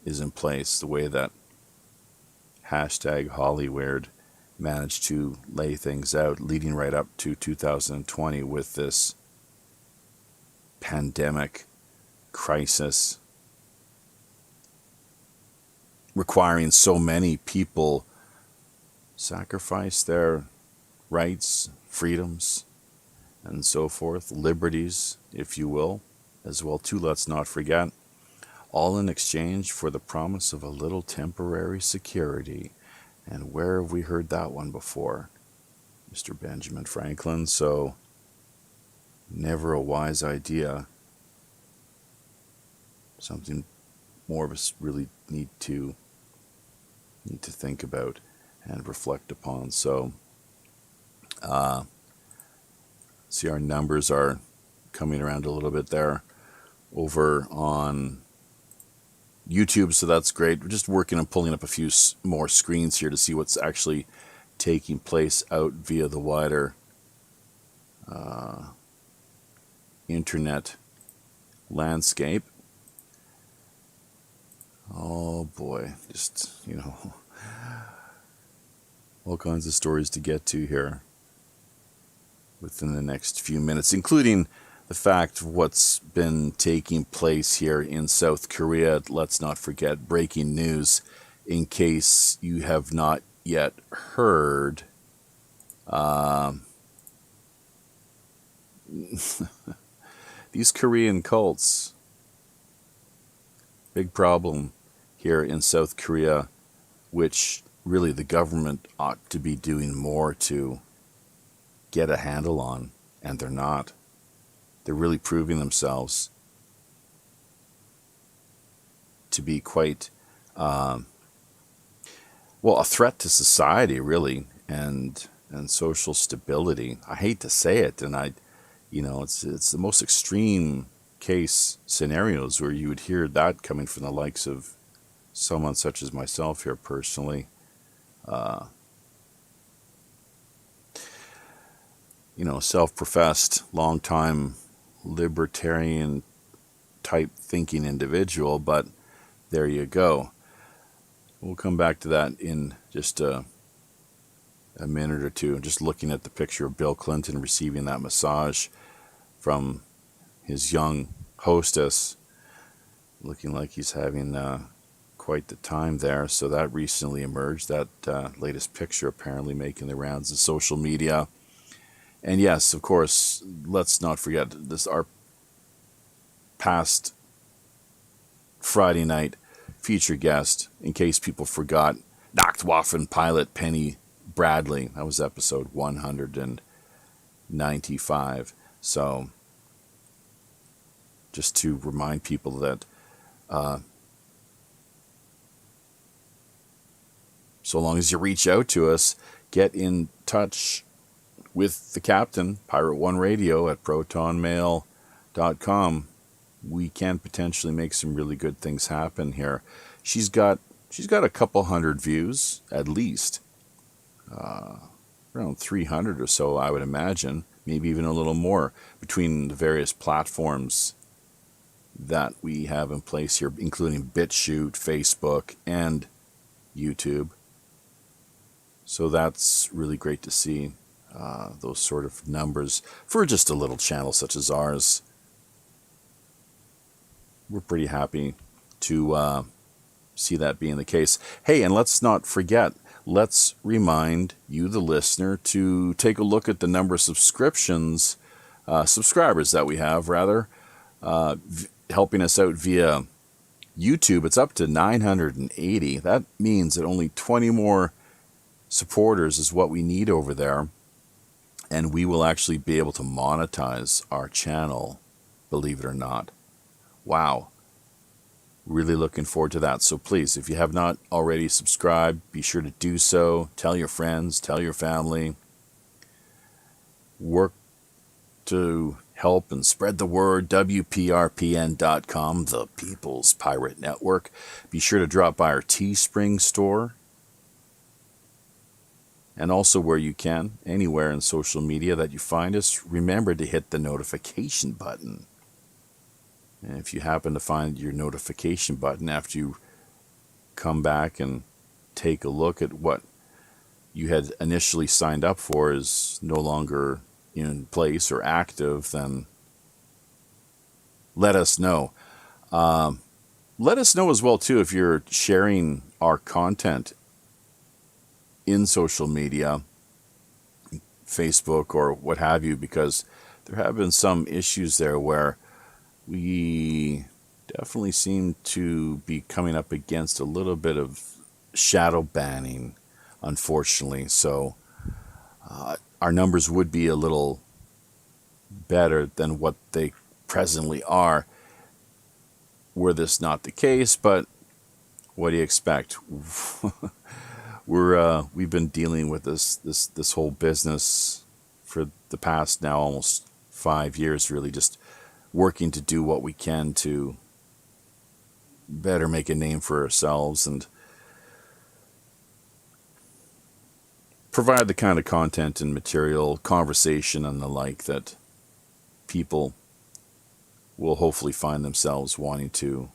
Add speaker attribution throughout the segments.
Speaker 1: is in place, the way that hashtag Hollyweird managed to lay things out, leading right up to 2020 with this pandemic crisis requiring so many people sacrifice their rights, freedoms, and so forth, liberties, if you will, as well too, let's not forget, all in exchange for the promise of a little temporary security. And where have we heard that one before? Mr. Benjamin Franklin. So never a wise idea. Something more of us really need to think about and reflect upon. So see, our numbers are coming around a little bit there over on YouTube, so that's great. We're just working on pulling up a few more screens here to see what's actually taking place out via the wider internet landscape. Oh boy, just, all kinds of stories to get to here within the next few minutes, including the fact of what's been taking place here in South Korea. Let's not forget, breaking news, in case you have not yet heard. These Korean cults, big problem here in South Korea, which really the government ought to be doing more to get a handle on, and they're not. They're really proving themselves to be quite, a threat to society, really, and social stability. I hate to say it, and it's the most extreme case scenarios where you would hear that coming from the likes of someone such as myself here personally. Self-professed, long-time libertarian type thinking individual, but there you go. We'll come back to that in just a minute or two. Just looking at the picture of Bill Clinton receiving that massage from his young hostess, looking like he's having quite the time there. So that recently emerged, that latest picture apparently making the rounds of social media. And yes, of course, let's not forget this, our past Friday night feature guest, in case people forgot, Nachtwaffen pilot Penny Bradley. That was episode 195. So just to remind people that so long as you reach out to us, get in touch with the captain, Pirate One Radio at protonmail.com. We can potentially make some really good things happen here. She's got a couple hundred views at least, around 300 or so, I would imagine, maybe even a little more, between the various platforms that we have in place here, including BitChute, Facebook, and YouTube. So that's really great to see. Those sort of numbers for just a little channel such as ours. We're pretty happy to see that being the case. Hey, and let's not forget, let's remind you, the listener, to take a look at the number of subscribers that we have, rather, helping us out via YouTube. It's up to 980. That means that only 20 more supporters is what we need over there. And we will actually be able to monetize our channel, believe it or not. Wow. Really looking forward to that. So please, if you have not already subscribed, be sure to do so. Tell your friends, tell your family. Work to help and spread the word. WPRPN.com, the People's Pirate Network. Be sure to drop by our Teespring store. And also, where you can, anywhere in social media that you find us, remember to hit the notification button. And if you happen to find your notification button after you come back and take a look at what you had initially signed up for is no longer in place or active, then let us know. Let us know as well, too, if you're sharing our content in social media, Facebook or what have you, because there have been some issues there where we definitely seem to be coming up against a little bit of shadow banning, unfortunately. So our numbers would be a little better than what they presently are were this not the case, but what do you expect? We've been dealing with this whole business for the past now almost 5 years, really just working to do what we can to better make a name for ourselves and provide the kind of content and material, conversation and the like that people will hopefully find themselves wanting to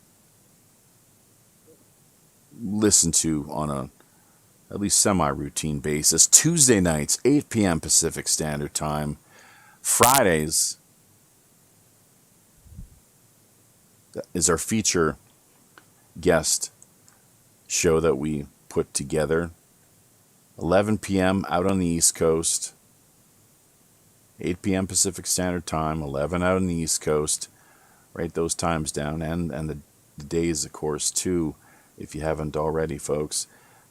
Speaker 1: listen to on a at least semi-routine basis. Tuesday nights, 8 p.m. Pacific Standard Time. Fridays is our feature guest show that we put together. 11 p.m. out on the East Coast. 8 p.m. Pacific Standard Time, 11 out on the East Coast. Write those times down and the days, of course, too, if you haven't already, folks.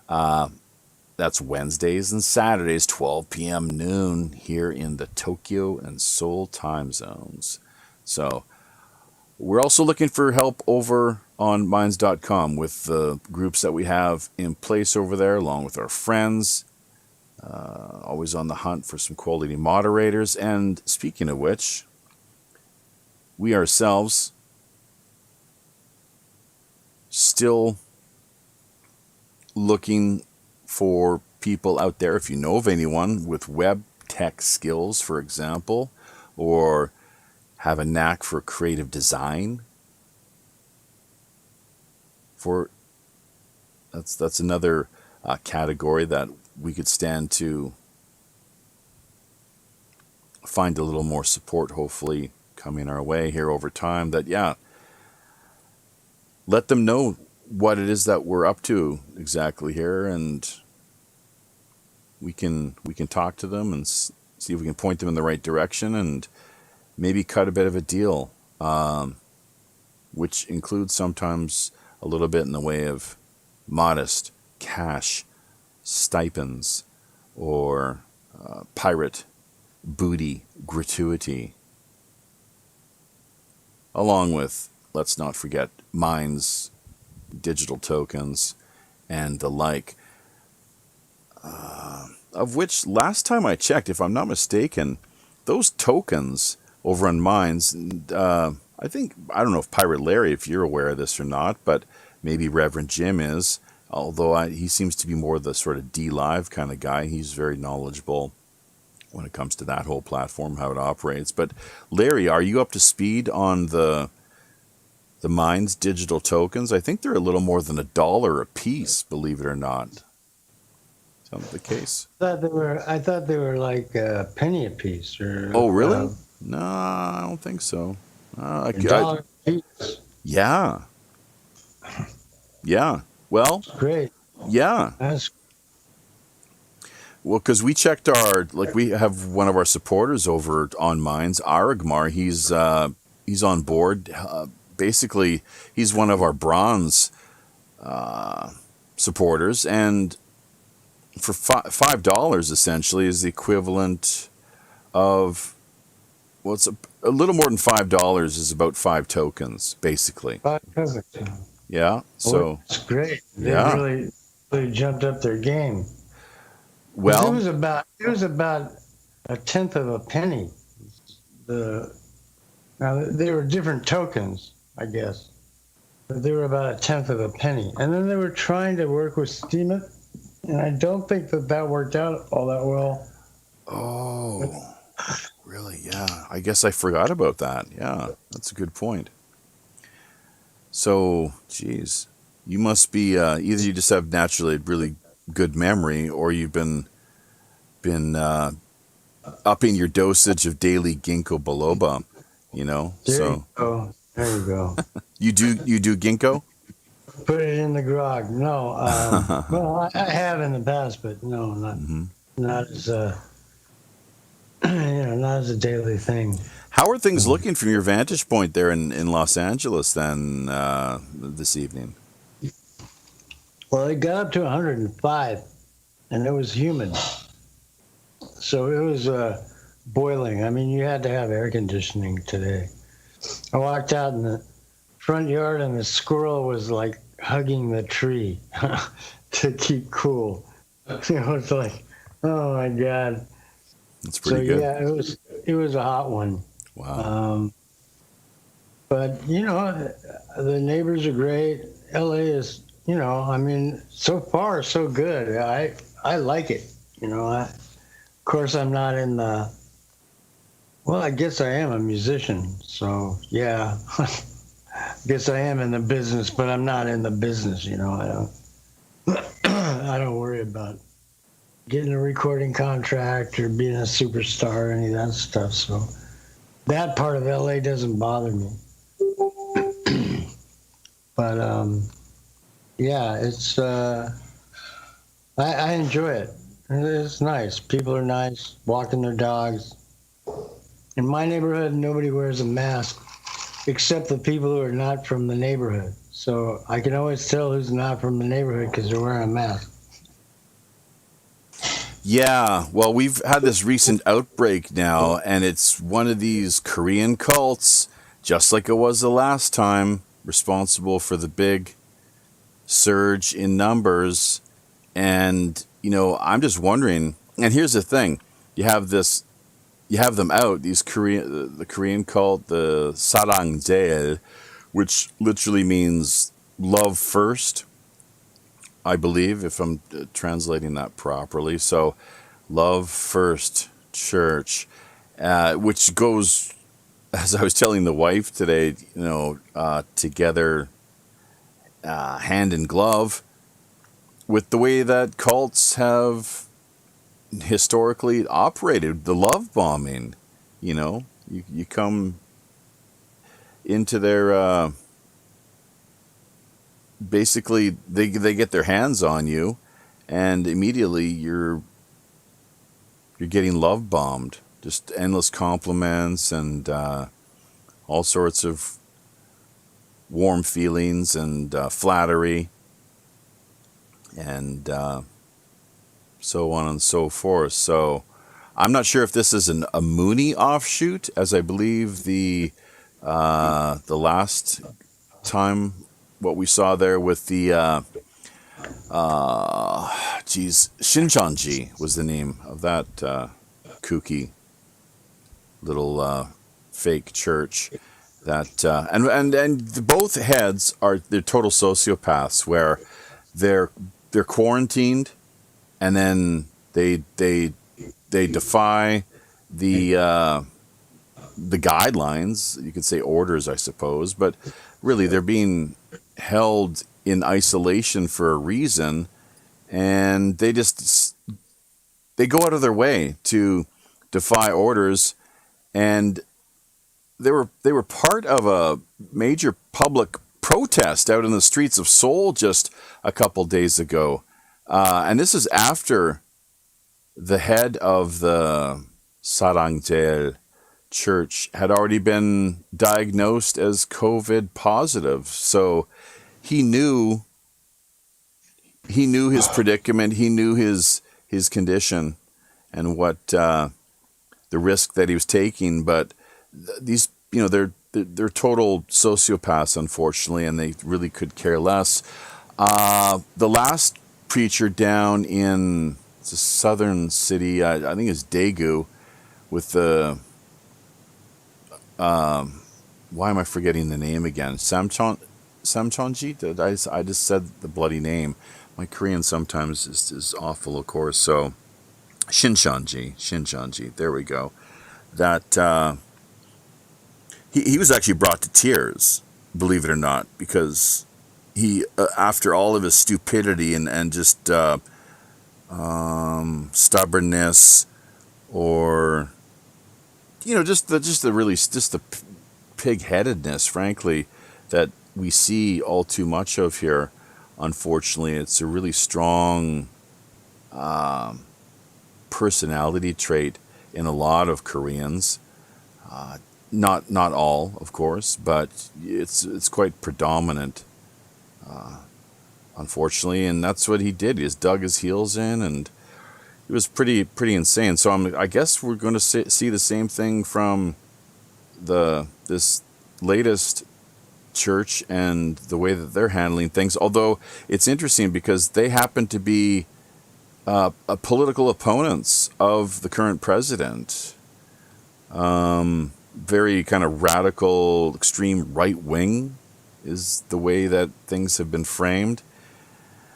Speaker 1: That's Wednesdays and Saturdays, 12 p.m. noon here in the Tokyo and Seoul time zones. So we're also looking for help over on minds.com with the groups that we have in place over there, along with our friends. Always on the hunt for some quality moderators. And speaking of which, we ourselves still looking for people out there. If you know of anyone with web tech skills, for example, or have a knack for creative design, that's another category that we could stand to find a little more support, hopefully coming our way here over time. That let them know what it is that we're up to exactly here, and we can talk to them and see if we can point them in the right direction and maybe cut a bit of a deal, which includes sometimes a little bit in the way of modest cash stipends or pirate booty gratuity, along with, let's not forget, Minds, digital tokens, and the like, of which last time I checked, if I'm not mistaken, those tokens over on Minds, I don't know if Pirate Larry, if you're aware of this or not, but maybe Reverend Jim is, although he seems to be more the sort of D-Live kind of guy. He's very knowledgeable when it comes to that whole platform, how it operates. But Larry, are you up to speed on the Minds digital tokens? I think they're a little more than $1 a piece, believe it or not. Is that the case?
Speaker 2: I thought they were like a penny a piece.
Speaker 1: Oh, really? No, I don't think so.
Speaker 2: $1 a piece.
Speaker 1: Yeah. Yeah. Well,
Speaker 2: Great.
Speaker 1: yeah.
Speaker 2: That's
Speaker 1: Well, because we checked we have one of our supporters over on Minds, Arrrrrrrr. He's on board. Basically, he's one of our bronze supporters, and for $5 essentially is the equivalent of, well, it's a little more than $5 is about 5 tokens, basically.
Speaker 2: 5 tokens.
Speaker 1: Yeah. So
Speaker 2: that's great. They
Speaker 1: yeah.
Speaker 2: really jumped up their game.
Speaker 1: Well,
Speaker 2: it was about a tenth of a penny. Now they were different tokens, I guess, but they were about a tenth of a penny. And then they were trying to work with Steemit, and I don't think that worked out all that well.
Speaker 1: Oh, really? Yeah. I guess I forgot about that. Yeah, that's a good point. So, geez. You must be either you just have naturally really good memory, or you've been upping your dosage of daily ginkgo biloba. You know,
Speaker 2: There you
Speaker 1: so
Speaker 2: go. There you go.
Speaker 1: you do ginkgo.
Speaker 2: Put it in the grog. No, well, I have in the past, but no,
Speaker 1: Hmm.
Speaker 2: not as a not as a daily thing.
Speaker 1: How are things looking from your vantage point there in Los Angeles then this evening?
Speaker 2: Well, it got up to 105, and it was humid, so it was boiling. I mean, you had to have air conditioning today. I walked out in the front yard, and the squirrel was like hugging the tree to keep cool. It's like, oh my god.
Speaker 1: That's
Speaker 2: So
Speaker 1: pretty good.
Speaker 2: yeah, it was a hot one.
Speaker 1: Wow.
Speaker 2: But the neighbors are great. LA is, I mean, so far so good. I like it. Of course I'm not in the. Well, I guess I am a musician, so yeah. I guess I am in the business, but I'm not in the business. I don't worry about getting a recording contract or being a superstar or any of that stuff. So that part of LA doesn't bother me. But yeah, it's I enjoy it. It's nice. People are nice, walking their dogs. In my neighborhood, nobody wears a mask except the people who are not from the neighborhood. So I can always tell who's not from the neighborhood because they're wearing a mask.
Speaker 1: Yeah, well, we've had this recent outbreak now, and it's one of these Korean cults, just like it was the last time, responsible for the big surge in numbers. And, I'm just wondering, and here's the thing, you have them out, the Korean cult, the Sarangjeel, which literally means love first, I believe, if I'm translating that properly. So, love first church, which goes, as I was telling the wife today, together, hand in glove, with the way that cults have historically operated, the love bombing. You come into their basically they get their hands on you, and immediately you're getting love bombed, just endless compliments and all sorts of warm feelings and flattery and so on and so forth. So I'm not sure if this is a Mooney offshoot, as I believe the last time what we saw there with the Shincheonji was the name of that kooky little fake church. That and both heads they're total sociopaths, where they're quarantined, and then they defy the guidelines. You could say orders, I suppose, but really they're being held in isolation for a reason, and they go out of their way to defy orders. And they were part of a major public protest out in the streets of Seoul just a couple days ago, and this is after the head of the Sarangjeel church had already been diagnosed as COVID positive. So he knew his predicament, he knew his condition, and what the risk that he was taking. But these, they're total sociopaths, unfortunately, and they really could care less. The last preacher down in the southern city, I think it's Daegu, with the why am I forgetting the name again? Samcheonji? I just said the bloody name. My Korean sometimes is awful, of course. So Shincheonji. There we go. That he was actually brought to tears, believe it or not, because he after all of his stupidity and just stubbornness, or just the pig-headedness, frankly, that we see all too much of here. Unfortunately, it's a really strong personality trait in a lot of Koreans. Not all, of course, but it's quite predominant, unfortunately. And that's what he did. He just dug his heels in, and it was pretty insane. So I guess we're going to see the same thing from this latest church and the way that they're handling things. Although it's interesting because they happen to be political opponents of the current president. Very kind of radical, extreme right wing is the way that things have been framed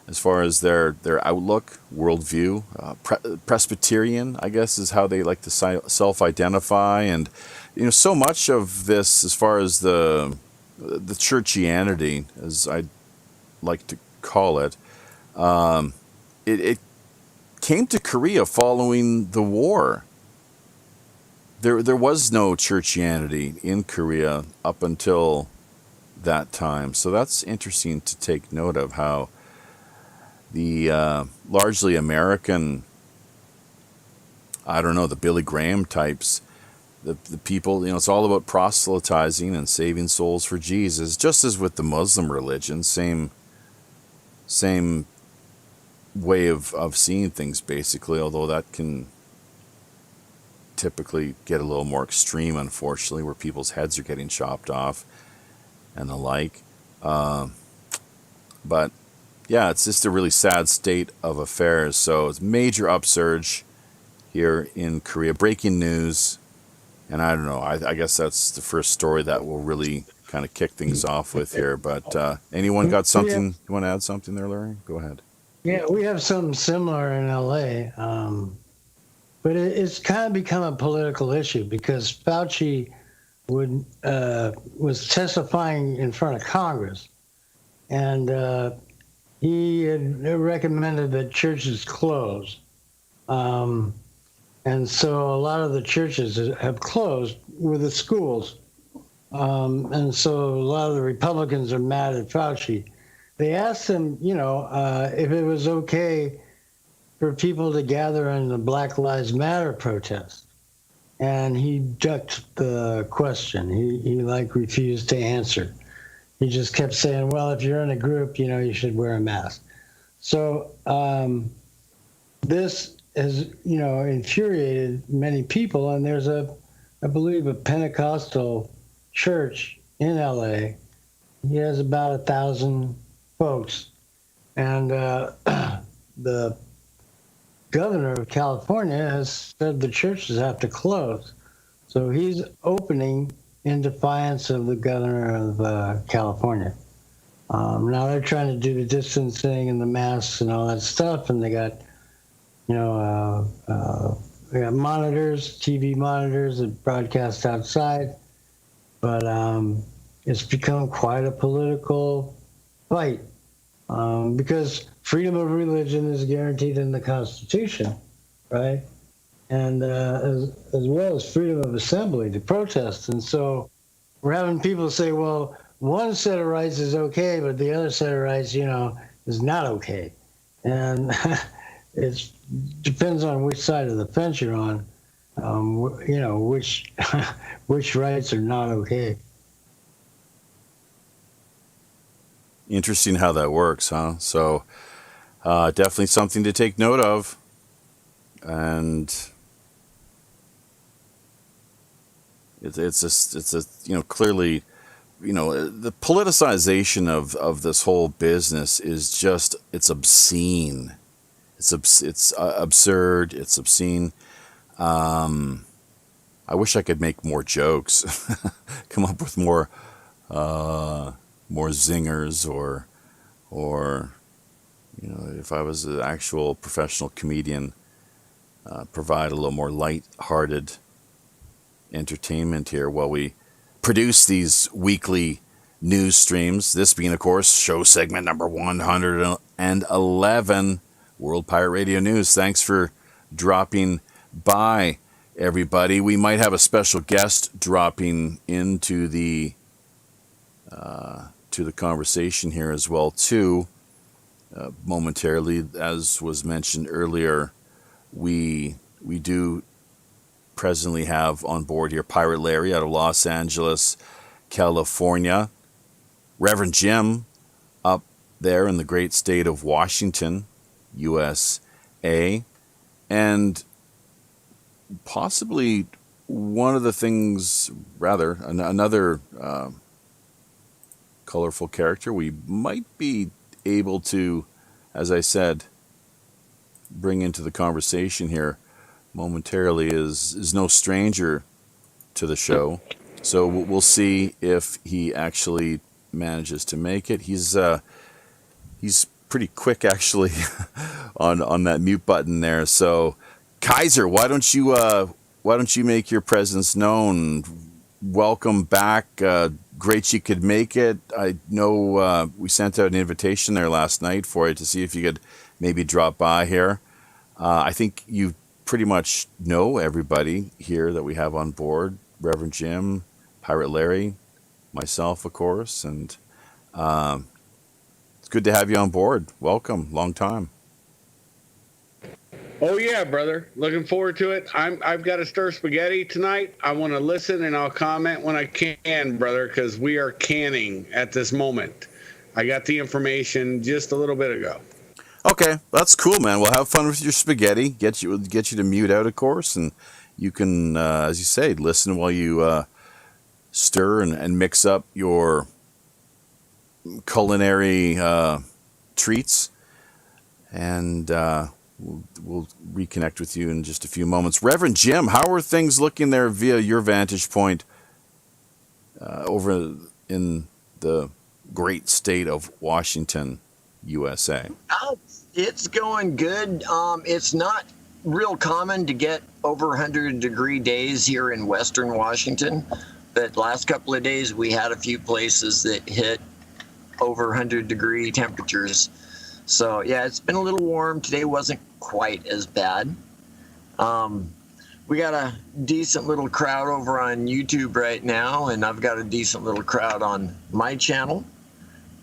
Speaker 1: as far as their outlook, worldview. Presbyterian, I guess, is how they like to self-identify. And so much of this, as far as the churchianity, as I like to call it, it came to Korea following the war. There was no churchianity in Korea up until that time. So that's interesting to take note of, how the largely American, the Billy Graham types, the people, it's all about proselytizing and saving souls for Jesus, just as with the Muslim religion, same way of seeing things, basically, although that can typically get a little more extreme, unfortunately, where people's heads are getting chopped off and the like. But yeah, it's just a really sad state of affairs. So it's major upsurge here in Korea. Breaking news. And I don't know, I guess that's the first story that will really kind of kick things off with here. But anyone got something? You want to add something there, Larry? Go ahead.
Speaker 2: Yeah, we have something similar in LA. But it's kind of become a political issue because Fauci was testifying in front of Congress, and he had recommended that churches close. And so a lot of the churches have closed with the schools. And so a lot of the Republicans are mad at Fauci. They asked him, if it was okay for people to gather in the Black Lives Matter protest. And he ducked the question. He refused to answer. He just kept saying, well, if you're in a group, you should wear a mask. So this has, infuriated many people. And there's I believe a Pentecostal church in LA. He has about 1,000 folks. And the governor of California has said the churches have to close. So he's opening in defiance of the governor of California. Now they're trying to do the distancing and the masks and all that stuff, and they got, they got monitors, TV monitors that broadcast outside, but it's become quite a political fight because freedom of religion is guaranteed in the Constitution, right? And as well as freedom of assembly to protest. And so we're having people say, well, one set of rights is okay, but the other set of rights, is not okay. And it depends on which side of the fence you're on, which rights are not okay.
Speaker 1: Interesting how that works, huh? So definitely something to take note of. And it's clearly, the politicization of this whole business is just, it's obscene. It's absurd. It's obscene. I wish I could make more jokes, come up with more zingers, or if I was an actual professional comedian, provide a little more light-hearted entertainment here while we produce these weekly news streams. This being, of course, show segment number 111, World Pirate Radio News. Thanks for dropping by, everybody. We might have a special guest dropping into the to the conversation here as well, too. Momentarily, as was mentioned earlier, we do presently have on board here Pirate Larry out of Los Angeles, California. Reverend Jim up there in the great state of Washington, USA. And possibly one of the things, rather, another colorful character we might be able to, as I said, bring into the conversation here momentarily is no stranger to the show. So we'll see if he actually manages to make it. He's pretty quick actually on that mute button there. So Kaiser, why don't you make your presence known? Welcome back. Great you could make it. I know we sent out an invitation there last night for you to see if you could maybe drop by here. I think you pretty much know everybody here that we have on board. Reverend Jim, Pirate Larry, myself, of course, and it's good to have you on board. Welcome. Long time.
Speaker 3: Oh yeah, brother. Looking forward to it. I've got to stir spaghetti tonight. I want to listen and I'll comment when I can, brother, because we are canning at this moment. I got the information just a little bit ago.
Speaker 1: Okay, that's cool, man. Well, have fun with your spaghetti. Get you to mute out, of course, and you can, as you say, listen while you stir and mix up your culinary treats, and we'll reconnect with you in just a few moments. Reverend Jim, how are things looking there via your vantage point over in the great state of Washington, USA?
Speaker 4: It's going good. It's not real common to get over 100-degree days here in Western Washington, but last couple of days we had a few places that hit over 100-degree temperatures. So yeah, it's been a little warm. Today wasn't quite as bad. We got a decent little crowd over on YouTube right now, and I've got a decent little crowd on my channel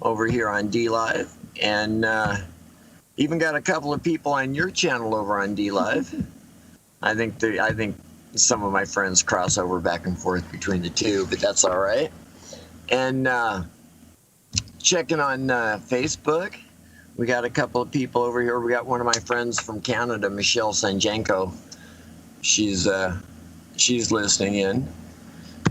Speaker 4: over here on DLive, and even got a couple of people on your channel over on DLive. I think some of my friends cross over back and forth between the two, but that's all right. And checking on Facebook, we got a couple of people over here. We got one of my friends from Canada, Michelle Sanjanko. She's listening in.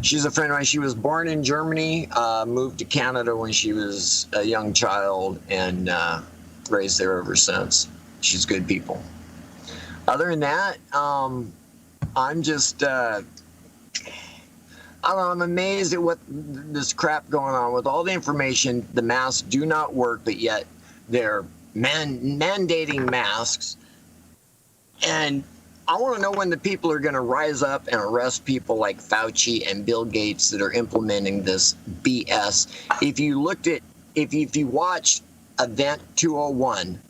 Speaker 4: She's a friend of mine. She was born in Germany, moved to Canada when she was a young child, and raised there ever since. She's good people. Other than that, I'm just, I don't know, I'm amazed at what this crap going on with all the information. The masks do not work, but yet they're mandating masks. And I want to know when the people are going to rise up and arrest people like Fauci and Bill Gates that are implementing this BS. If you watched Event 201,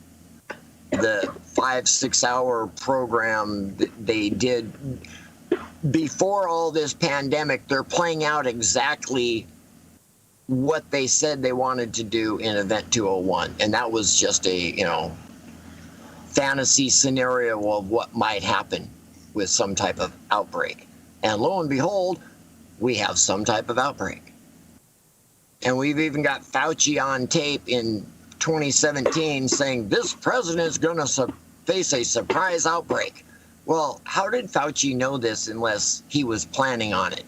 Speaker 4: the 5-6 hour program that they did before all this pandemic, they're playing out exactly what they said they wanted to do in Event 201. And that was just a, fantasy scenario of what might happen with some type of outbreak. And lo and behold, we have some type of outbreak. And we've even got Fauci on tape in 2017 saying this president's going to face a surprise outbreak. Well, how did Fauci know this unless he was planning on it?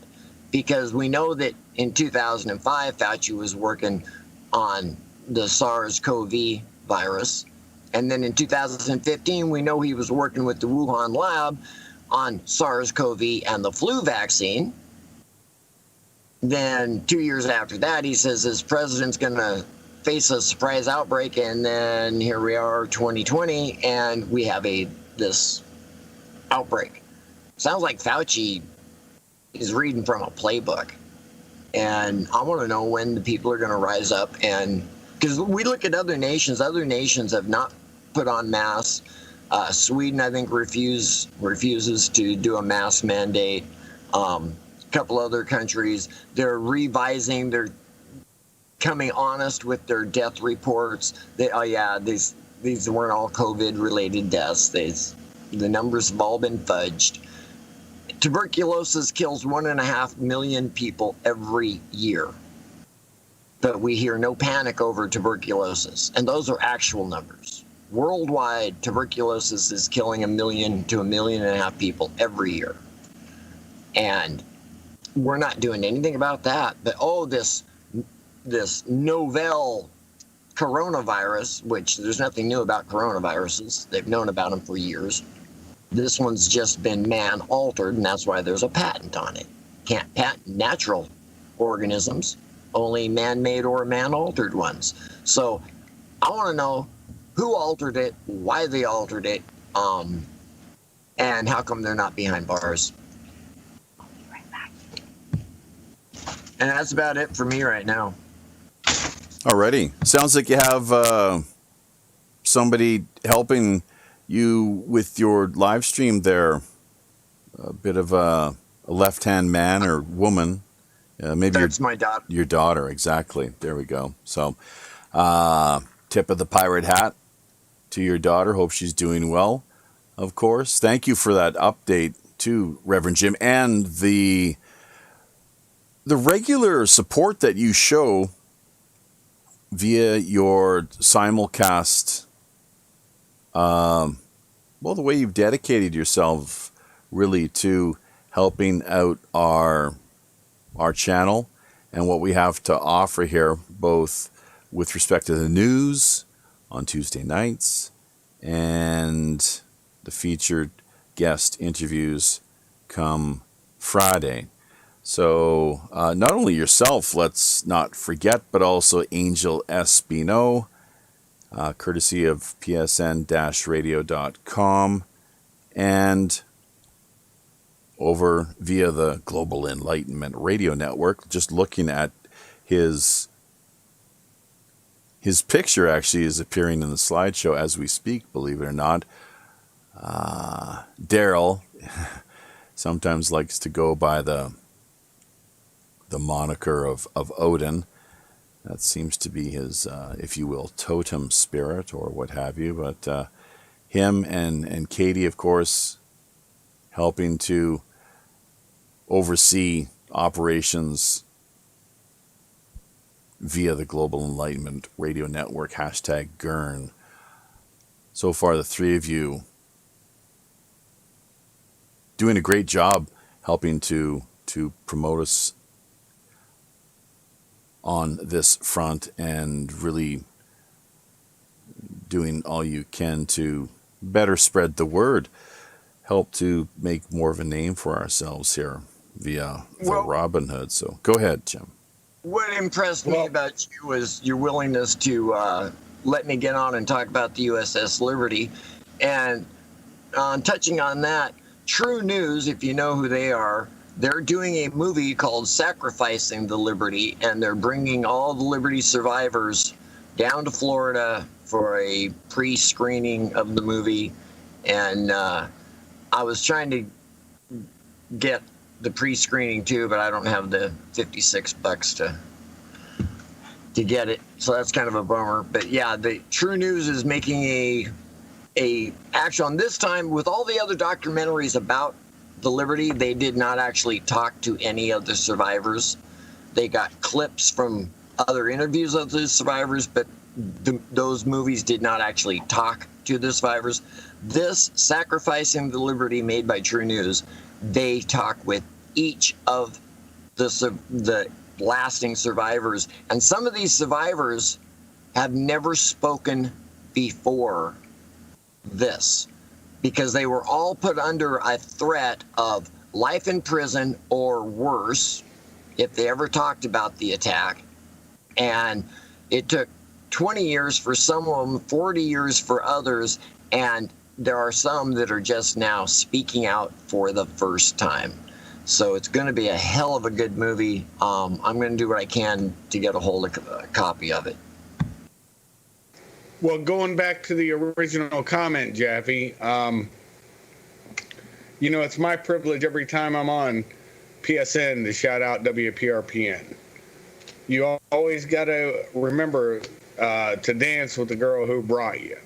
Speaker 4: Because we know that in 2005, Fauci was working on the SARS-CoV virus. And then in 2015, we know he was working with the Wuhan lab on SARS-CoV and the flu vaccine. Then 2 years after that, he says his president's going to face a surprise outbreak. And then here we are, 2020, and we have this outbreak. Sounds like Fauci is reading from a playbook. And I want to know when the people are going to rise up. And because we look at other nations have not put on masks. Sweden, I think, refuses to do a mask mandate. A couple other countries, they're revising, they're coming honest with their death reports. These weren't all COVID-related deaths. The numbers have all been fudged. Tuberculosis kills 1.5 million people every year. But we hear no panic over tuberculosis. And those are actual numbers. Worldwide, tuberculosis is killing 1 million to 1.5 million people every year. And we're not doing anything about that. But this novel coronavirus, which there's nothing new about coronaviruses. They've known about them for years. This one's just been man-altered, and that's why there's a patent on it. Can't patent natural organisms, only man-made or man-altered ones. So I want to know who altered it, why they altered it, and how come they're not behind bars. I'll be right back. And that's about it for me right now.
Speaker 1: Alrighty. Sounds like you have somebody helping you with your live stream there. A bit of a left-hand man or woman. Maybe
Speaker 4: that's my daughter.
Speaker 1: Your daughter, exactly. There we go. So, tip of the pirate hat to your daughter. Hope she's doing well, of course. Thank you for that update too, Reverend Jim, and the regular support that you show via your simulcast. Well, the way you've dedicated yourself really to helping out our channel and what we have to offer here, both with respect to the news on Tuesday nights and the featured guest interviews come Friday. So not only yourself, let's not forget, but also Angel Espino, courtesy of psn-radio.com, and over via the Global Enlightenment Radio Network. Just looking at his picture actually is appearing in the slideshow as we speak, believe it or not. Daryl sometimes likes to go by the moniker of Odin. That seems to be his, if you will, totem spirit or what have you. But him and Katie, of course, helping to oversee operations via the Global Enlightenment Radio Network, #GERN. So far, the three of you doing a great job helping to promote us on this front and really doing all you can to better spread the word, help to make more of a name for ourselves here via the Robin Hood. So go ahead, Jim.
Speaker 4: What impressed me about you was your willingness to let me get on and talk about the USS Liberty. And touching on that, True News, if you know who they are, they're doing a movie called Sacrificing the Liberty, and they're bringing all the Liberty survivors down to Florida for a pre-screening of the movie. And I was trying to get the pre-screening too, but I don't have the $56 to get it, so that's kind of a bummer. But yeah, the True News is making a action on this time. With all the other documentaries about the Liberty, they did not actually talk to any of the survivors. They got clips from other interviews of the survivors, but those movies did not actually talk to the survivors. This Sacrificing the Liberty, made by True News, they talk with each of the lasting survivors, and some of these survivors have never spoken before this, because they were all put under a threat of life in prison or worse if they ever talked about the attack. And it took 20 years for some of them, 40 years for others, and there are some that are just now speaking out for the first time. So it's going to be a hell of a good movie. I'm going to do what I can to get a hold of a copy of it.
Speaker 3: Well, going back to the original comment, Japhy, it's my privilege every time I'm on PSN to shout out WPRPN. You always got to remember to dance with the girl who brought you.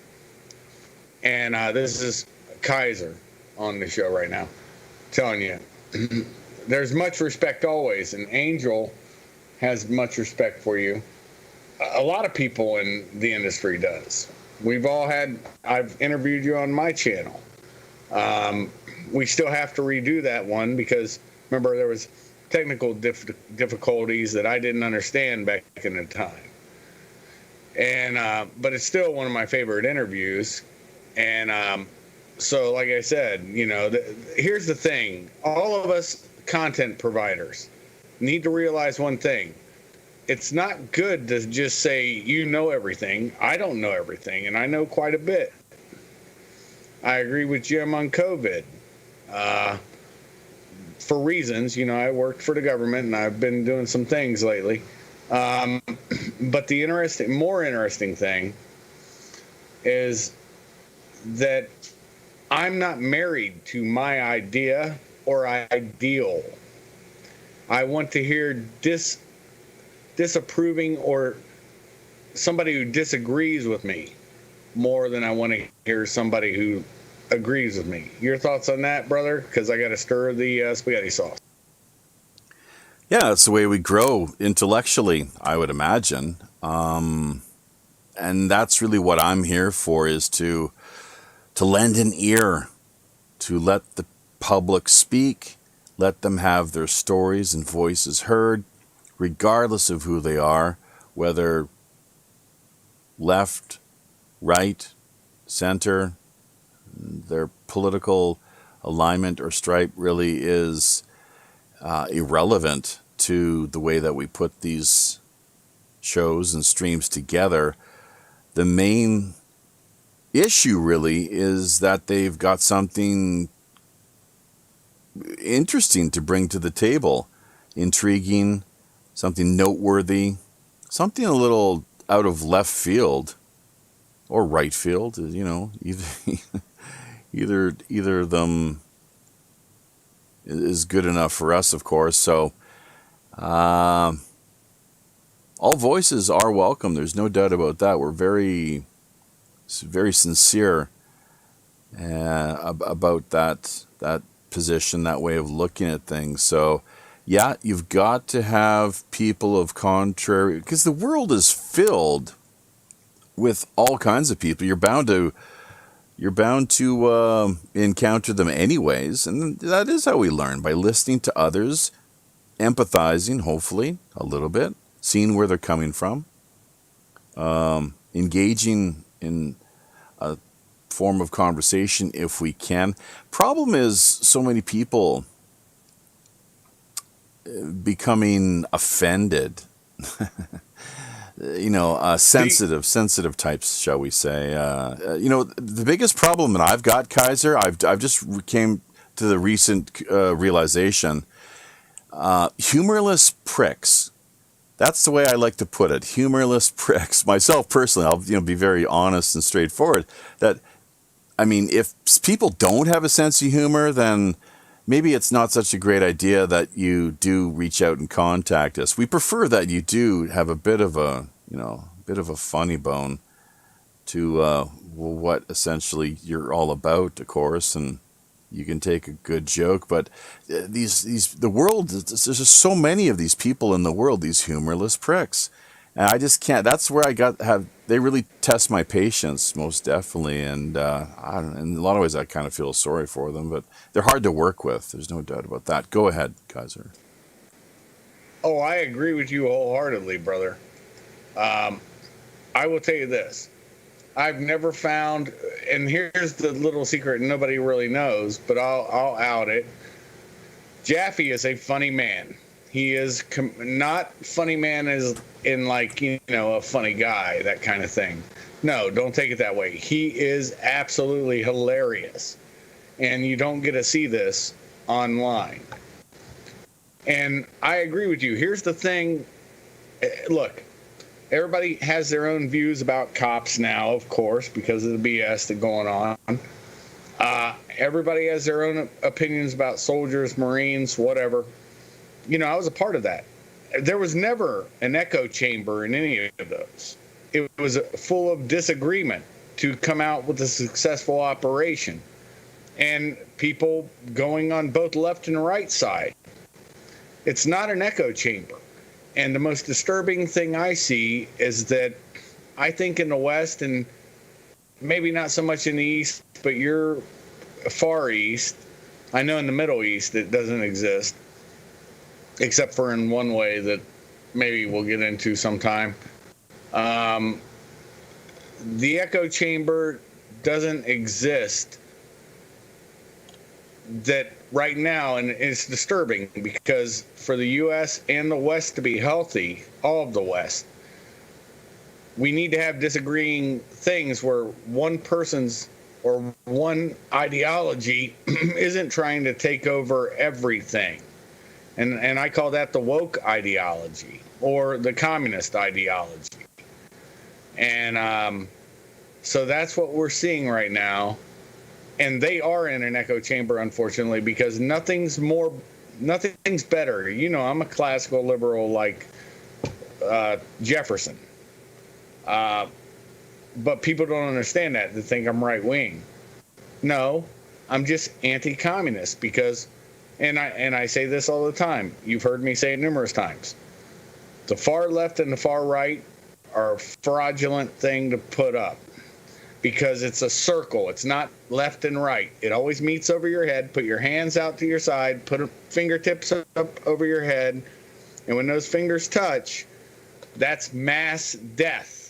Speaker 3: And this is Kaiser on the show right now, telling you, there's much respect always, and Angel has much respect for you. A lot of people in the industry does. I've interviewed you on my channel. We still have to redo that one because, remember, there was technical difficulties that I didn't understand back in the time. And but it's still one of my favorite interviews. And so, like I said, here's the thing. All of us content providers need to realize one thing. It's not good to just say, you know everything. I don't know everything, and I know quite a bit. I agree with Jim on COVID. For reasons, I worked for the government, and I've been doing some things lately. But the more interesting thing is that I'm not married to my idea or ideal. I want to hear disapproving or somebody who disagrees with me more than I want to hear somebody who agrees with me. Your thoughts on that, brother? Because I got to stir the spaghetti sauce.
Speaker 1: Yeah, it's the way we grow intellectually, I would imagine. And that's really what I'm here for, is to lend an ear, to let the public speak, let them have their stories and voices heard, regardless of who they are, whether left, right, center. Their political alignment or stripe really is irrelevant to the way that we put these shows and streams together. The main issue really is that they've got something interesting to bring to the table, intriguing, something noteworthy, something a little out of left field or right field, either of them is good enough for us, of course. So all voices are welcome. There's no doubt about that. We're very sincere about that position, that way of looking at things. So yeah, you've got to have people of contrary, because the world is filled with all kinds of people. You're bound to encounter them anyways, and that is how we learn, by listening to others, empathizing, hopefully a little bit, seeing where they're coming from, engaging in a form of conversation if we can. Problem is, so many people becoming offended. Sensitive types, shall we say. The biggest problem that I've got, Kaiser, I've just came to the recent realization, humorless pricks. That's the way I like to put it, humorless pricks. Myself personally, I'll be very honest and straightforward, that, if people don't have a sense of humor, then maybe it's not such a great idea that you do reach out and contact us. We prefer that you do have a bit of a funny bone to what essentially you're all about, of course, and you can take a good joke. But the world, there's just so many of these people in the world, these humorless pricks, and I just can't. That's where they really test my patience, most definitely, and in a lot of ways I kind of feel sorry for them, but they're hard to work with. There's no doubt about that. Go ahead, Kaiser.
Speaker 3: Oh, I agree with you wholeheartedly, brother. I will tell you this. I've never found, and here's the little secret nobody really knows, but I'll out it. Japhy is a funny man. He is not funny man as in a funny guy, that kind of thing. No, don't take it that way. He is absolutely hilarious. And you don't get to see this online. And I agree with you. Here's the thing. Look, everybody has their own views about cops now, of course, because of the BS that's going on. Everybody has their own opinions about soldiers, Marines, whatever. You know, I was a part of that. There was never an echo chamber in any of those. It was full of disagreement to come out with a successful operation. And people going on both left and right side. It's not an echo chamber. And the most disturbing thing I see is that I think in the West, and maybe not so much in the East, but you're Far East. I know in the Middle East it doesn't exist, except for in one way that maybe we'll get into sometime. The echo chamber doesn't exist that right now, and it's disturbing because for the U.S. and the West to be healthy, all of the West, we need to have disagreeing things where one person's or one ideology isn't trying to take over everything. And I call that the woke ideology or the communist ideology. And so that's what we're seeing right now. And they are in an echo chamber, unfortunately, because nothing's better. You know, I'm a classical liberal like Jefferson. But people don't understand that. They think I'm right wing. No, I'm just anti-communist because, and I say this all the time. You've heard me say it numerous times. The far left and the far right are a fraudulent thing to put up because it's a circle. It's not left and right. It always meets over your head. Put your hands out to your side. Put fingertips up over your head. And when those fingers touch, that's mass death.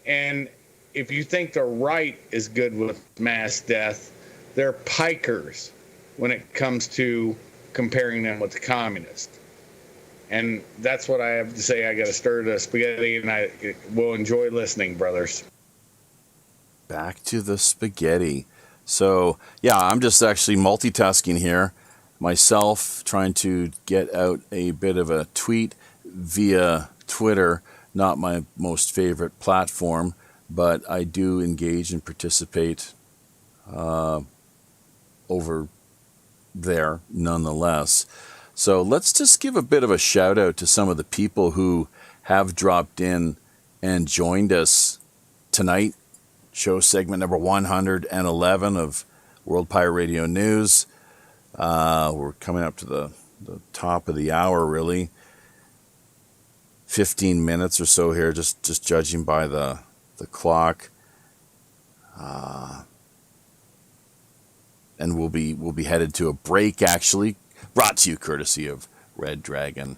Speaker 3: And if you think the right is good with mass death, they're pikers when it comes to comparing them with the communists. And that's what I have to say. I got to stir the spaghetti, and I will enjoy listening, brothers.
Speaker 1: Back to the spaghetti. So, yeah, I'm just actually multitasking here. Myself trying to get out a bit of a tweet via Twitter. Not my most favorite platform, but I do engage and participate over there nonetheless. So let's just give a bit of a shout out to some of the people who have dropped in and joined us tonight. Show segment number 111 of World Pirate Radio News. We're coming up to the top of the hour, really. 15 minutes or so here, just judging by the clock. And we'll be headed to a break, actually, brought to you courtesy of Red Dragon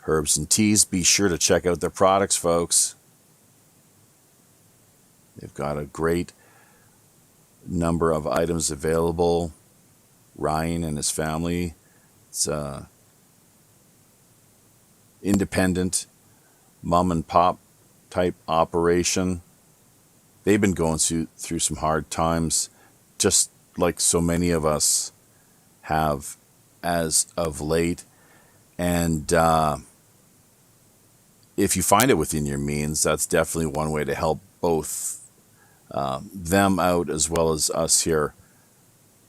Speaker 1: Herbs and Teas. Be sure to check out their products, folks. They've got a great number of items available. Ryan and his family, it's independent mom and pop type operation. They've been going through some hard times, just like so many of us have as of late. And if you find it within your means, that's definitely one way to help both them out as well as us here,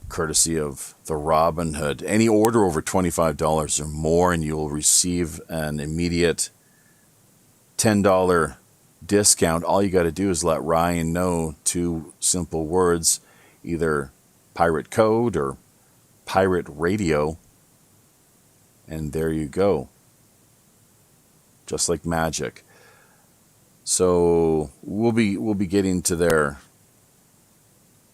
Speaker 1: courtesy of the Robin Hood. Any order over $25 or more, and you'll receive an immediate $10 discount. All you got to do is let Ryan know 2 simple words, either pirate code or pirate radio, and there you go. Just like magic. So we'll be getting to the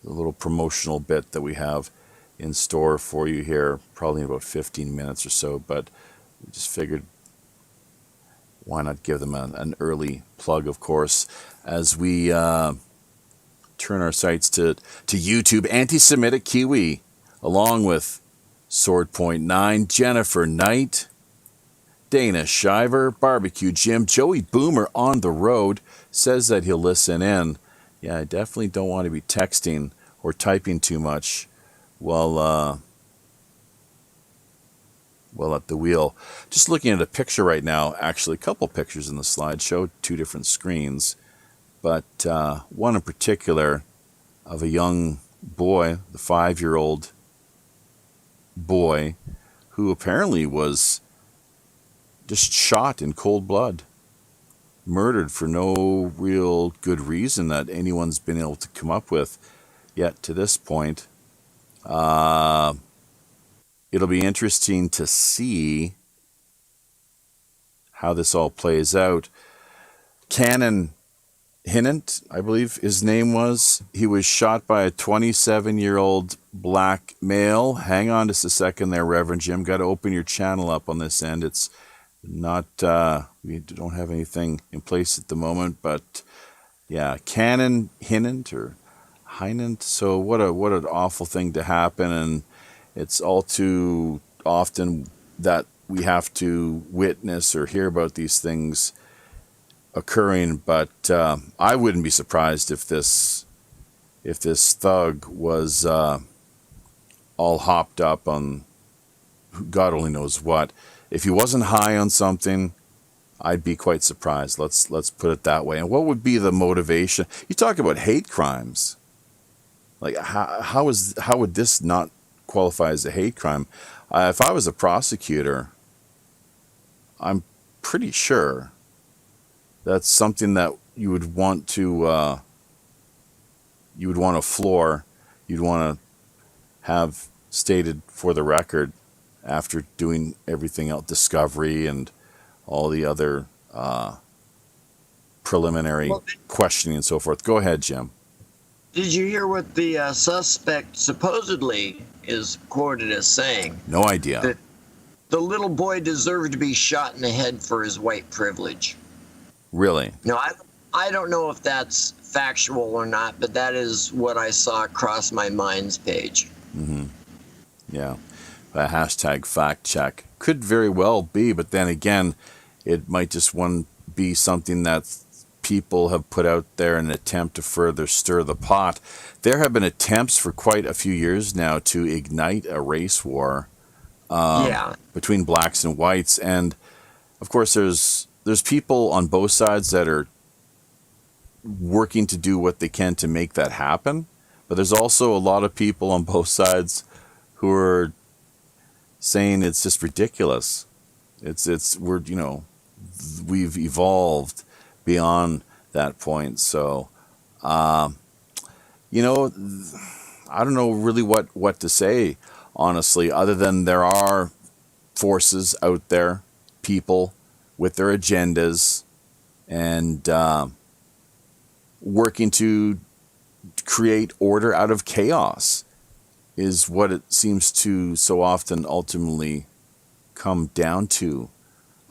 Speaker 1: little promotional bit that we have in store for you here, probably in about 15 minutes or so, but we just figured why not give them an early plug, of course, as we turn our sights to YouTube. Anti-Semitic Kiwi, along with Sword Point 9, Jennifer Knight, Dana Shiver, Barbecue Jim, Joey Boomer on the road, says that he'll listen in. Yeah, I definitely don't want to be texting or typing too much while well at the wheel. Just looking at a picture right now, actually a couple pictures in the slideshow, 2 different screens, but one in particular of a young boy, the 5-year-old boy, who apparently was just shot in cold blood, murdered for no real good reason that anyone's been able to come up with yet to this point. It'll be interesting to see how this all plays out. Cannon Hinnant, I believe his name was. He was shot by a 27-year-old black male. Hang on just a second there, Reverend Jim. Got to open your channel up on this end. It's not, we don't have anything in place at the moment, but yeah, Cannon Hinnant or Hinnant. So what an awful thing to happen, and it's all too often that we have to witness or hear about these things occurring, but I wouldn't be surprised if this thug was all hopped up on God only knows what. If he wasn't high on something, I'd be quite surprised. Let's put it that way. And what would be the motivation? You talk about hate crimes. Like how would this not qualify as a hate crime? If I was a prosecutor, I'm pretty sure that's something that you would want to floor. You'd want to have stated for the record after doing everything else, discovery and all the other preliminary questioning and so forth. Go ahead, Jim.
Speaker 4: Did you hear what the suspect supposedly is quoted as saying?
Speaker 1: No idea.
Speaker 4: That the little boy deserved to be shot in the head for his white privilege.
Speaker 1: Really?
Speaker 4: No, I don't know if that's factual or not, but that is what I saw across my mind's page.
Speaker 1: Mm-hmm. Yeah. A hashtag fact check. Could very well be, but then again, it might just be something that people have put out there in an attempt to further stir the pot. There have been attempts for quite a few years now to ignite a race war between blacks and whites, and of course there's people on both sides that are working to do what they can to make that happen, but there's also a lot of people on both sides who are saying it's just ridiculous. We've evolved beyond that point. So, I don't know really what to say, honestly, other than there are forces out there, people with their agendas, and working to create order out of chaos is what it seems to so often ultimately come down to,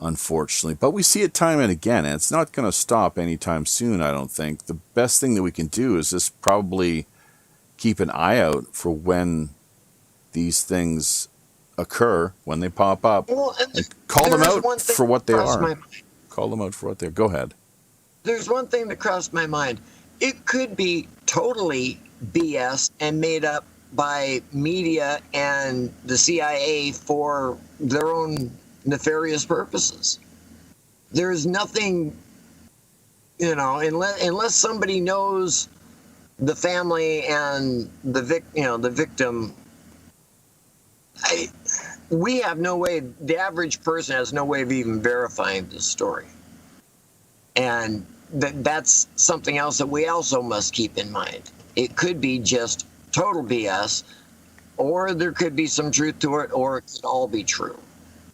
Speaker 1: unfortunately. But we see it time and again, and it's not going to stop anytime soon, I don't think. The best thing that we can do is just probably keep an eye out for when these things occur, when they pop up, and call them out for what they are. Call them out for what they are. Go ahead.
Speaker 4: There's one thing that crossed my mind. It could be totally BS and made up by media and the CIA for their own nefarious purposes. There's nothing, unless somebody knows the family and the victim. We have no way. The average person has no way of even verifying this story, and that's something else that we also must keep in mind. It could be just total BS, or there could be some truth to it, or it could all be true.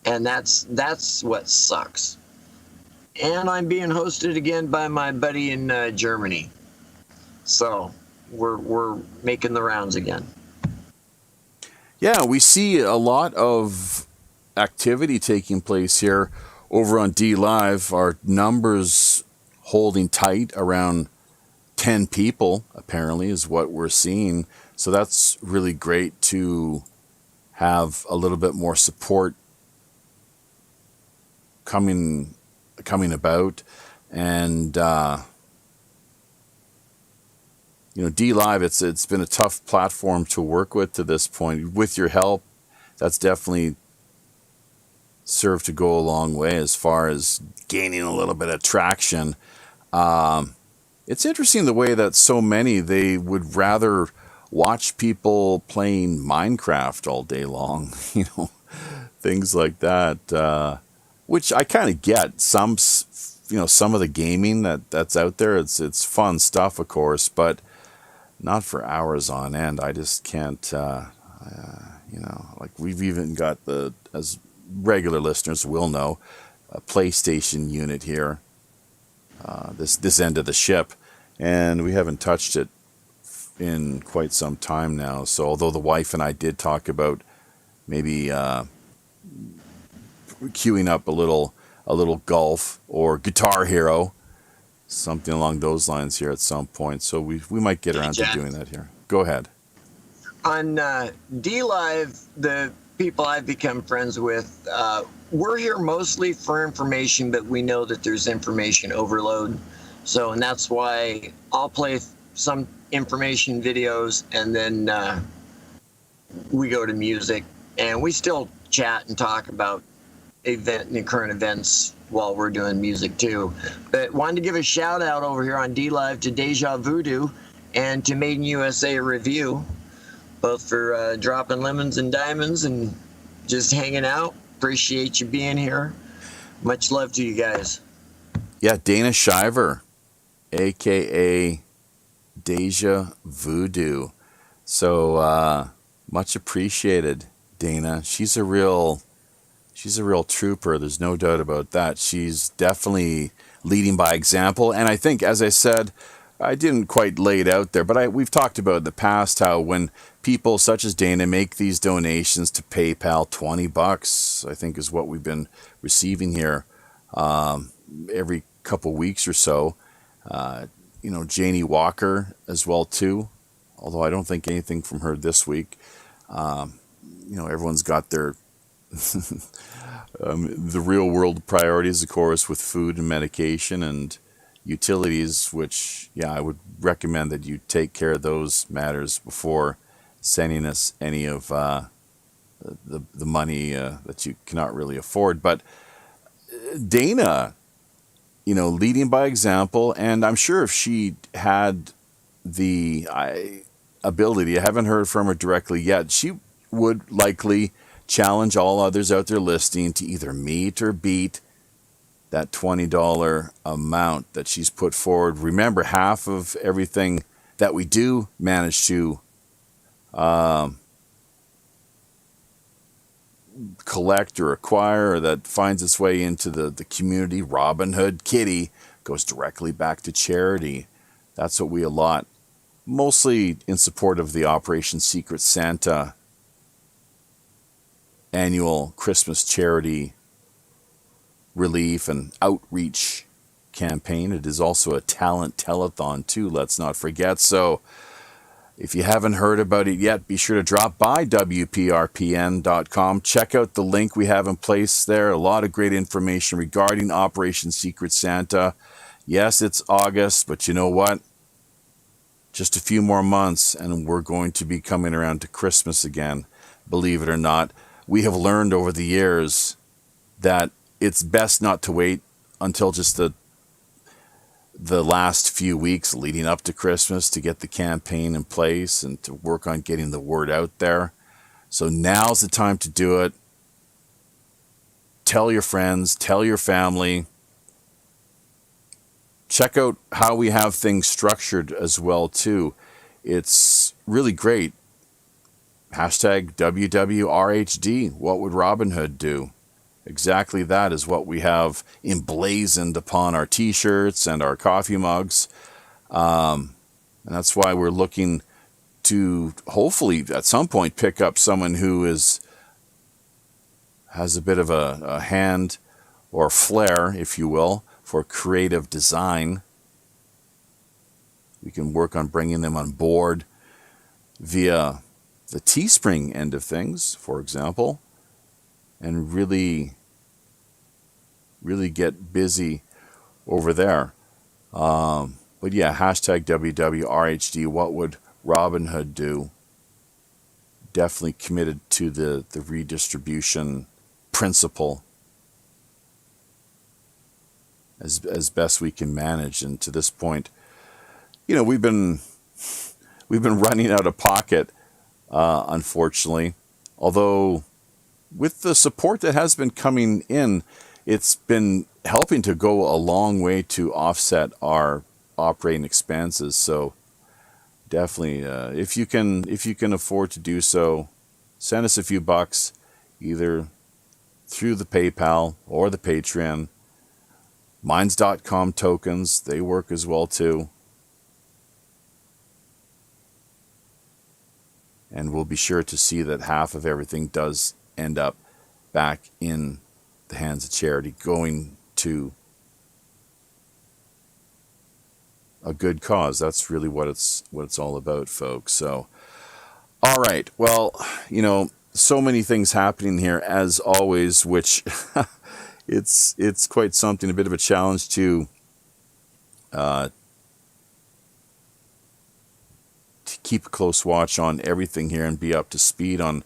Speaker 4: And that's what sucks. And I'm being hosted again by my buddy in Germany. So we're making the rounds again.
Speaker 1: Yeah, we see a lot of activity taking place here over on D Live. Our numbers holding tight around 10 people, apparently, is what we're seeing. So that's really great to have a little bit more support coming about. And D Live, it's been a tough platform to work with to this point. With your help, that's definitely serve to go a long way as far as gaining a little bit of traction. It's interesting the way that so many, they would rather watch people playing Minecraft all day long, things like that, which I kind of get. Some of the gaming that's out there, it's fun stuff, of course, but not for hours on end. I just can't, like we've even got as regular listeners will know, a PlayStation unit here, this end of the ship, and we haven't touched it in quite some time now. So although the wife and I did talk about maybe queuing up a little golf or Guitar Hero, something along those lines here at some point. So we might get around to doing that here. Go ahead.
Speaker 4: On D-Live, the people I've become friends with, we're here mostly for information, but we know that there's information overload. And that's why I'll play some information videos, and then we go to music, and we still chat and talk about current events while we're doing music too. But wanted to give a shout out over here on D-Live to Deja Voodoo and to Made in USA Review, both for dropping lemons and diamonds and just hanging out. Appreciate you being here. Much love to you guys.
Speaker 1: Yeah, Dana Shiver, a.k.a. Deja Voodoo. So much appreciated, Dana. She's a real trooper. There's no doubt about that. She's definitely leading by example. And I think, as I said, I didn't quite lay it out there, but we've talked about in the past how when people such as Dana make these donations to PayPal, $20, I think is what we've been receiving here every couple weeks or so. Janie Walker as well too, although I don't think anything from her this week. Everyone's got their the real world priorities, of course, with food and medication and utilities, which, I would recommend that you take care of those matters before sending us any of the money that you cannot really afford. But Dana, leading by example, and I'm sure if she had the ability, I haven't heard from her directly yet, she would likely challenge all others out there listening to either meet or beat that $20 amount that she's put forward. Remember, half of everything that we do manage to collect or acquire, or that finds its way into the community, Robin Hood kitty, goes directly back to charity. That's what we allot, mostly in support of the Operation Secret Santa annual Christmas charity relief and outreach campaign. It is also a talent telethon too, let's not forget. So if you haven't heard about it yet, be sure to drop by WPRPN.com. Check out the link we have in place there. A lot of great information regarding Operation Secret Santa. Yes, it's August, but you know what? Just a few more months and we're going to be coming around to Christmas again. Believe it or not, we have learned over the years that it's best not to wait until just the last few weeks leading up to Christmas to get the campaign in place and to work on getting the word out there. So now's the time to do it. Tell your friends, tell your family. Check out how we have things structured as well too. It's really great. Hashtag WWRHD. What would Robin Hood do? Exactly that is what we have emblazoned upon our t-shirts and our coffee mugs. And that's why we're looking to hopefully at some point pick up someone who has a bit of a hand or flair, if you will, for creative design. We can work on bringing them on board via the Teespring end of things, for example, and really get busy over there. But yeah, hashtag WWRHD, what would Robin Hood do? Definitely committed to the redistribution principle as best we can manage. And to this point, you know, we've been running out of pocket, unfortunately. Although with the support that has been coming in, it's been helping to go a long way to offset our operating expenses. So definitely, if you can afford to do so, send us a few bucks, either through the PayPal or the Patreon. Minds.com tokens, they work as well too. And we'll be sure to see that half of everything does end up back in the hands of charity, going to a good cause. That's really what it's all about, folks. So, all right. Well, you know, so many things happening here as always, which it's quite something, a bit of a challenge to keep a close watch on everything here and be up to speed on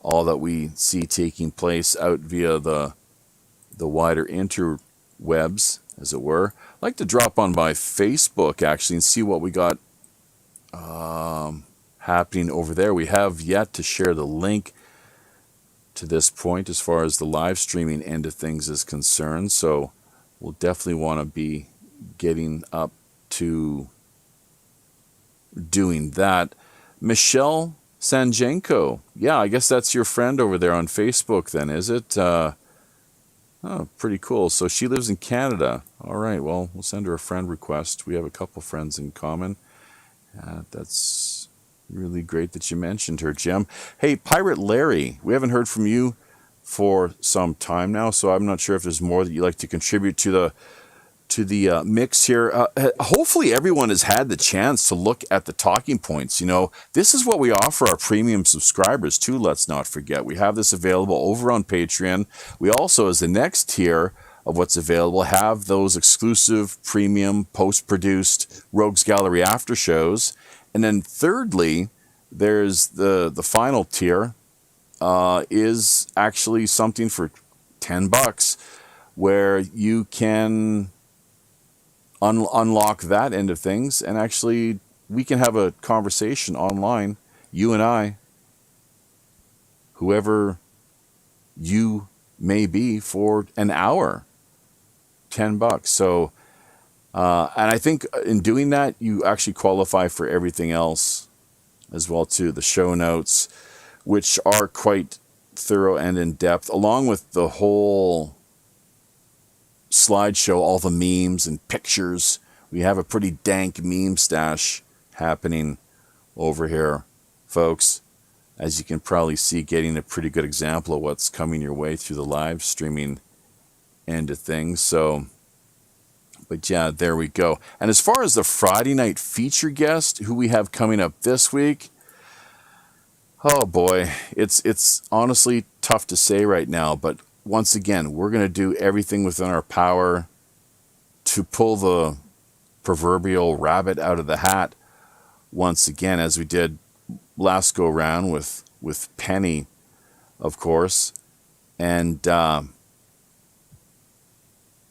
Speaker 1: all that we see taking place out via the wider interwebs, as it were. I'd like to drop on by Facebook, actually, and see what we got happening over there. We have yet to share the link to this point as far as the live streaming end of things is concerned, so we'll definitely want to be getting up to doing that. Michelle Sanjenko, yeah, I guess that's your friend over there on Facebook then, is it? Oh, pretty cool. So she lives in Canada. All right, well, we'll send her a friend request. We have a couple friends in common. That's really great that you mentioned her, Jim. Hey, Pirate Larry, we haven't heard from you for some time now, so I'm not sure if there's more that you'd like to contribute to the mix here. Hopefully everyone has had the chance to look at the talking points. You know, this is what we offer our premium subscribers too, let's not forget. We have this available over on Patreon. We also, as the next tier of what's available, have those exclusive premium post-produced Rogues Gallery after shows. And then thirdly, there's the final tier is actually something for $10 where you can unlock that end of things, and actually we can have a conversation online, you and I, whoever you may be, for an hour, $10. So and I think in doing that you actually qualify for everything else as well too, the show notes, which are quite thorough and in depth, along with the whole slideshow, all the memes and pictures. We have a pretty dank meme stash happening over here, folks. As you can probably see, getting a pretty good example of what's coming your way through the live streaming end of things. So, but yeah, there we go. And as far as the Friday night feature guest who we have coming up this week, oh boy, it's honestly tough to say right now, but once again, we're going to do everything within our power to pull the proverbial rabbit out of the hat once again, as we did last go round with Penny, of course, and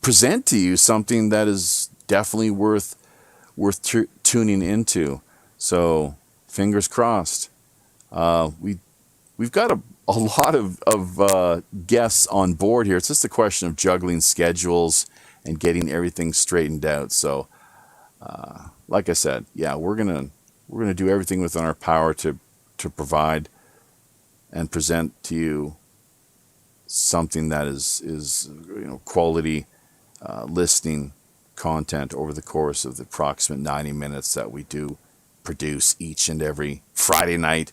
Speaker 1: present to you something that is definitely worth tuning into. So fingers crossed. We've got a lot of guests on board here. It's just a question of juggling schedules and getting everything straightened out. So, like I said, yeah, we're gonna do everything within our power to provide and present to you something that is quality listening content over the course of the approximate 90 minutes that we do produce each and every Friday night.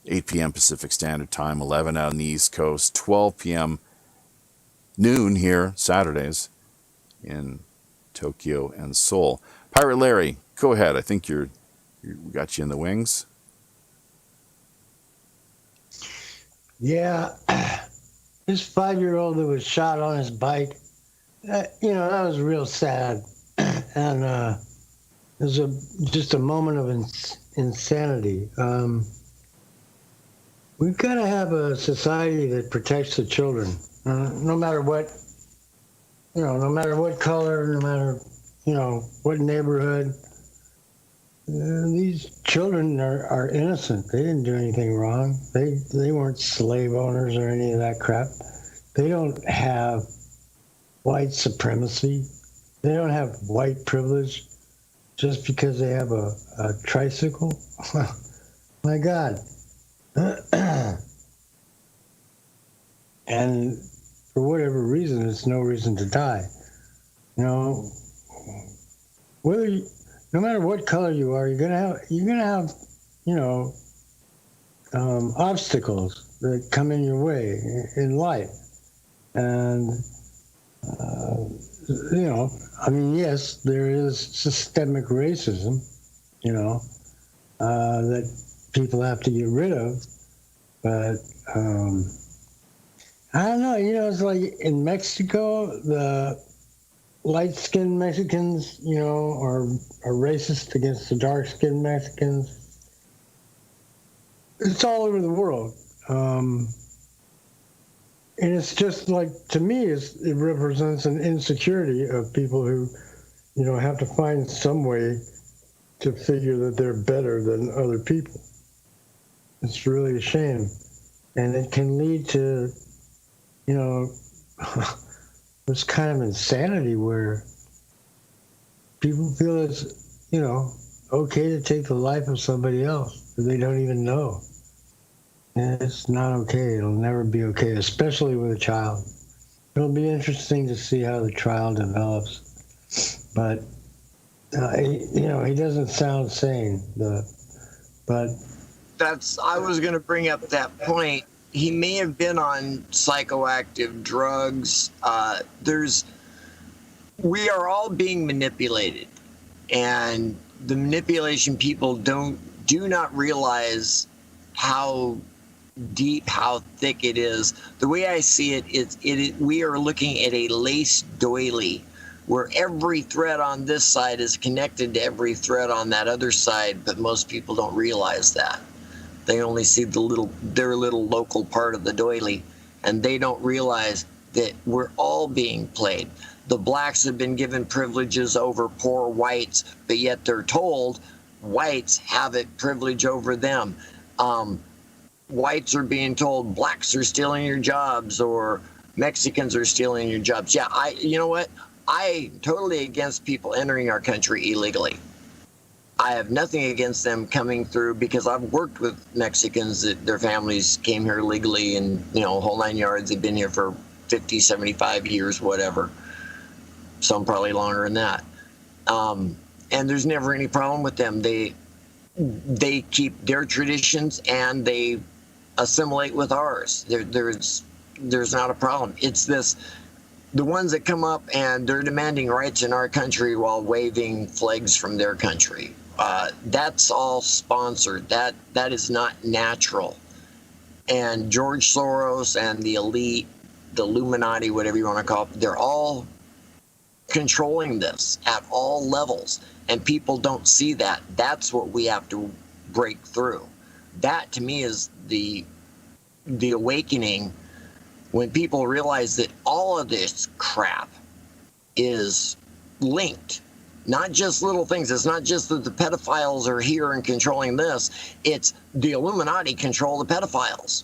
Speaker 1: 8 p.m. Pacific Standard Time, 11 out on the East Coast, 12 p.m. noon here, Saturdays, in Tokyo and Seoul. Pirate Larry, go ahead. I think we got you in the wings.
Speaker 2: Yeah, this 5-year-old that was shot on his bike, that was real sad. And it was just a moment of insanity. We've got to have a society that protects the children, no matter what no matter what color, no matter, what neighborhood, these children are innocent. They didn't do anything wrong. They weren't slave owners or any of that crap. They don't have white supremacy. They don't have white privilege just because they have a tricycle. My God. And for whatever reason, it's no reason to die. Whether no matter what color you are, you're gonna have obstacles that come in your way in life, and yes, there is systemic racism, that people have to get rid of, but I don't know. It's like in Mexico, the light-skinned Mexicans, are racist against the dark-skinned Mexicans. It's all over the world. And it's just like, to me, it represents an insecurity of people who, have to find some way to figure that they're better than other people. It's really a shame. And it can lead to, this kind of insanity where people feel it's, okay to take the life of somebody else that they don't even know. And it's not okay. It'll never be okay, especially with a child. It'll be interesting to see how the trial develops. But, he doesn't sound sane. But
Speaker 4: I was going to bring up that point. He may have been on psychoactive drugs. We are all being manipulated, and the manipulation people do not realize how deep, how thick it is. The way I see it, we are looking at a lace doily, where every thread on this side is connected to every thread on that other side, but most people don't realize that. They only see their little local part of the doily, and they don't realize that we're all being played. The blacks have been given privileges over poor whites, but yet they're told whites have it privilege over them. Whites are being told blacks are stealing your jobs, or Mexicans are stealing your jobs. Yeah, you know what? I'm totally against people entering our country illegally. I have nothing against them coming through, because I've worked with Mexicans that their families came here legally, and, whole 9 yards. They've been here for 50, 75 years, whatever. Some probably longer than that. And there's never any problem with them. They keep their traditions and they assimilate with ours. There's not a problem. It's the ones that come up and they're demanding rights in our country while waving flags from their country. That's all sponsored. That is not natural. And George Soros and the elite, the Illuminati, whatever you want to call it, they're all controlling this at all levels. And people don't see that. That's what we have to break through. That, to me, is the awakening, when people realize that all of this crap is linked. Not just little things. It's not just that the pedophiles are here and controlling this. It's the Illuminati control the pedophiles.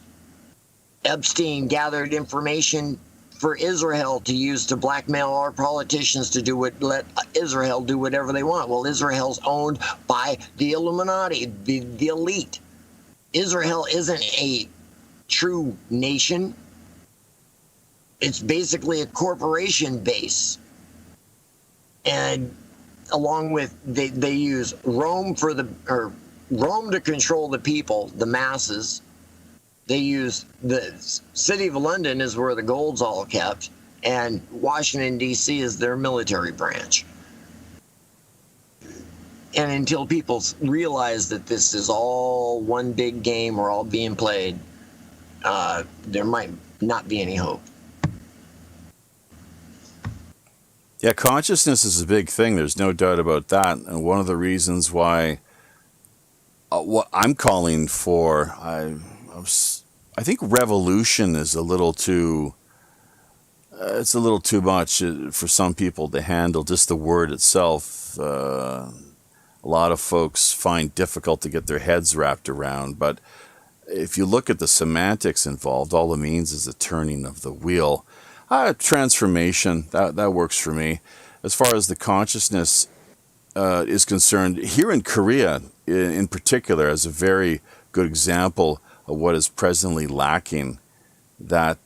Speaker 4: Epstein gathered information for Israel to use to blackmail our politicians to let Israel do whatever they want. Well, Israel's owned by the Illuminati, the elite. Israel isn't a true nation. It's basically a corporation base. And along with, they use Rome Rome to control the people, the masses. They use the city of London is where the gold's all kept, and Washington, D.C. is their military branch. And until people realize that this is all one big game, we're all being played, there might not be any hope.
Speaker 1: Yeah, consciousness is a big thing. There's no doubt about that. And one of the reasons why what I'm calling for, I think revolution is a little too it's a little too much for some people to handle. Just the word itself, a lot of folks find difficult to get their heads wrapped around. But if you look at the semantics involved, all it means is the turning of the wheel. Transformation, that works for me. As far as the consciousness is concerned, here in Korea in particular, as a very good example of what is presently lacking, that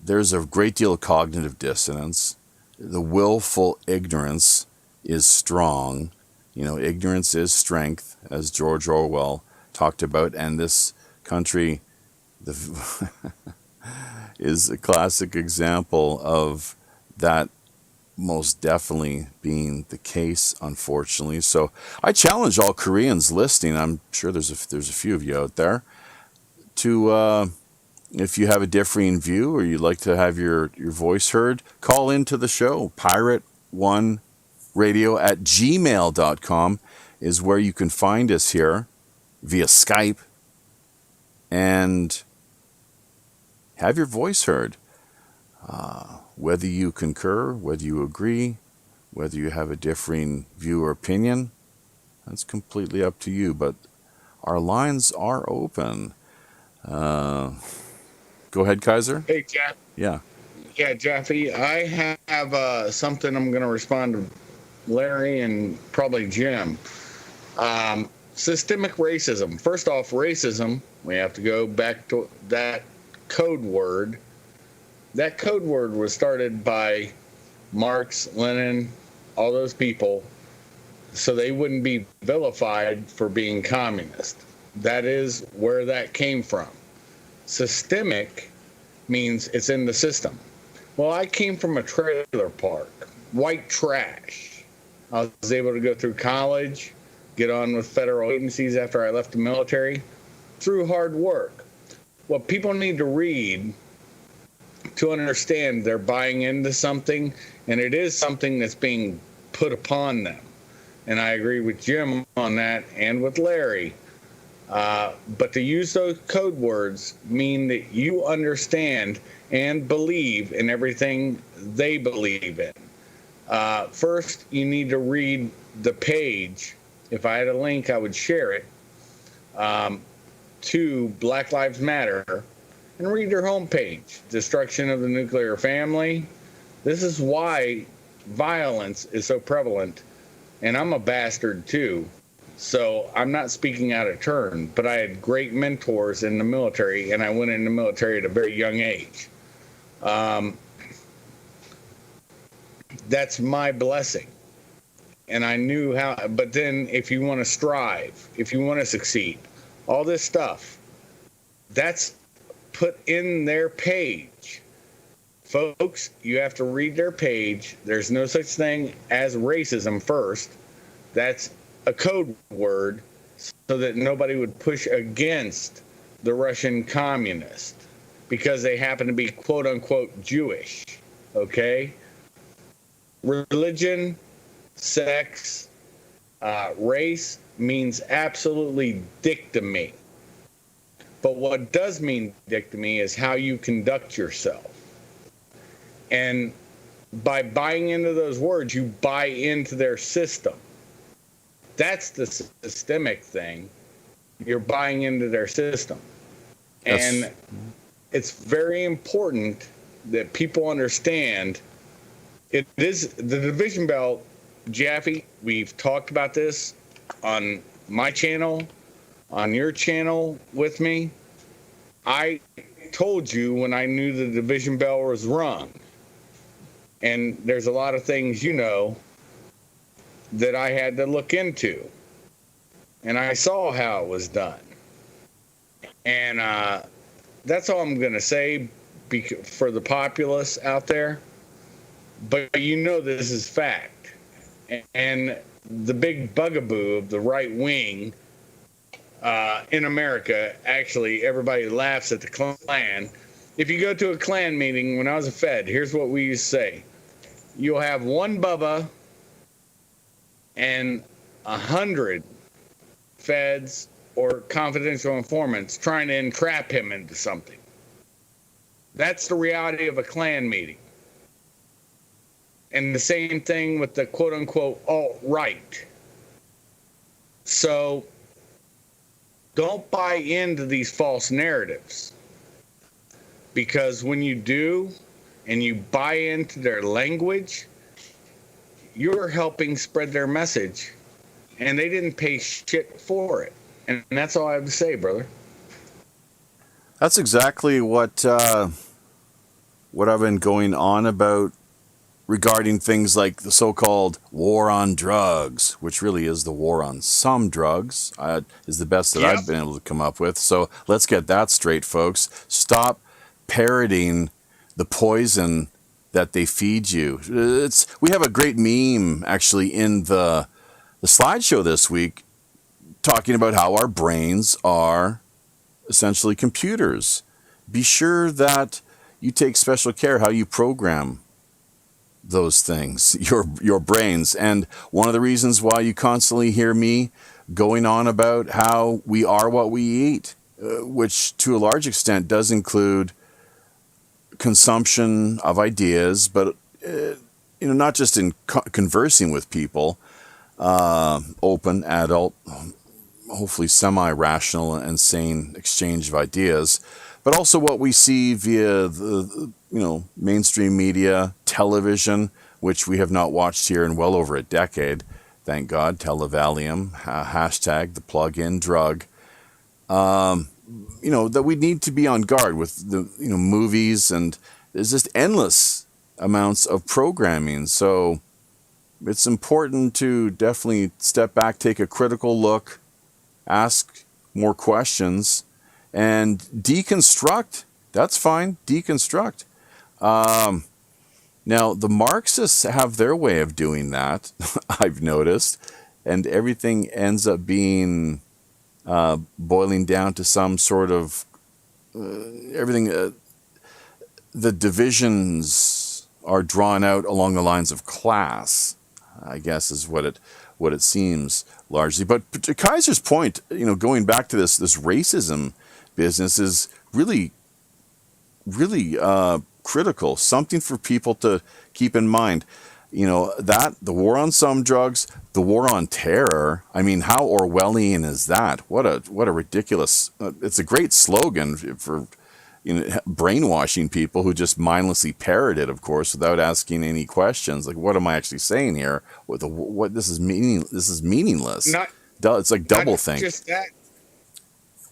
Speaker 1: there's a great deal of cognitive dissonance. The willful ignorance is strong. You know, ignorance is strength, as George Orwell talked about, and this country is a classic example of that most definitely being the case, unfortunately. So I challenge all Koreans listening, I'm sure there's a few of you out there, to if you have a differing view or you'd like to have your voice heard, call into the show. Pirate1radio@gmail.com is where you can find us here via Skype and have your voice heard. Whether you concur, whether you agree, whether you have a differing view or opinion, that's completely up to you. But our lines are open. Go ahead, Kaiser.
Speaker 3: Hey, Jeff.
Speaker 1: Yeah.
Speaker 3: Yeah, Japhy, I have something I'm going to respond to Larry and probably Jim. Systemic racism. First off, racism, we have to go back to that code word. That code word was started by Marx, Lenin, all those people, so they wouldn't be vilified for being communist. That is where that came from. Systemic means it's in the system. Well, I came from a trailer park, white trash. I was able to go through college, get on with federal agencies after I left the military, through hard work. What people need to read to understand they're buying into something, and it is something that's being put upon them. And I agree with Jim on that and with Larry. But to use those code words mean that you understand and believe in everything they believe in. First, you need to read the page. If I had a link, I would share it to Black Lives Matter and read their homepage. Destruction of the nuclear family. This is why violence is so prevalent. And I'm a bastard too. So I'm not speaking out of turn, but I had great mentors in the military, and I went in the military at a very young age. That's my blessing. And I knew how, but then if you want to strive, if you want to succeed, all this stuff, that's put in their page. Folks, you have to read their page. There's no such thing as racism first. That's a code word so that nobody would push against the Russian communist because they happen to be quote unquote Jewish. Okay? Religion, sex, race means absolutely dick to me. But what does mean dick to me is how you conduct yourself. And by buying into those words, you buy into their system. That's the systemic thing. You're buying into their system. And it's very important that people understand it is the division belt. Japhy, we've talked about this on my channel, on your channel with me. I told you when I knew the division bell was rung. And there's a lot of things, you know, that I had to look into. And I saw how it was done. And that's all I'm going to say for the populace out there. But you know this is fact. And the big bugaboo of the right wing in America, actually, everybody laughs at the Klan. If you go to a Klan meeting, when I was a Fed, here's what we used to say. You'll have one Bubba and 100 Feds or confidential informants trying to entrap him into something. That's the reality of a Klan meeting. And the same thing with the quote-unquote alt-right. So don't buy into these false narratives. Because when you do, and you buy into their language, you're helping spread their message. And they didn't pay shit for it. And that's all I have to say, brother.
Speaker 1: That's exactly what I've been going on about regarding things like the so-called war on drugs, which really is the war on some drugs, is the best that I've been able to come up with. So let's get that straight, folks. Stop parroting the poison that they feed you. We have a great meme, actually, in the slideshow this week, talking about how our brains are essentially computers. Be sure that you take special care how you program those things, your brains. And one of the reasons why you constantly hear me going on about how we are what we eat, which to a large extent does include consumption of ideas, but not just in conversing with people, open, adult, hopefully semi-rational and sane exchange of ideas, but also what we see via the mainstream media, television, which we have not watched here in well over a decade. Thank God, Televalium, hashtag the plug-in drug. That we need to be on guard with the movies, and there's just endless amounts of programming. So it's important to definitely step back, take a critical look, ask more questions, and deconstruct. That's fine. Deconstruct. Now, the Marxists have their way of doing that, I've noticed, and everything ends up being boiling down to some sort of everything. The divisions are drawn out along the lines of class, I guess, is what it seems largely. But to Kaiser's point, going back to this racism business is really, really critical. Something for people to keep in mind. That the war on some drugs, the war on terror. I mean, how Orwellian is that? What a ridiculous. It's a great slogan for brainwashing people who just mindlessly parrot it, of course, without asking any questions. Like, what am I actually saying here? What this is meaning? This is meaningless. It's like double think.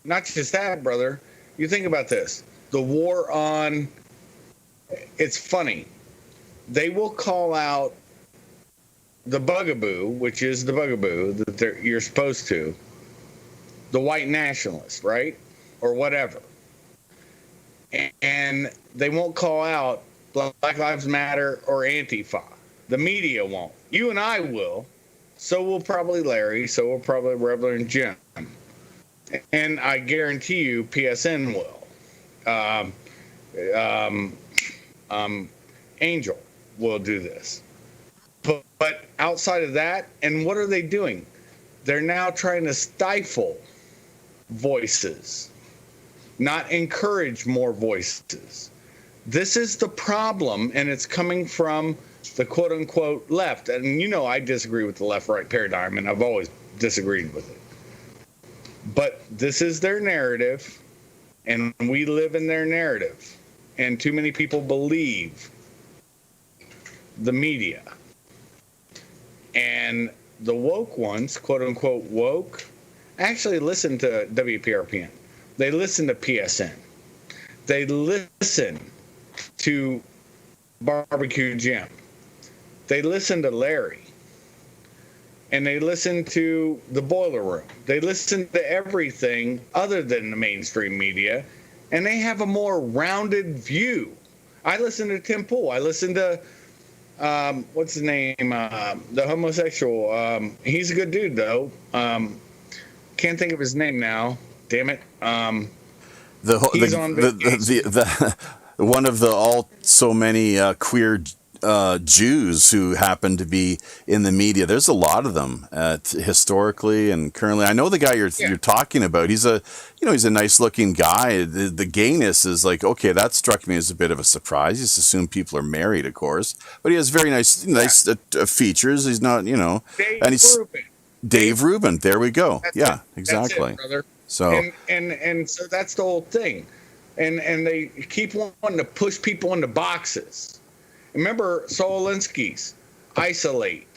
Speaker 3: Not just that, brother. You think about this. The war on. It's funny. They will call out the bugaboo, which is the bugaboo that you're supposed to, the white nationalist, right? Or whatever. And they won't call out Black Lives Matter or Antifa. The media won't. You and I will. So will probably Larry. So will probably Reverend Jim. And I guarantee you PSN will. Angel will do this. But outside of that, and what are they doing? They're now trying to stifle voices, not encourage more voices. This is the problem, and it's coming from the quote-unquote left. And I disagree with the left-right paradigm, and I've always disagreed with it. But this is their narrative, and we live in their narrative. And too many people believe the media. And the woke ones, quote-unquote woke, actually listen to WPRPN. They listen to PSN. They listen to Barbecue Jim. They listen to Larry. And they listen to the Boiler Room. They listen to everything other than the mainstream media. And they have a more rounded view. I listen to Tim Pool. I listen to, what's his name? The homosexual. He's a good dude, though. Can't think of his name now. Damn it. He's on vacation.
Speaker 1: One of the so many queer Jews who happen to be in the media. There's a lot of them historically and currently. I know the guy you're talking about. He's a nice looking guy. The gayness is like, okay, that struck me as a bit of a surprise. You just assume people are married, of course, but he has very nice features. He's not, and he's
Speaker 3: Rubin.
Speaker 1: Dave Rubin. There we go.
Speaker 3: That's
Speaker 1: Exactly.
Speaker 3: That's it, brother.
Speaker 1: So
Speaker 3: and so that's the whole thing, and they keep wanting to push people into boxes. Remember Saul Alinsky's isolate.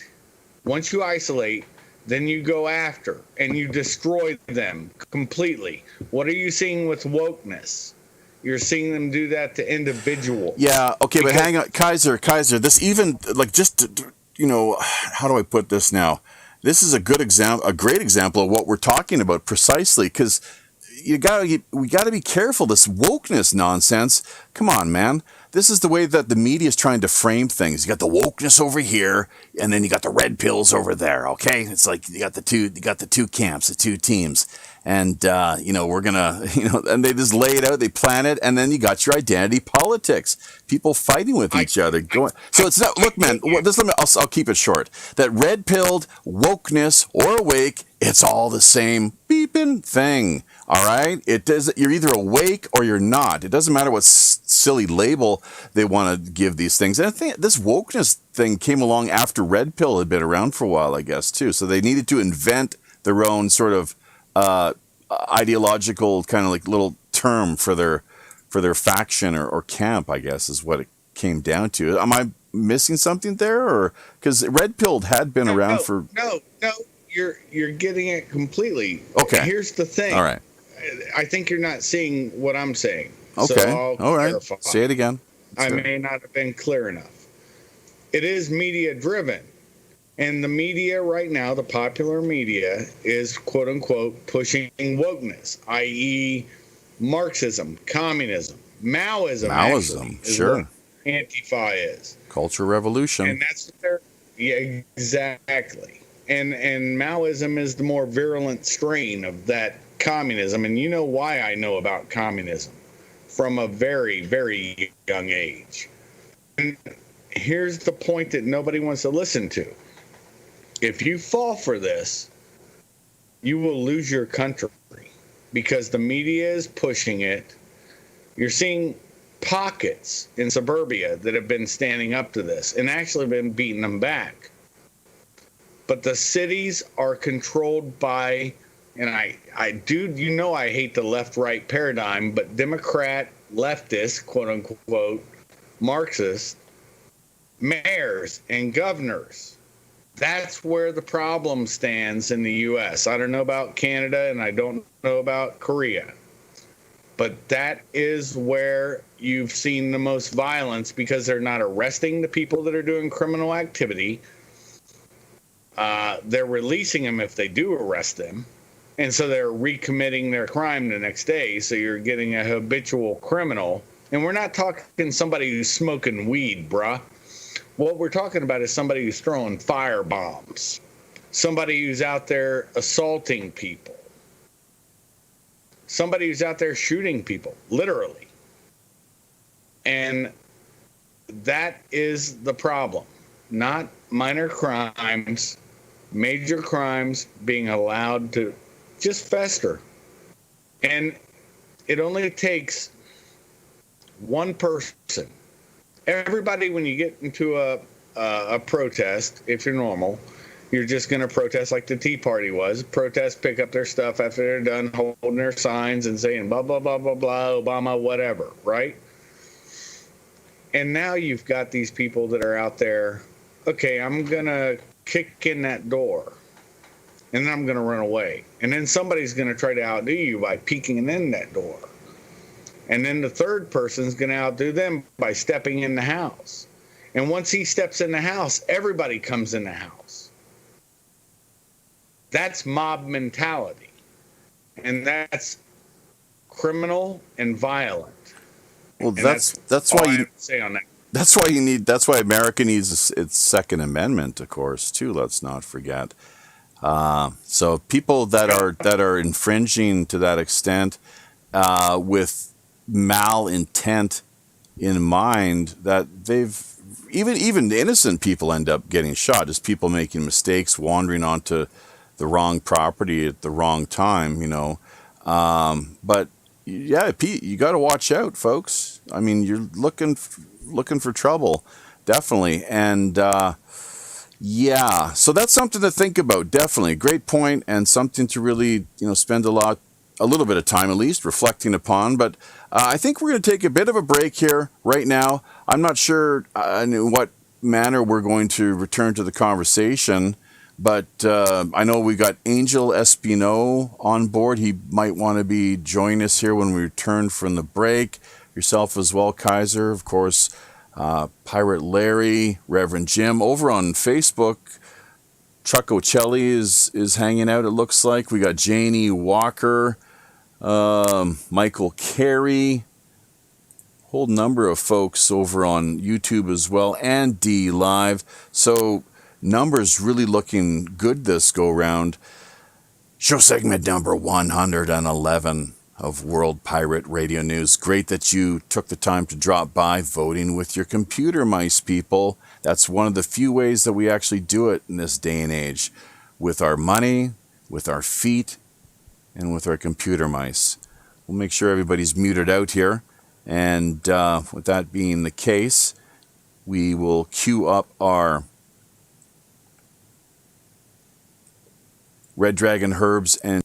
Speaker 3: Once you isolate, then you go after and you destroy them completely. What are you seeing with wokeness? You're seeing them do that to individuals.
Speaker 1: Yeah, okay, but hang on, Kaiser, this even, like, just, how do I put this now? This is a great example of what we're talking about precisely, because we got to be careful. This wokeness nonsense. Come on, man. This is the way that the media is trying to frame things. You got the wokeness over here, and then you got the red pills over there. Okay, it's like you got the two camps, the two teams, and we're gonna, and they just lay it out, they plan it, and then you got your identity politics, people fighting with each other. So it's not. Look, man. I'll keep it short. That red pilled wokeness or awake, it's all the same beeping thing. All right, it does. You're either awake or you're not. It doesn't matter what silly label they want to give these things. And I think this wokeness thing came along after red pill had been around for a while, I guess, too. So they needed to invent their own sort of ideological kind of like little term for their faction or camp, I guess, is what it came down to. Am I missing something there, or because red pilled had been around for?
Speaker 3: No, you're getting it completely.
Speaker 1: Okay,
Speaker 3: here's the thing.
Speaker 1: All right.
Speaker 3: I think you're not seeing what I'm saying.
Speaker 1: Okay.
Speaker 3: So
Speaker 1: All right.
Speaker 3: clarify.
Speaker 1: Say it again.
Speaker 3: I may not have been clear enough. It is media driven. And the media right now, the popular media, is quote unquote pushing wokeness, i.e. Marxism, communism, Maoism. Actually,
Speaker 1: sure.
Speaker 3: Antifa is.
Speaker 1: Cultural revolution.
Speaker 3: And that's what they're, yeah, exactly. And Maoism is the more virulent strain of that communism. And you know why I know about communism from a very, very young age. And here's the point that nobody wants to listen to. If you fall for this, you will lose your country because the media is pushing it. You're seeing pockets in suburbia that have been standing up to this and actually been beating them back. But the cities are controlled by, and I hate the left-right paradigm, but Democrat, leftist, quote-unquote, Marxist, mayors and governors. That's where the problem stands in the U.S. I don't know about Canada, and I don't know about Korea. But that is where you've seen the most violence because they're not arresting the people that are doing criminal activity. They're releasing them if they do arrest them. And so they're recommitting their crime the next day. So you're getting a habitual criminal. And we're not talking somebody who's smoking weed, bruh. What we're talking about is somebody who's throwing fire bombs. Somebody who's out there assaulting people. Somebody who's out there shooting people, literally. And that is the problem. Not minor crimes, major crimes being allowed to just fester. And it only takes one person. Everybody, when you get into a protest, if you're normal, you're just going to protest like the Tea Party was. Protest, pick up their stuff after they're done holding their signs and saying blah, blah, blah, blah, blah, Obama, whatever, right? And now you've got these people that are out there, okay, I'm going to kick in that door, and then I'm going to run away. And then somebody's going to try to outdo you by peeking in that door. And then the third person's going to outdo them by stepping in the house. And once he steps in the house, everybody comes in the house. That's mob mentality. And that's criminal and violent.
Speaker 1: Well,
Speaker 3: and
Speaker 1: that's why you say on that. That's why America needs its Second Amendment, of course, too. Let's not forget. So people that are infringing to that extent with malintent in mind, that they've even innocent people end up getting shot. Just people making mistakes, wandering onto the wrong property at the wrong time, But yeah, Pete, you got to watch out, folks. I mean, you're looking for trouble, definitely. And yeah, so that's something to think about. Definitely, great point, and something to really spend a little bit of time at least reflecting upon. But I think we're going to take a bit of a break here right now. I'm not sure in what manner we're going to return to the conversation, but I know we got Angel Espino on board. He might want to be joining us here when we return from the break. Yourself as well, Kaiser, of course. Pirate Larry, Reverend Jim, over on Facebook. Chuck Ocelli is hanging out, it looks like. We got Janie Walker, Michael Carey, whole number of folks over on YouTube as well, and D Live. So numbers really looking good this go round. Show segment number 111 of World Pirate Radio News. Great that you took the time to drop by, voting with your computer mice, people. That's one of the few ways that we actually do it in this day and age. With our money, with our feet, and with our computer mice. We'll make sure everybody's muted out here. And with that being the case, we will queue up our Red Dragon Herbs and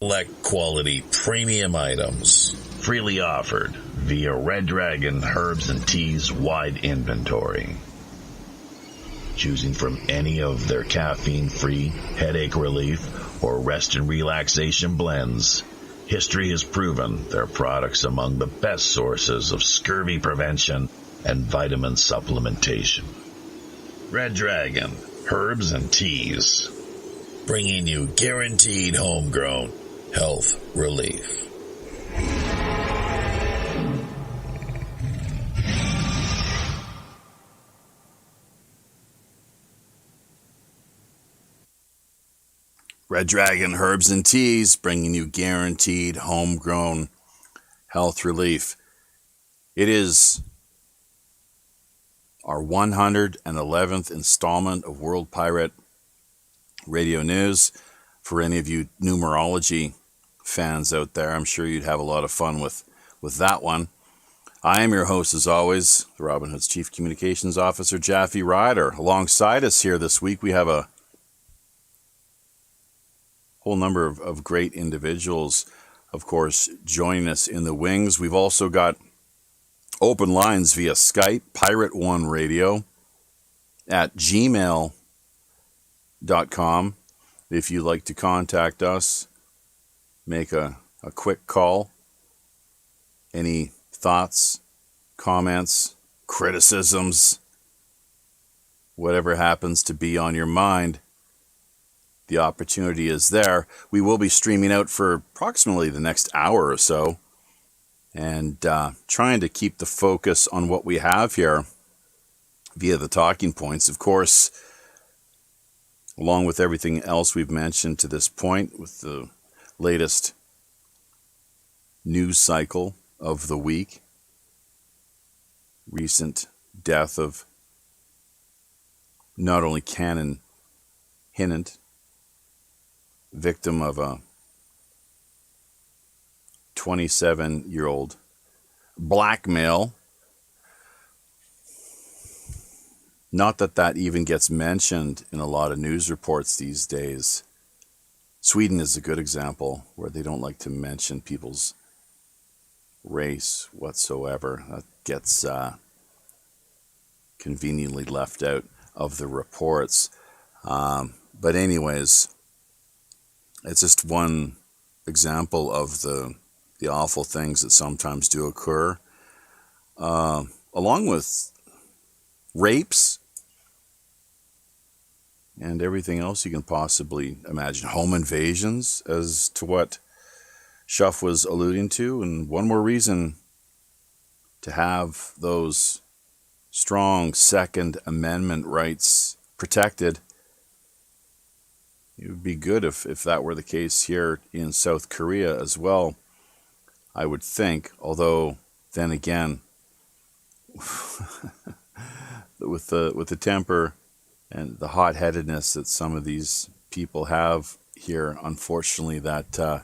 Speaker 5: select quality premium items freely offered via Red Dragon Herbs and Teas wide inventory. Choosing from any of their caffeine-free headache relief or rest and relaxation blends, history has proven their products among the best sources of scurvy prevention and vitamin supplementation. Red Dragon Herbs and Teas, bringing you guaranteed homegrown health relief.
Speaker 1: Red Dragon Herbs and Teas, bringing you guaranteed homegrown health relief. It is our 111th installment of World Pirate Radio News. For any of you numerology fans out there, I'm sure you'd have a lot of fun with that one. I am your host, as always, the Robin Hood's Chief Communications Officer, Japhy Ryder. Alongside us here this week, we have a whole number of great individuals, of course, joining us in the wings. We've also got open lines via Skype, Pirate One Radio, at gmail.com. If you'd like to contact us, make a quick call. Any thoughts, comments, criticisms, whatever happens to be on your mind, the opportunity is there. We will be streaming out for approximately the next hour or so, and trying to keep the focus on what we have here. And I think we're going to via the talking points. Of course, along with everything else we've mentioned to this point, with the latest news cycle of the week, recent death of not only Canon Hinnant, victim of a 27-year-old blackmail. Not that that even gets mentioned in a lot of news reports these days. Sweden is a good example where they don't like to mention people's race whatsoever. That gets conveniently left out of the reports. But anyways, it's just one example of the awful things that sometimes do occur, along with rapes and everything else you can possibly imagine. Home invasions, as to what Shuff was alluding to, and one more reason to have those strong Second Amendment rights protected. It would be good if that were the case here in South Korea as well, I would think. Although, then again, with the temper and the hot-headedness that some of these people have here, unfortunately, that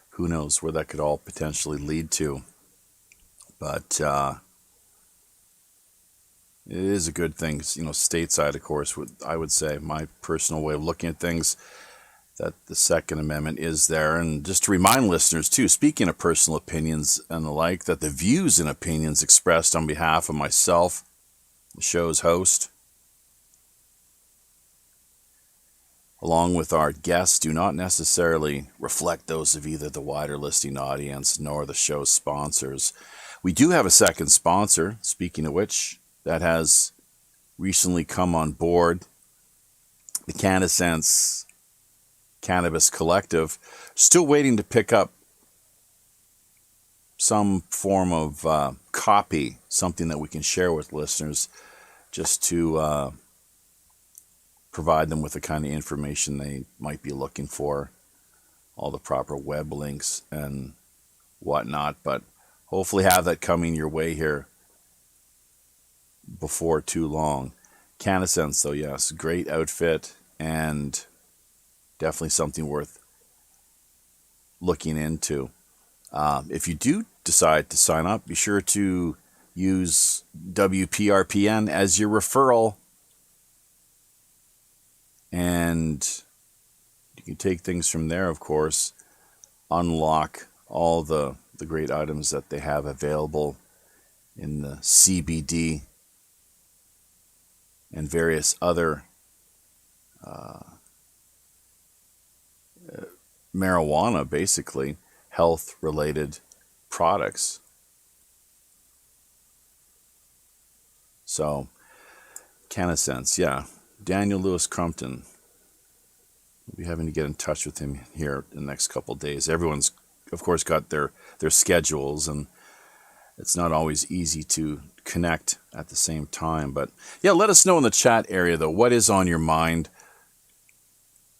Speaker 1: who knows where that could all potentially lead to. But it is a good thing, stateside, of course, I would say, my personal way of looking at things, that the Second Amendment is there. And just to remind listeners, too, speaking of personal opinions and the like, that the views and opinions expressed on behalf of myself, the show's host, along with our guests, do not necessarily reflect those of either the wider listening audience nor the show's sponsors. We do have a second sponsor, speaking of which, that has recently come on board, the CannaSense Cannabis Collective. Still waiting to pick up some form of copy, something that we can share with listeners, just to provide them with the kind of information they might be looking for, all the proper web links and whatnot. But hopefully have that coming your way here before too long. CannaSense, though, yes, great outfit and definitely something worth looking into. If you do decide to sign up, be sure to use WPRPN as your referral, and you can take things from there, of course, unlock all the great items that they have available in the CBD and various other marijuana, basically, health-related products. So, CannaSense, yeah. Daniel Lewis Crumpton. We'll be having to get in touch with him here in the next couple of days. Everyone's, of course, got their schedules, and it's not always easy to connect at the same time. But, yeah, let us know in the chat area, though, what is on your mind.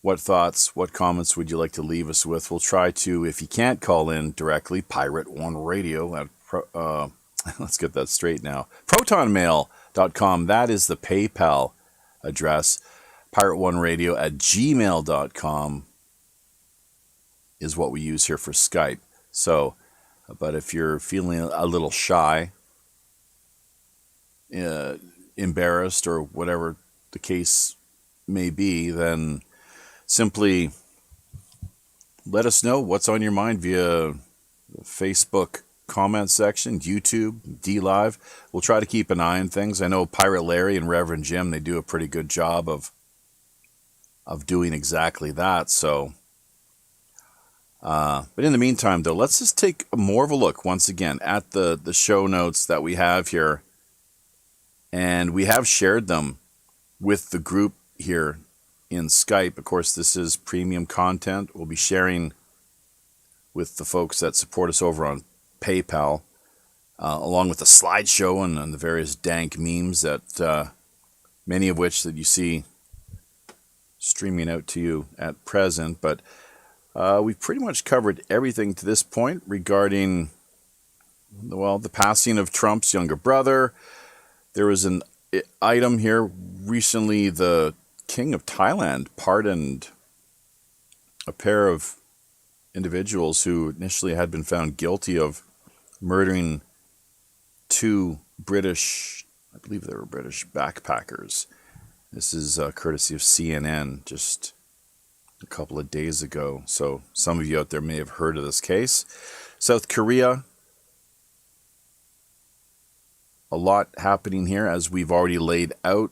Speaker 1: What thoughts, what comments would you like to leave us with? We'll try to, if you can't call in directly, Pirate One Radio at let's get that straight now. ProtonMail.com, that is the PayPal address. PirateOneRadio@gmail.com is what we use here for Skype. So, but if you're feeling a little shy, embarrassed, or whatever the case may be, then simply let us know what's on your mind via the Facebook comment section, YouTube, DLive. We'll try to keep an eye on things. I know Pirate Larry and Reverend Jim, they do a pretty good job of doing exactly that. So, but in the meantime, though, let's just take more of a look once again at the show notes that we have here. And we have shared them with the group here in Skype. Of course, this is premium content. We'll be sharing with the folks that support us over on PayPal, along with the slideshow and the various dank memes that many of which that you see streaming out to you at present. But we've pretty much covered everything to this point regarding, well, the passing of Trump's younger brother. There was an item here recently. The King of Thailand pardoned a pair of individuals who initially had been found guilty of murdering two British, I believe they were British, backpackers. This is courtesy of CNN just a couple of days ago. So some of you out there may have heard of this case. South Korea, a lot happening here as we've already laid out.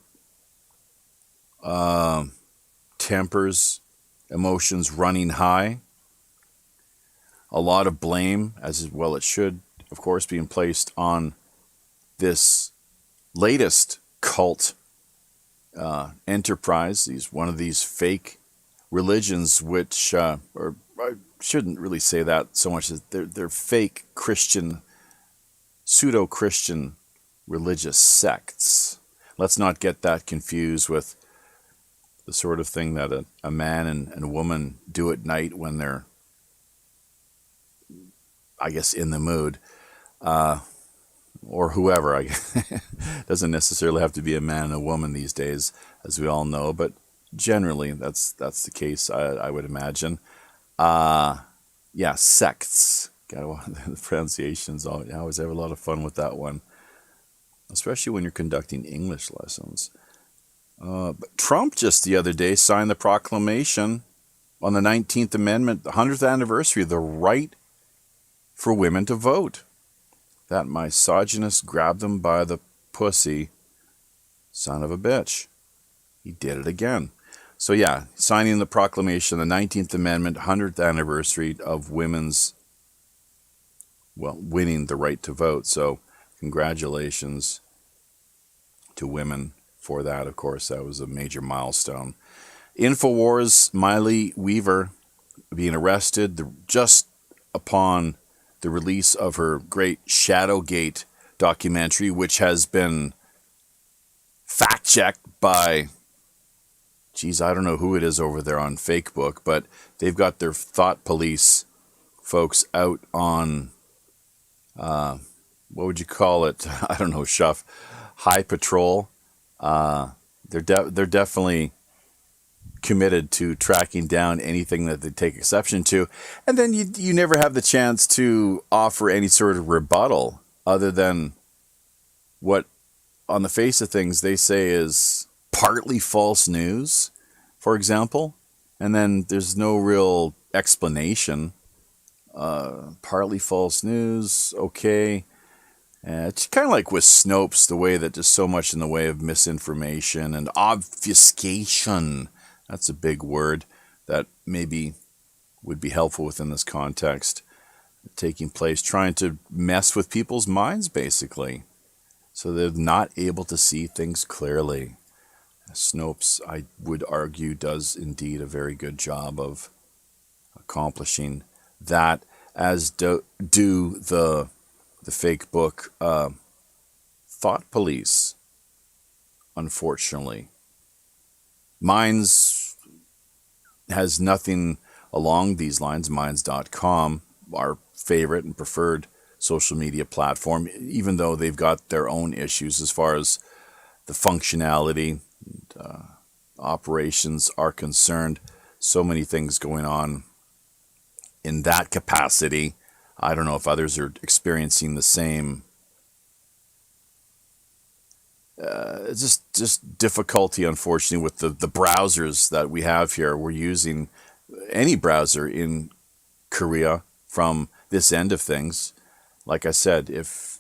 Speaker 1: Tempers, emotions running high. A lot of blame, as well it should, of course, being placed on this latest cult enterprise. One of these fake religions, which, or I shouldn't really say that so much as they're fake Christian, pseudo-Christian religious sects. Let's not get that confused with the sort of thing that a man and a woman do at night when they're, I guess, in the mood, or whoever. Doesn't necessarily have to be a man and a woman these days, as we all know, but generally that's the case, I would imagine. Yeah, sects. The pronunciations, I always have a lot of fun with that one, especially when you're conducting English lessons. But Trump just the other day signed the proclamation on the 19th Amendment, the 100th anniversary, the right for women to vote. That misogynist grabbed them by the pussy, son of a bitch. He did it again. So yeah, signing the proclamation, the 19th Amendment, 100th anniversary of women's, well, winning the right to vote. So congratulations to women for that. Of course, that was a major milestone. InfoWars, Miley Weaver being arrested just upon the release of her great Shadowgate documentary, which has been fact-checked by, I don't know who it is over there on Facebook, but they've got their thought police folks out on, what would you call it? I don't know, Shuff. High patrol. They're definitely committed to tracking down anything that they take exception to, and then you never have the chance to offer any sort of rebuttal other than what, on the face of things, they say is partly false news, for example, and then there's no real explanation. Partly false news, okay. It's kind of like with Snopes, the way that just so much in the way of misinformation and obfuscation, that's a big word that maybe would be helpful within this context, taking place, trying to mess with people's minds, basically, so they're not able to see things clearly. Snopes, I would argue, does indeed a very good job of accomplishing that, as do the fake book Thought Police, unfortunately. Minds has nothing along these lines. Minds.com, our favorite and preferred social media platform, even though they've got their own issues as far as the functionality and operations are concerned. So many things going on in that capacity. I don't know if others are experiencing the same just difficulty, unfortunately, with the browsers that we have here. We're using any browser in Korea from this end of things. Like I said, if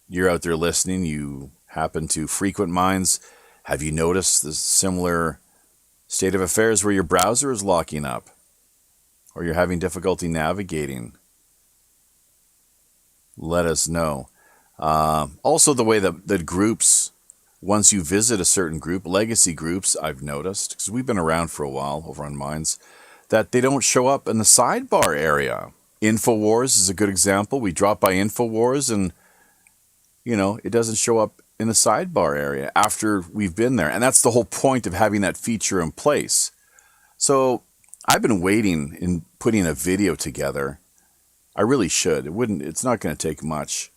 Speaker 1: you're out there listening, you happen to frequent Minds, have you noticed this similar state of affairs where your browser is locking up or you're having difficulty navigating? Let us know. Also, the way that groups, once you visit a certain group, legacy groups, I've noticed, because we've been around for a while over on Minds, that they don't show up in the sidebar area. InfoWars is a good example. We drop by InfoWars and, it doesn't show up in the sidebar area after we've been there. And that's the whole point of having that feature in place. So I've been waiting in putting a video together. I really should. It's not going to take much.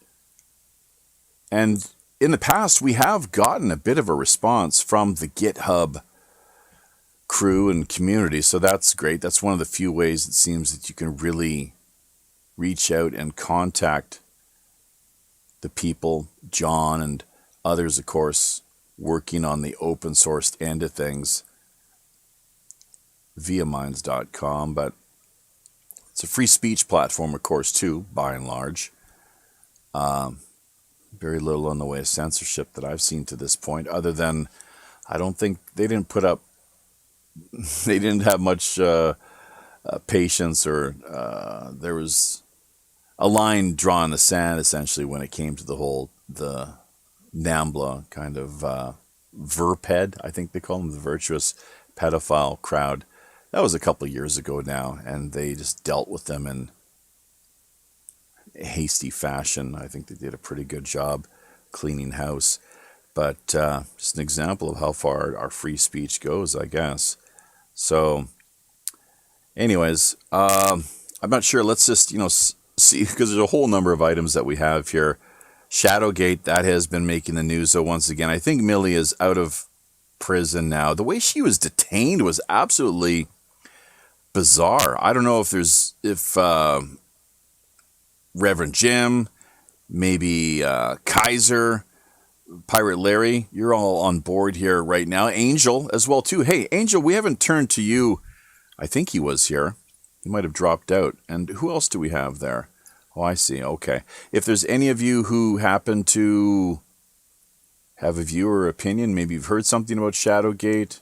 Speaker 1: And in the past, we have gotten a bit of a response from the GitHub crew and community. So that's great. That's one of the few ways it seems that you can really reach out and contact the people, John and others, of course, working on the open source end of things via minds.com. But it's a free speech platform, of course, too, by and large. Very little in the way of censorship that I've seen to this point, other than I don't think they didn't have much patience, or there was a line drawn in the sand, essentially, when it came to the NAMBLA kind of VERPED, I think they call them, the virtuous pedophile crowd. That was a couple of years ago now, and they just dealt with them in hasty fashion. I think they did a pretty good job cleaning house. But just an example of how far our free speech goes, I guess. So, anyways, I'm not sure. Let's just, see, because there's a whole number of items that we have here. Shadowgate, that has been making the news. So once again, I think Millie is out of prison now. The way she was detained was absolutely bizarre. I don't know if Reverend Jim, maybe Kaiser, Pirate Larry, you're all on board here right now. Angel as well too. Hey, Angel, we haven't turned to you. I think he was here. He might have dropped out. And who else do we have there? Oh, I see. Okay. If there's any of you who happen to have a view or opinion, maybe you've heard something about Shadowgate,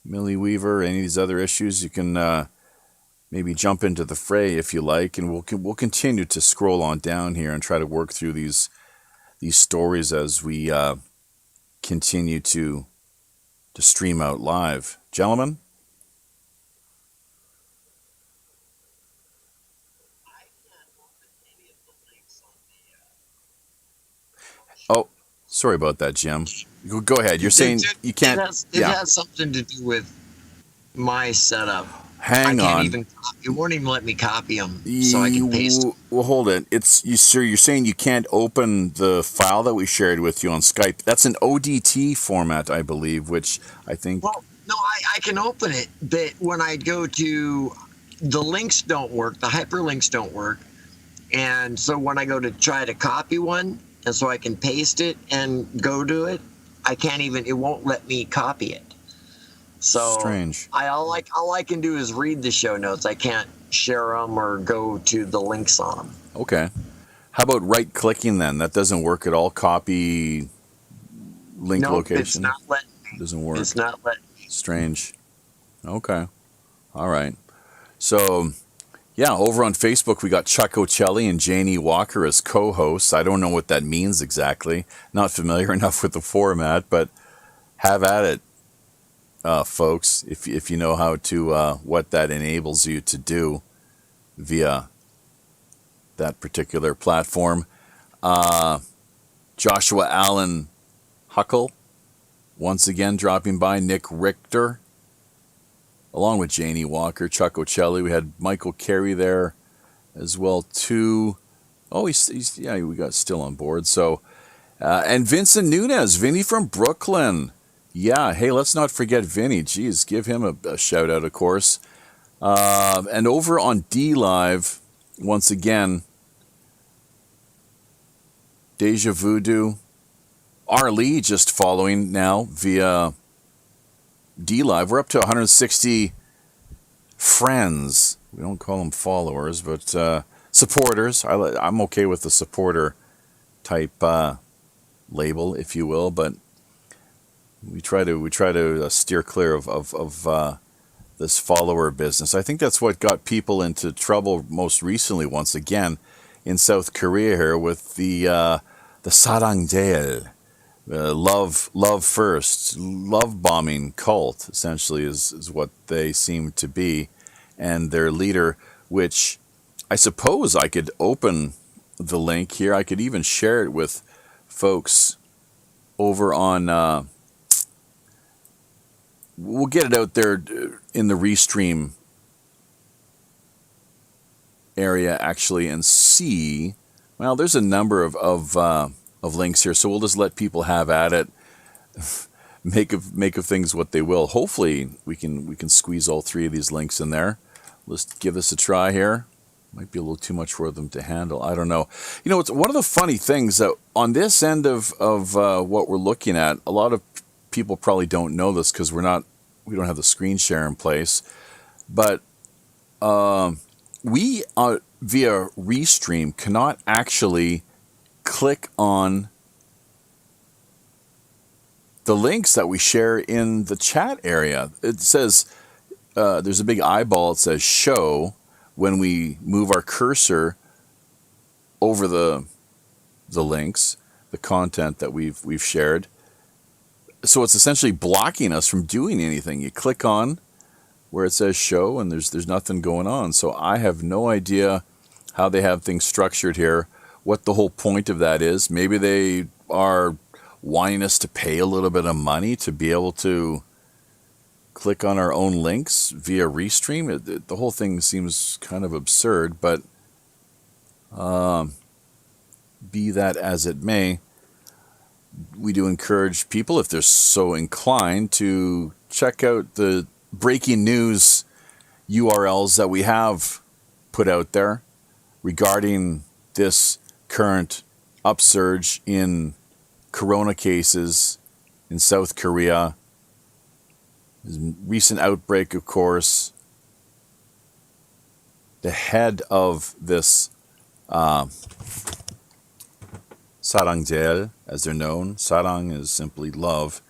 Speaker 1: Millie Weaver, any of these other issues, you can maybe jump into the fray if you like, and we'll continue to scroll on down here and try to work through these stories as we continue to stream out live. Gentlemen? Oh, sorry about that, Jim. Go ahead. You're saying you can't...
Speaker 4: It has something to do with my setup.
Speaker 1: Hang on.
Speaker 4: It won't even let me copy them, so I can paste them.
Speaker 1: Well, hold it. Sir, you're saying you can't open the file that we shared with you on Skype. That's an ODT format, I believe, which I think...
Speaker 4: Well, no, I can open it, but when I go to... The links don't work. The hyperlinks don't work. And so when I go to try to copy one, and so I can paste it and go to it, I can't even... It won't let me copy it. So
Speaker 1: strange.
Speaker 4: All I can do is read the show notes. I can't share them or go to the links on them.
Speaker 1: Okay. How about right-clicking then? That doesn't work at all. Copy link location.
Speaker 4: It's not letting me.
Speaker 1: Doesn't work.
Speaker 4: It's not letting me.
Speaker 1: Strange. Okay. All right. So, yeah, over on Facebook we got Chuck Ocelli and Janie Walker as co-hosts. I don't know what that means exactly. Not familiar enough with the format, but have at it. Folks, if you know how to, what that enables you to do via that particular platform. Joshua Allen Huckle, once again dropping by. Nick Richter, along with Janie Walker, Chuck Ocelli. We had Michael Carey there as well too. Oh, he's we got still on board. So, and Vincent Nunez, Vinny from Brooklyn. Yeah, hey, let's not forget Vinny. Geez, give him a shout out, of course. And over on D Live, once again, Deja Voodoo, Arlie just following now via D Live. We're up to 160 friends. We don't call them followers, but supporters. I'm okay with the supporter type label, if you will, but we try to steer clear of this follower business. I think that's what got people into trouble most recently, once again, in South Korea here with the Sarangdae, love first, love bombing cult, essentially is what they seem to be, and their leader, which I suppose I could open the link here. I could even share it with folks over on, we'll get it out there in the Restream area actually and see. Well, there's a number of links here, so we'll just let people have at it. make of things what they will. Hopefully we can squeeze all three of these links in there. Let's give this a try here. Might be a little too much for them to handle. I don't know. You know, it's one of the funny things that on this end of what we're looking at, a lot of people probably don't know this because we don't have the screen share in place, but we via Restream cannot actually click on the links that we share in the chat area. It says there's a big eyeball. It says show when we move our cursor over the links, the content that we've shared. So it's essentially blocking us from doing anything. You click on where it says show and there's nothing going on. So I have no idea how they have things structured here, what the whole point of that is. Maybe they are wanting us to pay a little bit of money to be able to click on our own links via Restream. The whole thing seems kind of absurd, but be that as it may, we do encourage people, if they're so inclined, to check out the breaking news URLs that we have put out there regarding this current upsurge in corona cases in South Korea. Recent outbreak, of course. The head of this 사랑제일, as they're known. Sarang is simply love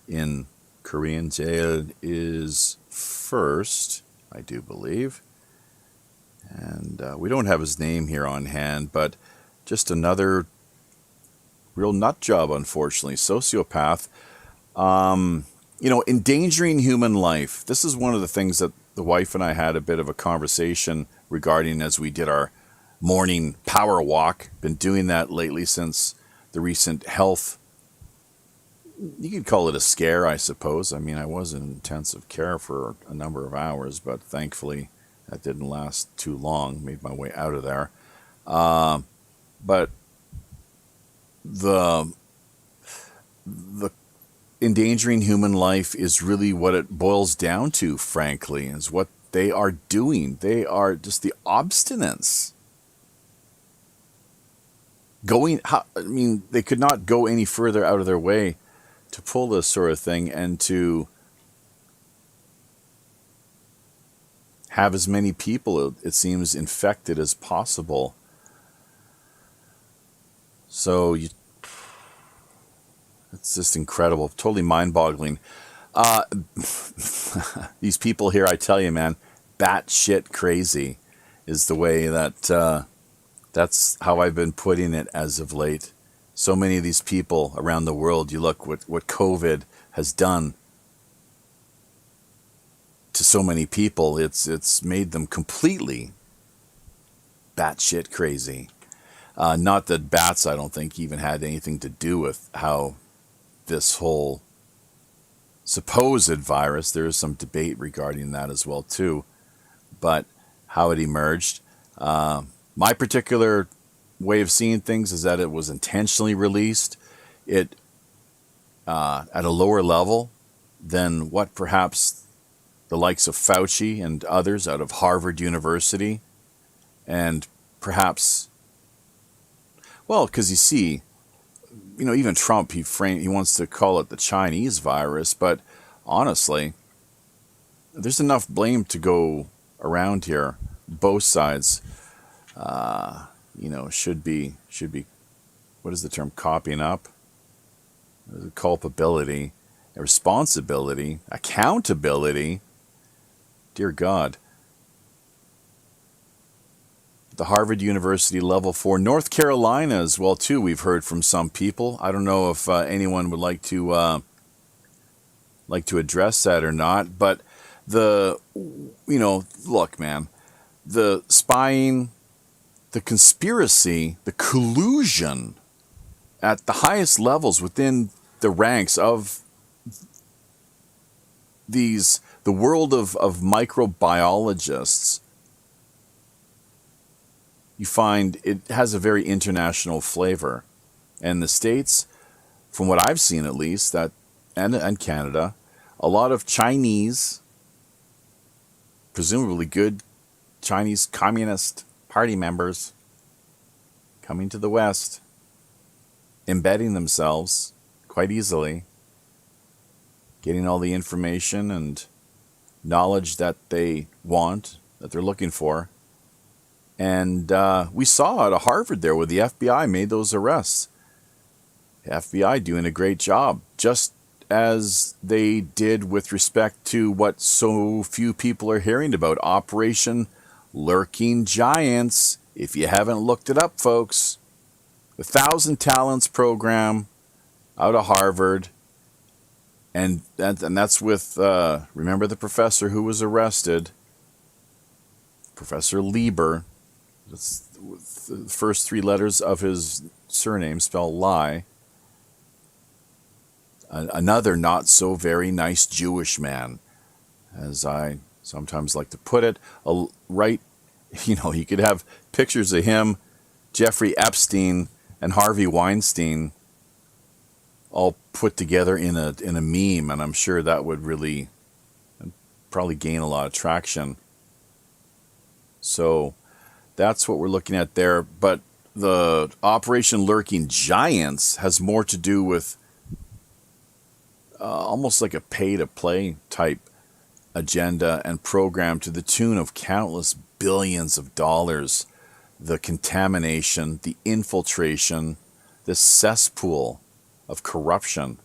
Speaker 1: in Korean. Jail is first, I do believe. And we don't have his name here on hand, but just another real nut job, unfortunately. Sociopath. You know, endangering human life. This is one of the things that the wife and I had a bit of a conversation regarding as we did our morning power walk. Been doing that lately since the recent health, you could call it a scare, I suppose. I mean, I was in intensive care for a number of hours, but thankfully that didn't last too long. Made my way out of there. But the endangering human life is really what it boils down to, frankly, is what they are doing. They are just the obstinance. They could not go any further out of their way to pull this sort of thing and to have as many people, it seems, infected as possible. So it's just incredible, totally mind-boggling. These people here, I tell you, man, batshit crazy is the way that that's how I've been putting it as of late. So many of these people around the world, you look what COVID has done to so many people. It's made them completely batshit crazy. Not that bats, I don't think, even had anything to do with how this whole supposed virus, there is some debate regarding that as well too, but how it emerged. My particular way of seeing things is that it was intentionally released at a lower level than what perhaps the likes of Fauci and others out of Harvard University, and perhaps, well, because you see, you know, even Trump, he wants to call it the Chinese virus, but honestly, there's enough blame to go around here. Both sides, you know, should be, what is the term? Copying up? Culpability, responsibility, accountability. Dear God. The Harvard University level 4, North Carolina as well too. We've heard from some people. I don't know if anyone would like to address that or not. But look, man, the spying, the conspiracy, the collusion at the highest levels within the ranks of the world of microbiologists, you find it has a very international flavor. And the States, from what I've seen at least, and Canada, a lot of Chinese, presumably good Chinese Communist Party members, coming to the West, embedding themselves quite easily, getting all the information and knowledge that they want, that they're looking for. And we saw at Harvard there where the FBI made those arrests. The FBI doing a great job, just as they did with respect to what so few people are hearing about, Operation Lurking Giants. If you haven't looked it up, folks, the 1,000 Talents program out of Harvard. And that's with, remember the professor who was arrested, Professor Lieber. That's the first three letters of his surname spell lie. Another not so very nice Jewish man, as I sometimes like to put it. You could have pictures of him, Jeffrey Epstein, and Harvey Weinstein all put together in a meme, and I'm sure that would really probably gain a lot of traction. So that's what we're looking at there. But the Operation Lurking Giants has more to do with almost like a pay-to-play type agenda and program to the tune of countless billions of dollars. The contamination, the infiltration, this cesspool of corruption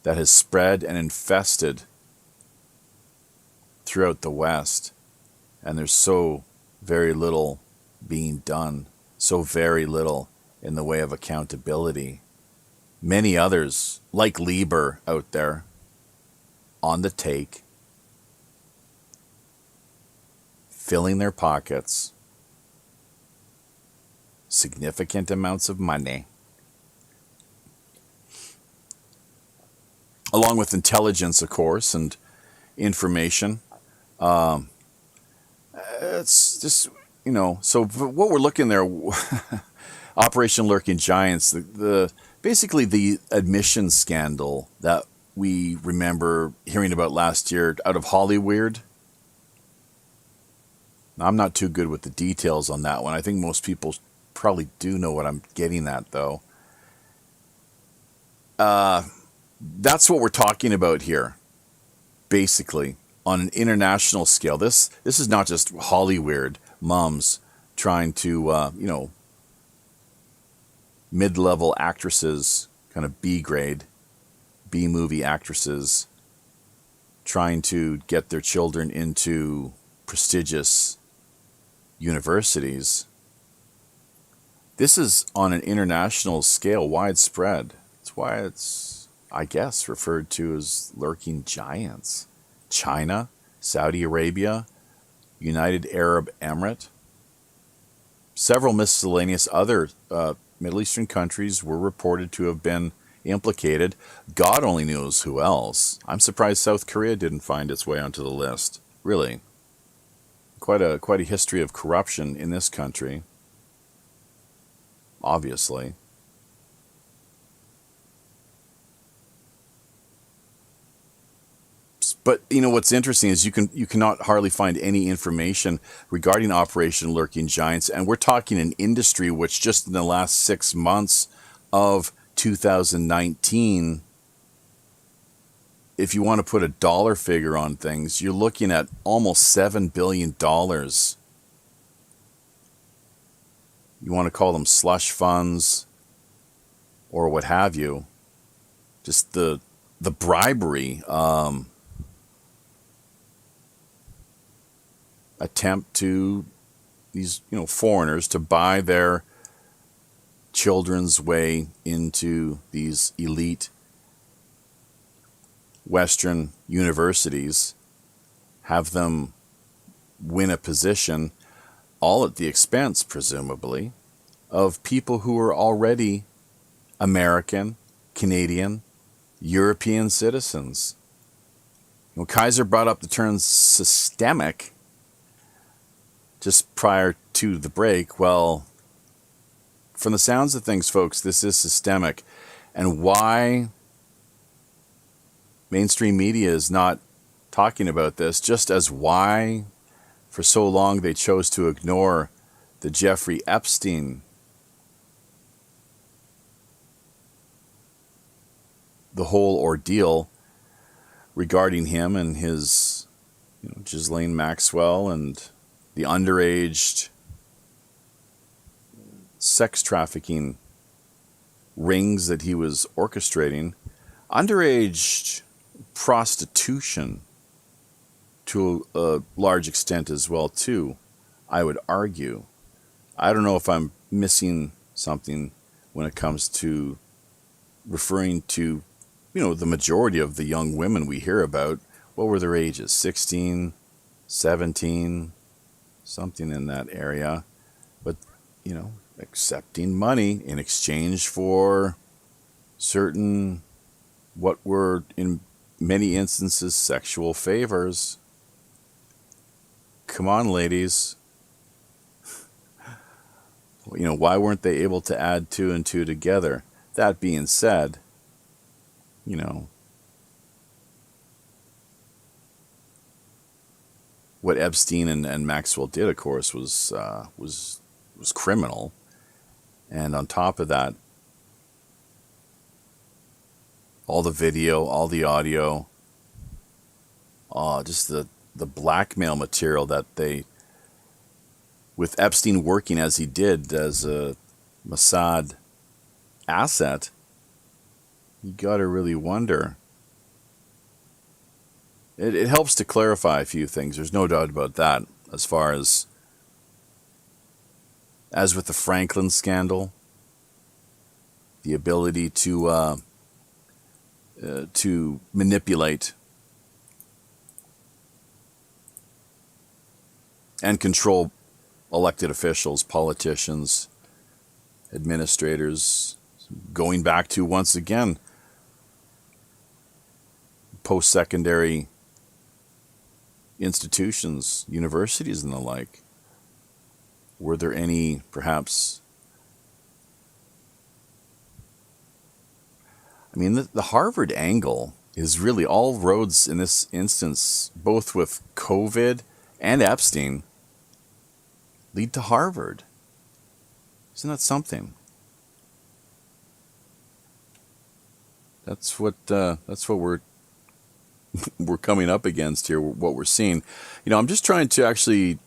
Speaker 1: that has spread and infested throughout the West. And there's so very little being done, so very little in the way of accountability. Many others, like Lieber out there, on the take, filling their pockets, significant amounts of money, along with intelligence, of course, and information. It's just, so what we're looking there, Operation Lurking Giants, basically the admission scandal that we remember hearing about last year out of Hollywood. Now, I'm not too good with the details on that one. I think most people probably do know what I'm getting at, though. That's what we're talking about here, basically, on an international scale. This is not just Hollywood mums trying to, mid-level actresses, kind of B-grade, B-movie actresses, trying to get their children into prestigious universities. This is on an international scale, widespread. That's why it's, I guess, referred to as lurking giants. China, Saudi Arabia, United Arab Emirates, several miscellaneous other Middle Eastern countries were reported to have been implicated. God only knows who else. I'm surprised South Korea didn't find its way onto the list. Really. Quite a history of corruption in this country. Obviously. But what's interesting is you cannot hardly find any information regarding Operation Lurking Giants, and we're talking an industry which just in the last 6 months of 2019, if you want to put a dollar figure on things, you're looking at almost $7 billion. You want to call them slush funds or what have you. Just the bribery. Attempt to these foreigners to buy their children's way into these elite Western universities, have them win a position, all at the expense, presumably, of people who are already American Canadian, European citizens. When Kaiser brought up the term systemic just prior to the break, well, from the sounds of things, folks, this is systemic. And why mainstream media is not talking about this, just as why for so long they chose to ignore the Jeffrey Epstein, the whole ordeal regarding him and his, Ghislaine Maxwell and the underage sex trafficking rings that he was orchestrating, underage prostitution to a large extent as well too, I would argue. I don't know if I'm missing something when it comes to referring to, the majority of the young women we hear about. What were their ages? 16, 17, something in that area. But, accepting money in exchange for certain, what were in many instances sexual favors. Come on, ladies. Why weren't they able to add 2 and 2 together? That being said, what Epstein and Maxwell did, of course, was criminal. And on top of that, all the video, all the audio, just the blackmail material that they, with Epstein working as he did as a Mossad asset, you got to really wonder. It helps to clarify a few things. There's no doubt about that. As far as with the Franklin scandal, the ability to manipulate and control elected officials, politicians, administrators, going back to, once again, post-secondary institutions, universities and the like. Were there any, perhaps, the Harvard angle is really all roads in this instance, both with COVID and Epstein, lead to Harvard. Isn't that something? That's what we're coming up against here, what we're seeing. I'm just trying to actually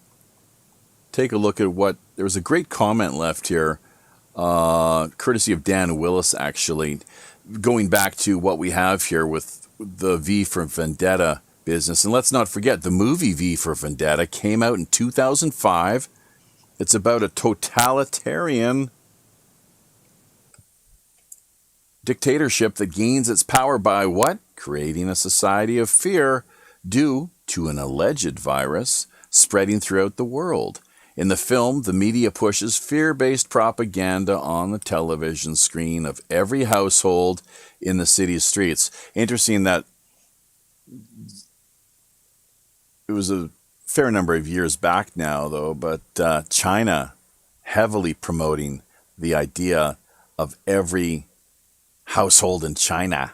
Speaker 1: take a look at there was a great comment left here, courtesy of Dan Willis, actually, going back to what we have here with the V for Vendetta business. And let's not forget, the movie V for Vendetta came out in 2005. It's about a totalitarian dictatorship that gains its power by what? Creating a society of fear due to an alleged virus spreading throughout the world. In the film, the media pushes fear-based propaganda on the television screen of every household in the city's streets. Interesting that it was a fair number of years back now, though, but China heavily promoting the idea of every household in China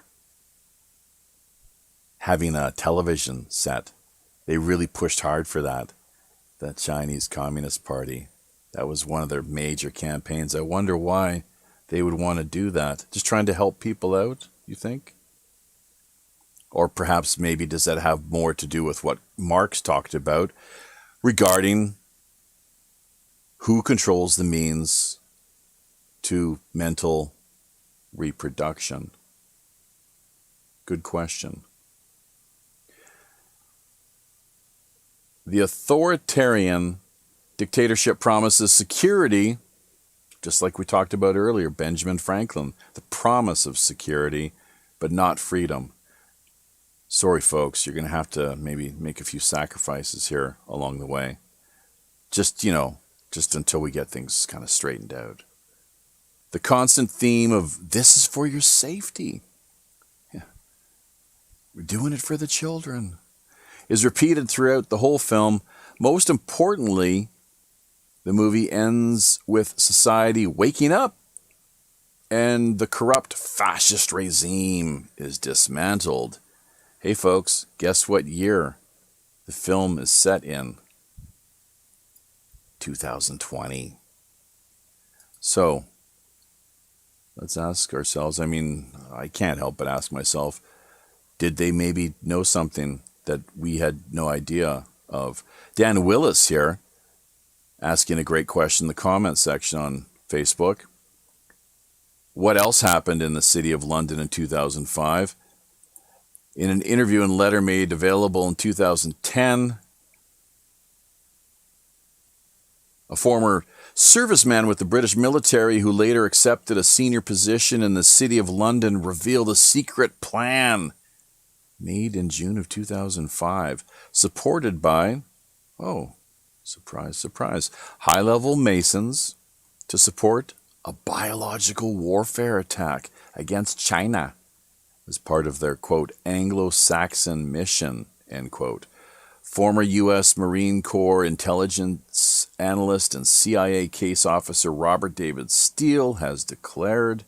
Speaker 1: having a television set. They really pushed hard for that. The Chinese Communist Party. That was one of their major campaigns. I wonder why they would want to do that. Just trying to help people out, you think? Or perhaps maybe does that have more to do with what Marx talked about regarding who controls the means to mental reproduction? Good question. The authoritarian dictatorship promises security, just like we talked about earlier, Benjamin Franklin, the promise of security, but not freedom. Sorry, folks, you're going to have to maybe make a few sacrifices here along the way. Just until we get things kind of straightened out. The constant theme of this is for your safety. Yeah. We're doing it for the children is repeated throughout the whole film. Most importantly, the movie ends with society waking up and the corrupt fascist regime is dismantled. Hey folks, guess what year the film is set in? 2020. So, let's ask ourselves, I mean, I can't help but ask myself, did they maybe know something that we had no idea of? Dan Willis here, asking a great question in the comments section on Facebook. What else happened in the city of London in 2005? In an interview and letter made available in 2010, a former serviceman with the British military who later accepted a senior position in the city of London revealed a secret plan made in June of 2005, supported by, oh, surprise, surprise, high-level Masons to support a biological warfare attack against China as part of their, quote, Anglo-Saxon mission, end quote. Former U.S. Marine Corps intelligence analyst and CIA case officer Robert David Steele has declared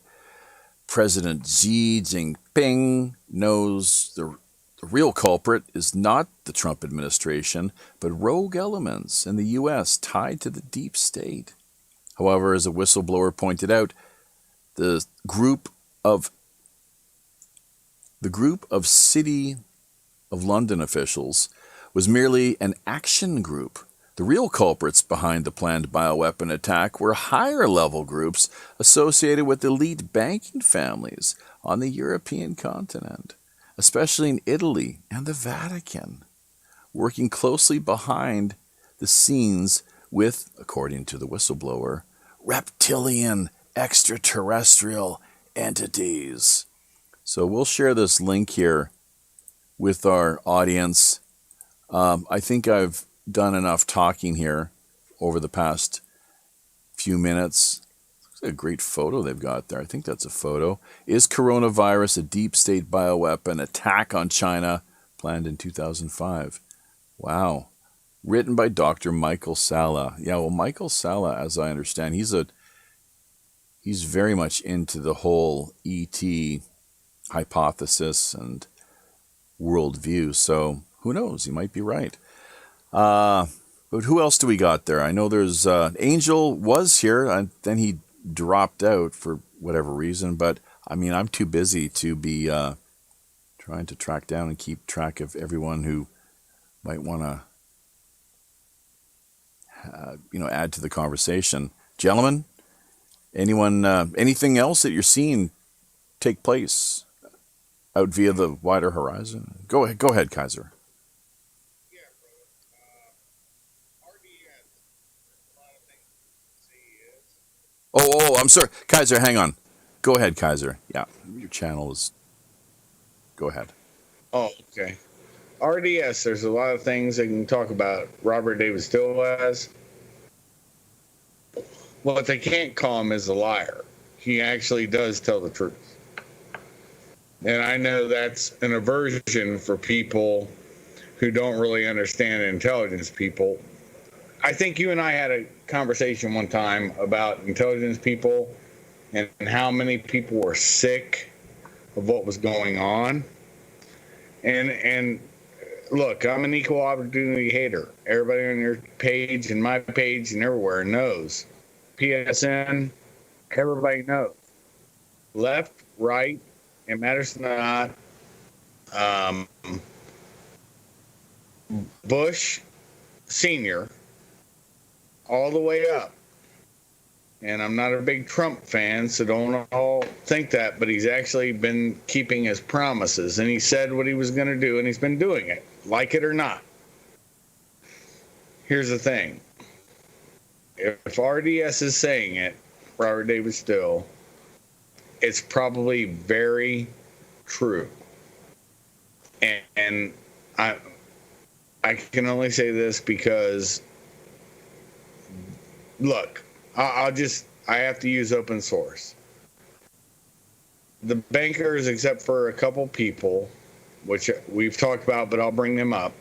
Speaker 1: President Xi Jinping knows the real culprit is not the Trump administration, but rogue elements in the U.S. tied to the deep state. However, as a whistleblower pointed out, the group of City of London officials was merely an action group. The real culprits behind the planned bioweapon attack were higher-level groups associated with elite banking families on the European continent, especially in Italy and the Vatican, working closely behind the scenes with, according to the whistleblower, reptilian extraterrestrial entities. So we'll share this link here with our audience. I think I've done enough talking here over the past few minutes. Looks like a great photo they've got there. I think that's a photo. Is coronavirus a deep state bioweapon attack on China planned in 2005? Wow. Written by Dr. Michael Salla. Yeah, well, Michael Salla, as I understand, he's very much into the whole ET hypothesis and worldview. So who knows? He might be right. But who else do we got there? I know there's Angel was here, and then he dropped out for whatever reason. But I mean, I'm too busy to be trying to track down and keep track of everyone who might want to, add to the conversation. Gentlemen, anyone, anything else that you're seeing take place out via the wider horizon? Go ahead, Kaiser. Oh, I'm sorry. Kaiser, hang on. Go ahead, Kaiser. Yeah, your channel is... Go ahead.
Speaker 3: Oh, okay. RDS, there's a lot of things they can talk about Robert David Steele as. What they can't call him is a liar. He actually does tell the truth. And I know that's an aversion for people who don't really understand intelligence people. I think you and I had a conversation one time about intelligence people and how many people were sick of what was going on. And look, I'm an equal opportunity hater. Everybody on your page and my page and everywhere knows. PSN, everybody knows. Left, right, it matters not. Bush Senior, all the way up. And I'm not a big Trump fan, so don't all think that, but he's actually been keeping his promises, and he said what he was going to do, and he's been doing it, like it or not. Here's the thing. If RDS is saying it, Robert David Steele, it's probably very true. And I can only say this because, look, I'll just I have to use open source. The bankers, except for a couple people, which we've talked about, but I'll bring them up,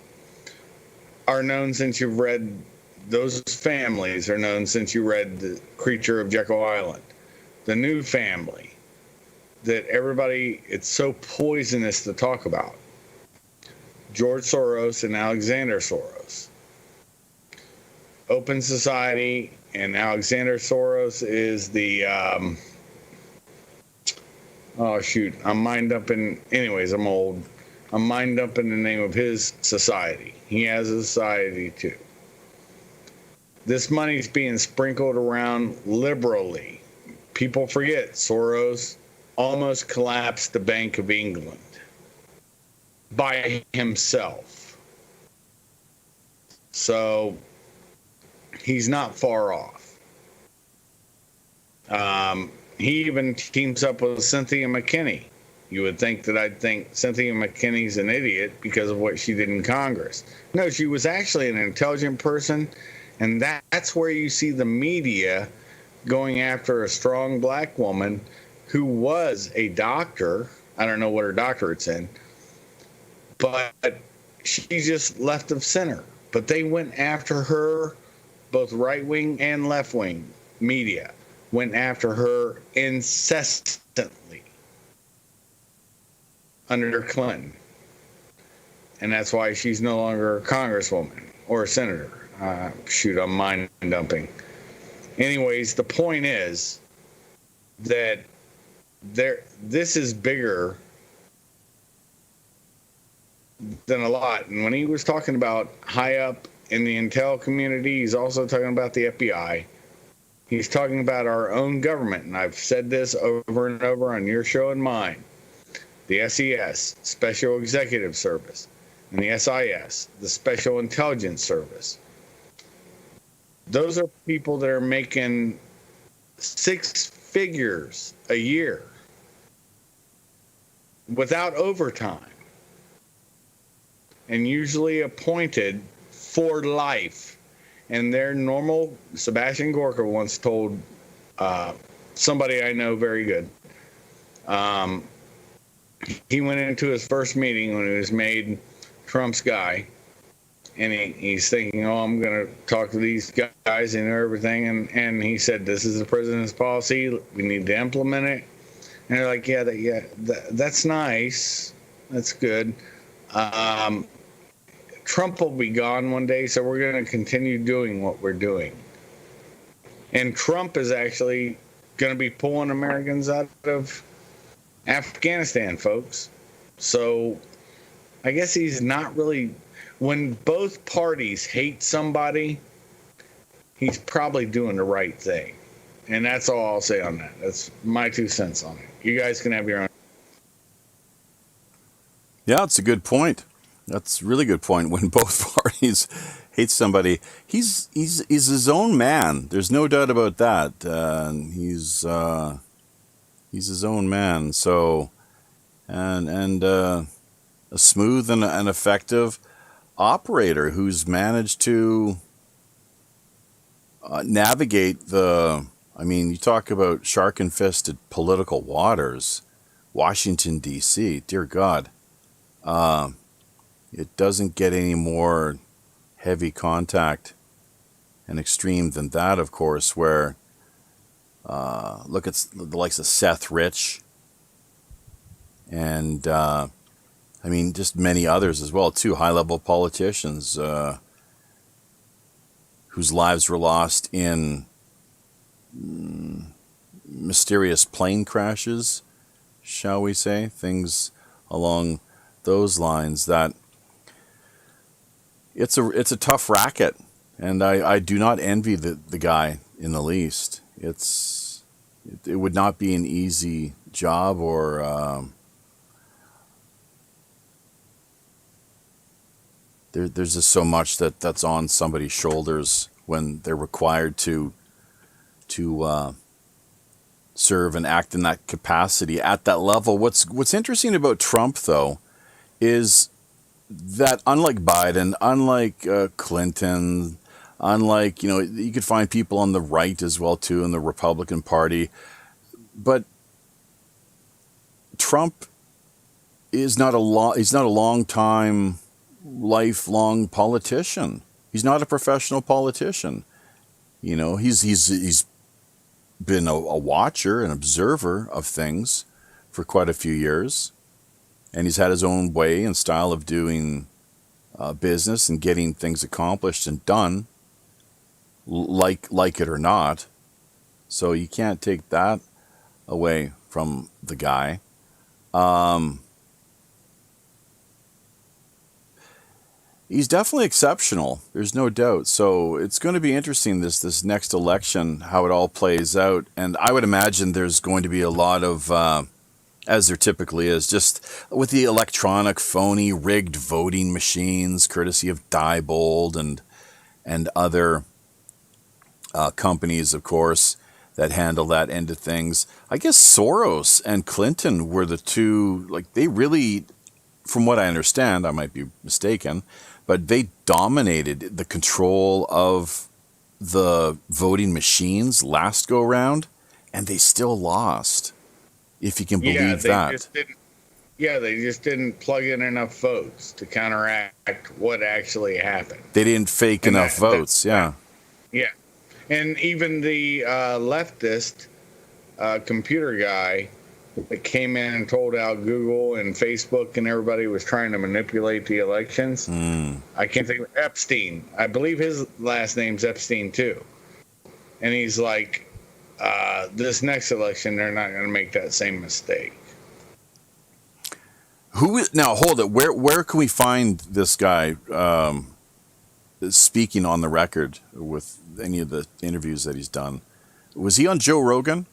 Speaker 3: are known since you've read, those families are known since you read The Creature of Jekyll Island. The new family that everybody, it's so poisonous to talk about. George Soros and Alexander Soros. Open Society, and Alexander Soros is the, oh shoot, I'm mind dumping, anyways, I'm old. I'm mind dumping the name of his society. He has a society too. This money's being sprinkled around liberally. People forget Soros almost collapsed the Bank of England by himself. So he's not far off. He even teams up with Cynthia McKinney. You would think that I'd think Cynthia McKinney's an idiot because of what she did in Congress. No, she was actually an intelligent person, and that's where you see the media going after a strong black woman who was a doctor. I don't know what her doctorate's in, but she just left of center. But they went after her, both right-wing and left-wing media went after her incessantly under Clinton. And that's why she's no longer a congresswoman or a senator. Shoot, I'm mind dumping. Anyways, the point is that this is bigger than a lot. And when he was talking about high up in the intel community, he's also talking about the FBI. He's talking about our own government. And I've said this over and over on your show and mine. The SES, Special Executive Service, and the SIS, the Special Intelligence Service. Those are people that are making 6 figures a year without overtime, and usually appointed for life. And their normal, Sebastian Gorka once told somebody I know very good, he went into his first meeting when he was made Trump's guy, and he's thinking, oh, I'm going to talk to these guys and everything, and he said, this is the president's policy, we need to implement it. And they're like, that's nice, that's good. Trump will be gone one day, so we're going to continue doing what we're doing. And Trump is actually going to be pulling Americans out of Afghanistan, folks. So I guess he's not really, when both parties hate somebody, he's probably doing the right thing. And that's all I'll say on that. That's my 2 cents on it. You guys can have your own.
Speaker 1: Yeah, it's a good point. That's a really good point. When both parties hate somebody, he's his own man. There's no doubt about that. He's his own man. So, and a smooth and effective operator who's managed to navigate the. I mean, you talk about shark-infested political waters, Washington D.C. Dear God, it doesn't get any more heavy contact and extreme than that, of course. Where look at the likes of Seth Rich, and I mean, just many others as well too. High-level politicians whose lives were lost in mysterious plane crashes, shall we say, things along those lines. That it's a tough racket, and I do not envy the guy in the least. It would not be an easy job, or there's just so much that's on somebody's shoulders when they're required to serve and act in that capacity at that level. What's interesting about Trump, though, is that unlike Biden, unlike Clinton, Unlike, you could find people on the right as well too in the Republican Party, but Trump is not he's not a long time, lifelong politician. He's not a professional politician. He's been a watcher, an observer of things for quite a few years, and he's had his own way and style of doing business and getting things accomplished and done, like it or not. So you can't take that away from the guy. He's definitely exceptional. There's no doubt. So it's going to be interesting this next election, how it all plays out. And I would imagine there's going to be a lot of, as there typically is, just with the electronic, phony, rigged voting machines, courtesy of Diebold and other companies, of course, that handle that end of things. I guess Soros and Clinton were the two, they really, from what I understand, I might be mistaken, but they dominated the control of the voting machines last go round, and they still lost, if you can believe that.
Speaker 3: They just didn't plug in enough votes to counteract what actually happened.
Speaker 1: They didn't fake enough votes, yeah.
Speaker 3: Yeah. And even the leftist computer guy that came in and told out Google and Facebook and everybody was trying to manipulate the elections. I can't think of Epstein. I believe his last name's Epstein too. And he's like, this next election, they're not going to make that same mistake.
Speaker 1: Now, hold it. Where can we find this guy speaking on the record with any of the interviews that he's done? Was he on Joe Rogan?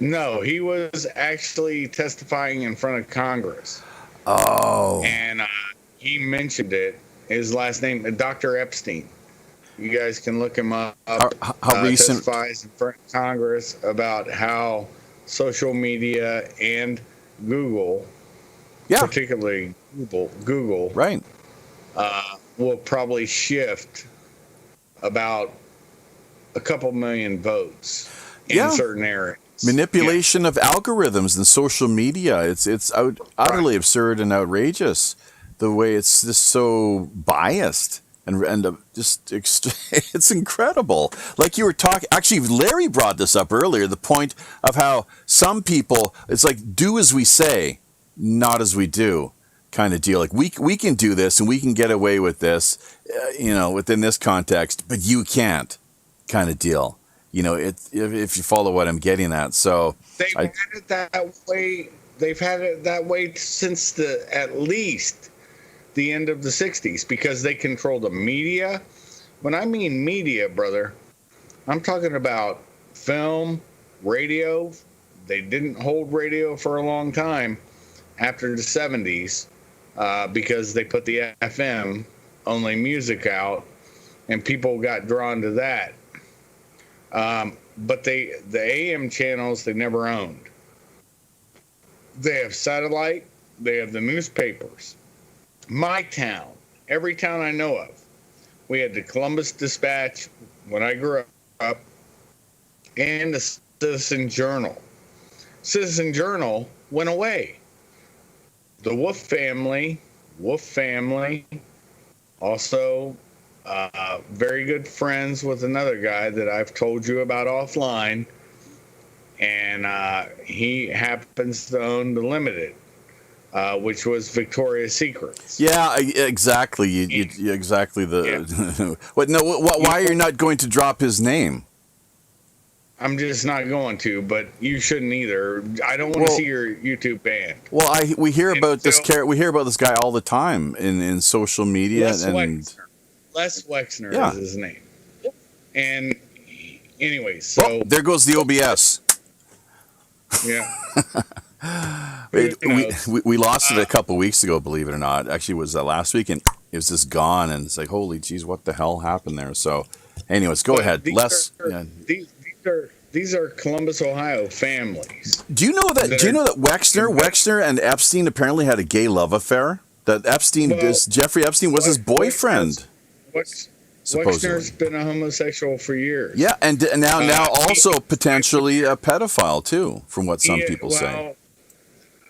Speaker 3: No, he was actually testifying in front of Congress.
Speaker 1: Oh.
Speaker 3: And he mentioned it. His last name, Dr. Epstein. You guys can look him up.
Speaker 1: How recent?
Speaker 3: Testifies in front of Congress about how social media and Google, particularly Google,
Speaker 1: right,
Speaker 3: will probably shift about a couple million votes in certain areas.
Speaker 1: Manipulation of algorithms and social media. It's utterly absurd and outrageous the way it's just so biased and just it's incredible. Like you were talking, actually Larry brought this up earlier, the point of how some people, it's like do as we say, not as we do kind of deal. Like we can do this and we can get away with this, within this context, but you can't kind of deal. If you follow what I'm getting at. So
Speaker 3: they've had it that way. They've had it that way since at least the end of the 60s because they control the media. When I mean media, brother, I'm talking about film, radio. They didn't hold radio for a long time after the 70s because they put the FM only music out and people got drawn to that. But the AM channels they never owned. They have satellite. They have the newspapers. My town, every town I know of, we had the Columbus Dispatch when I grew up, and the Citizen Journal. Citizen Journal went away. The Wolf family, also. Very good friends with another guy that I've told you about offline, and he happens to own the Limited, which was Victoria's Secrets.
Speaker 1: Yeah, exactly. You exactly the. What? No. Why are you not going to drop his name?
Speaker 3: I'm just not going to, but you shouldn't either. I don't want to see your YouTube banned.
Speaker 1: Well, we hear about this. We hear about this guy all the time in social media
Speaker 3: Les Wexner is his name. And anyway, so
Speaker 1: there goes the OBS.
Speaker 3: Yeah.
Speaker 1: we lost it a couple weeks ago, believe it or not. Actually, it was last week, and it was just gone. And it's like, holy jeez, what the hell happened there? So, anyways, go ahead.
Speaker 3: These are Columbus, Ohio families.
Speaker 1: Do you know that Wexner and Epstein apparently had a gay love affair? That Jeffrey Epstein was his boyfriend.
Speaker 3: Wexner's been a homosexual for years.
Speaker 1: Yeah, and now also potentially a pedophile too, from what some people say.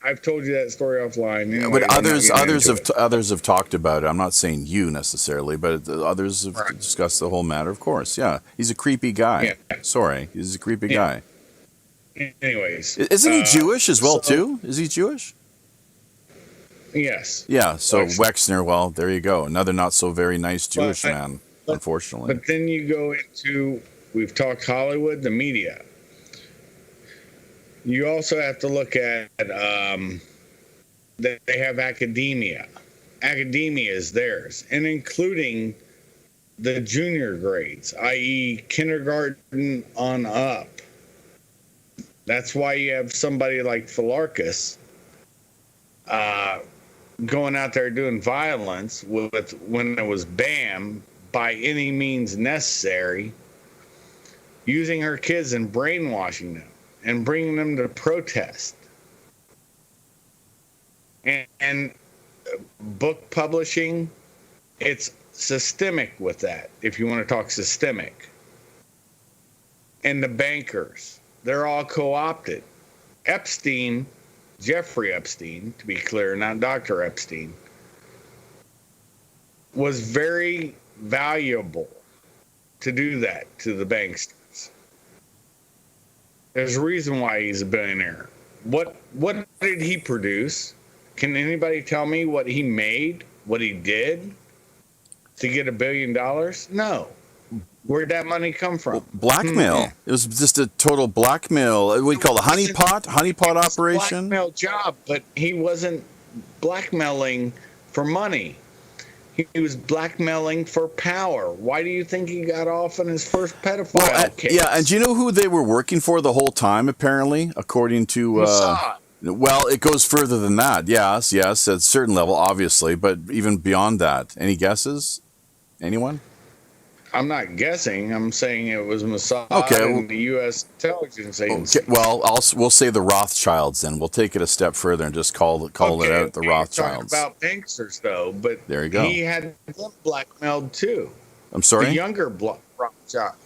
Speaker 3: I've told you that story offline.
Speaker 1: Yeah,
Speaker 3: Anyway,
Speaker 1: but others have talked about it. I'm not saying you necessarily, but others have discussed the whole matter. Of course, yeah, he's a creepy guy. Yeah. Sorry, he's a creepy guy.
Speaker 3: Anyways,
Speaker 1: isn't he Jewish as well too? Is he Jewish?
Speaker 3: Yes.
Speaker 1: Yeah. So Wexner, well, there you go. Another not so very nice Jewish man, unfortunately.
Speaker 3: But then you go into, we've talked Hollywood, the media. You also have to look at that they have academia. Academia is theirs, and including the junior grades, i.e. kindergarten on up. That's why you have somebody like Philarchus going out there doing violence when it was banned by any means necessary, using her kids and brainwashing them and bringing them to protest. And book publishing, it's systemic with that, if you want to talk systemic. And the bankers, they're all co-opted. Epstein, Jeffrey Epstein, to be clear, not Dr. Epstein, was very valuable to do that to the banksters. There's a reason why he's a billionaire. What did he produce? Can anybody tell me what he made, what he did to get $1 billion? No. Where'd that money come from?
Speaker 1: Well, blackmail. It was just a total blackmail. We call it honeypot operation.
Speaker 3: Blackmail job, but he wasn't blackmailing for money. He was blackmailing for power. Why do you think he got off in his first pedophile case?
Speaker 1: Yeah, and do you know who they were working for the whole time, apparently, according to...
Speaker 3: Mossad.
Speaker 1: Well, it goes further than that. Yes, at a certain level, obviously, but even beyond that. Any guesses? Anyone?
Speaker 3: I'm not guessing. I'm saying it was Mossad and the U.S. intelligence agency.
Speaker 1: Okay, well, we'll say the Rothschilds, then. We'll take it a step further and just call it out the Rothschilds.
Speaker 3: Talk about banksters, though, but
Speaker 1: there you go.
Speaker 3: He had them blackmailed, too.
Speaker 1: I'm sorry?
Speaker 3: The younger Rothschild.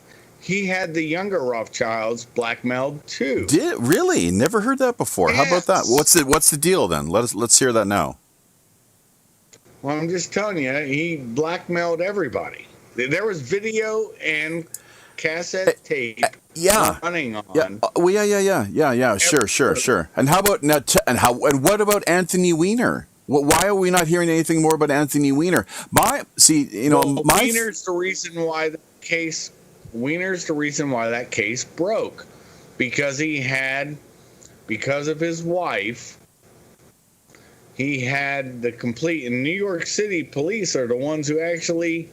Speaker 3: He had the younger Rothschilds blackmailed, too.
Speaker 1: Did really? Never heard that before. Yes. How about that? What's the deal, then? Let's hear that now.
Speaker 3: Well, I'm just telling you, he blackmailed everybody. There was video and cassette tape running on.
Speaker 1: Yeah. Sure. And how about now? And what about Anthony Weiner? Why are we not hearing anything more about Anthony Weiner?
Speaker 3: Weiner's the reason why the case. Weiner's the reason why that case broke, because of his wife. He had the complete. And New York City police are the ones who actually.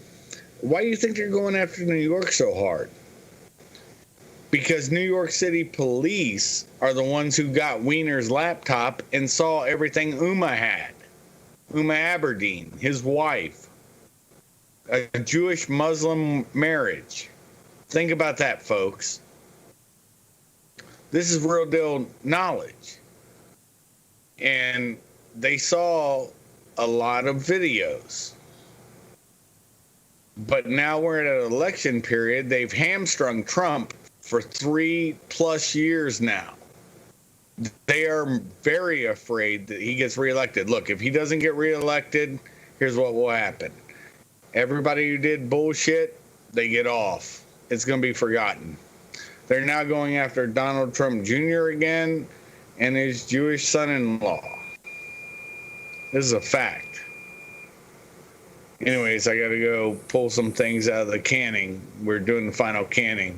Speaker 3: Why do you think they're going after New York so hard? Because New York City police are the ones who got Weiner's laptop and saw everything Uma had. Uma Aberdeen, his wife. A Jewish-Muslim marriage. Think about that, folks. This is real deal knowledge. And they saw a lot of videos. But now we're at an election period. They've hamstrung Trump for 3+ years now. They are very afraid that he gets reelected. Look, if he doesn't get reelected, here's what will happen. Everybody who did bullshit, they get off. It's going to be forgotten. They're now going after Donald Trump Jr. again and his Jewish son-in-law. This is a fact. Anyways, I got to go pull some things out of the canning. We're doing the final canning.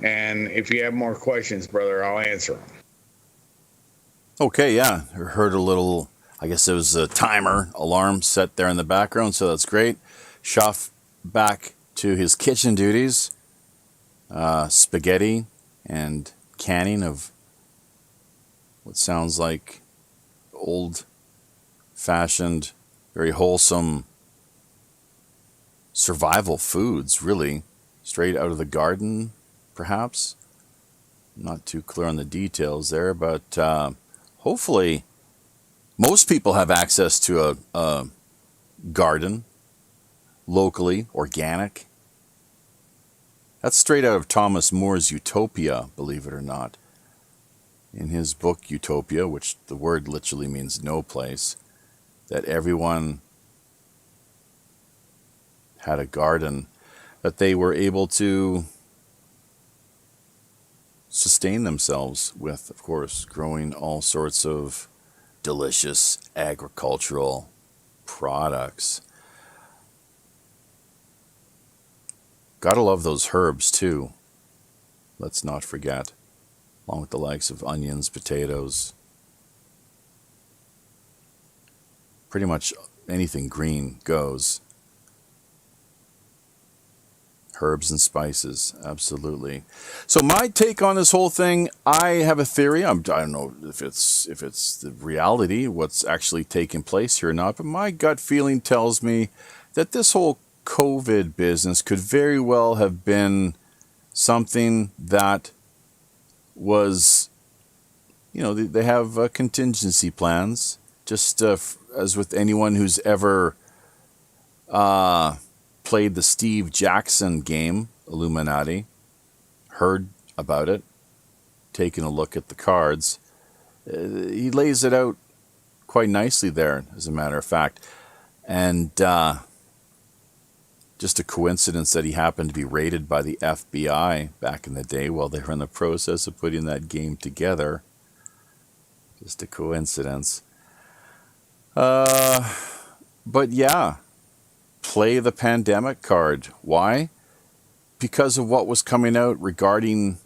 Speaker 3: And if you have more questions, brother, I'll answer them.
Speaker 1: Okay, yeah. I heard a little, I guess it was a timer alarm set there in the background, so that's great. Shuff back to his kitchen duties. Spaghetti and canning of what sounds like old-fashioned, very wholesome survival foods, really. Straight out of the garden, perhaps. Not too clear on the details there, but hopefully most people have access to a garden, locally, organic. That's straight out of Thomas More's Utopia, believe it or not. In his book Utopia, which the word literally means no place, that everyone had a garden that they were able to sustain themselves with, of course, growing all sorts of delicious agricultural products. Gotta love those herbs too. Let's not forget. Along with the likes of onions, potatoes. Pretty much anything green goes. Herbs and spices, absolutely. So my take on this whole thing, I have a theory. I don't know if it's the reality, what's actually taking place here or not, but my gut feeling tells me that this whole COVID business could very well have been something that was, they have contingency plans, just as with anyone who's ever played the Steve Jackson game, Illuminati, heard about it, taken a look at the cards. He lays it out quite nicely there, as a matter of fact. And just a coincidence that he happened to be raided by the FBI back in the day while they were in the process of putting that game together. Just a coincidence. But yeah, play the pandemic card. Why? Because of what was coming out regarding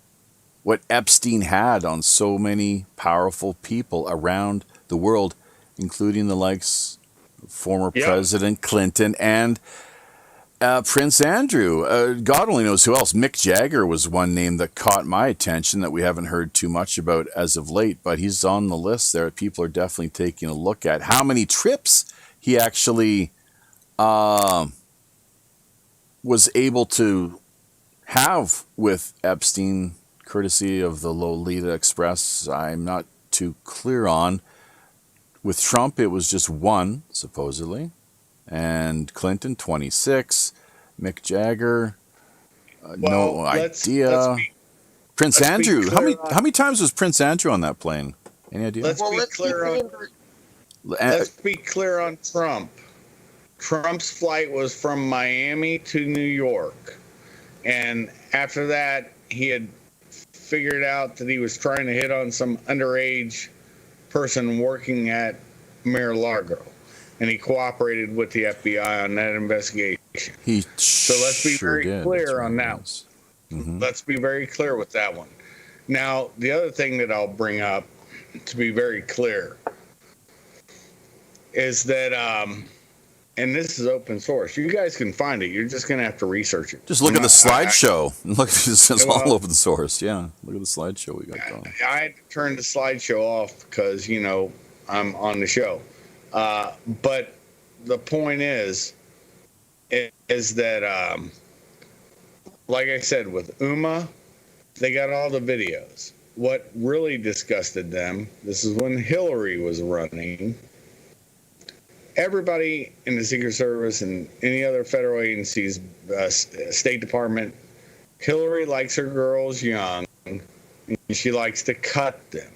Speaker 1: what Epstein had on so many powerful people around the world, including the likes of former President Clinton and Prince Andrew. God only knows who else. Mick Jagger was one name that caught my attention that we haven't heard too much about as of late, but he's on the list there. People are definitely taking a look at how many trips he actually was able to have with Epstein, courtesy of the Lolita Express. I'm not too clear on. With Trump, it was just one, supposedly. And Clinton, 26. Mick Jagger, no idea. Prince Andrew, how many times was Prince Andrew on that plane? Any idea?
Speaker 3: Let's be clear on Trump. Trump's flight was from Miami to New York. And after that, he had figured out that he was trying to hit on some underage person working at Mar-a-Lago. And he cooperated with the FBI on that investigation. So let's be very clear on that. Mm-hmm. Let's be very clear with that one. Now, the other thing that I'll bring up, to be very clear, is that, and this is open source. You guys can find it. You're just going to have to research it.
Speaker 1: Just look at the slideshow. Look, it's all open source. Yeah, look at the slideshow we got going.
Speaker 3: I had to turn the slideshow off because, I'm on the show. But the point is that, like I said, with UMA, they got all the videos. What really disgusted them, this is when Hillary was running, everybody in the Secret Service and any other federal agencies, State Department, Hillary likes her girls young, and she likes to cut them.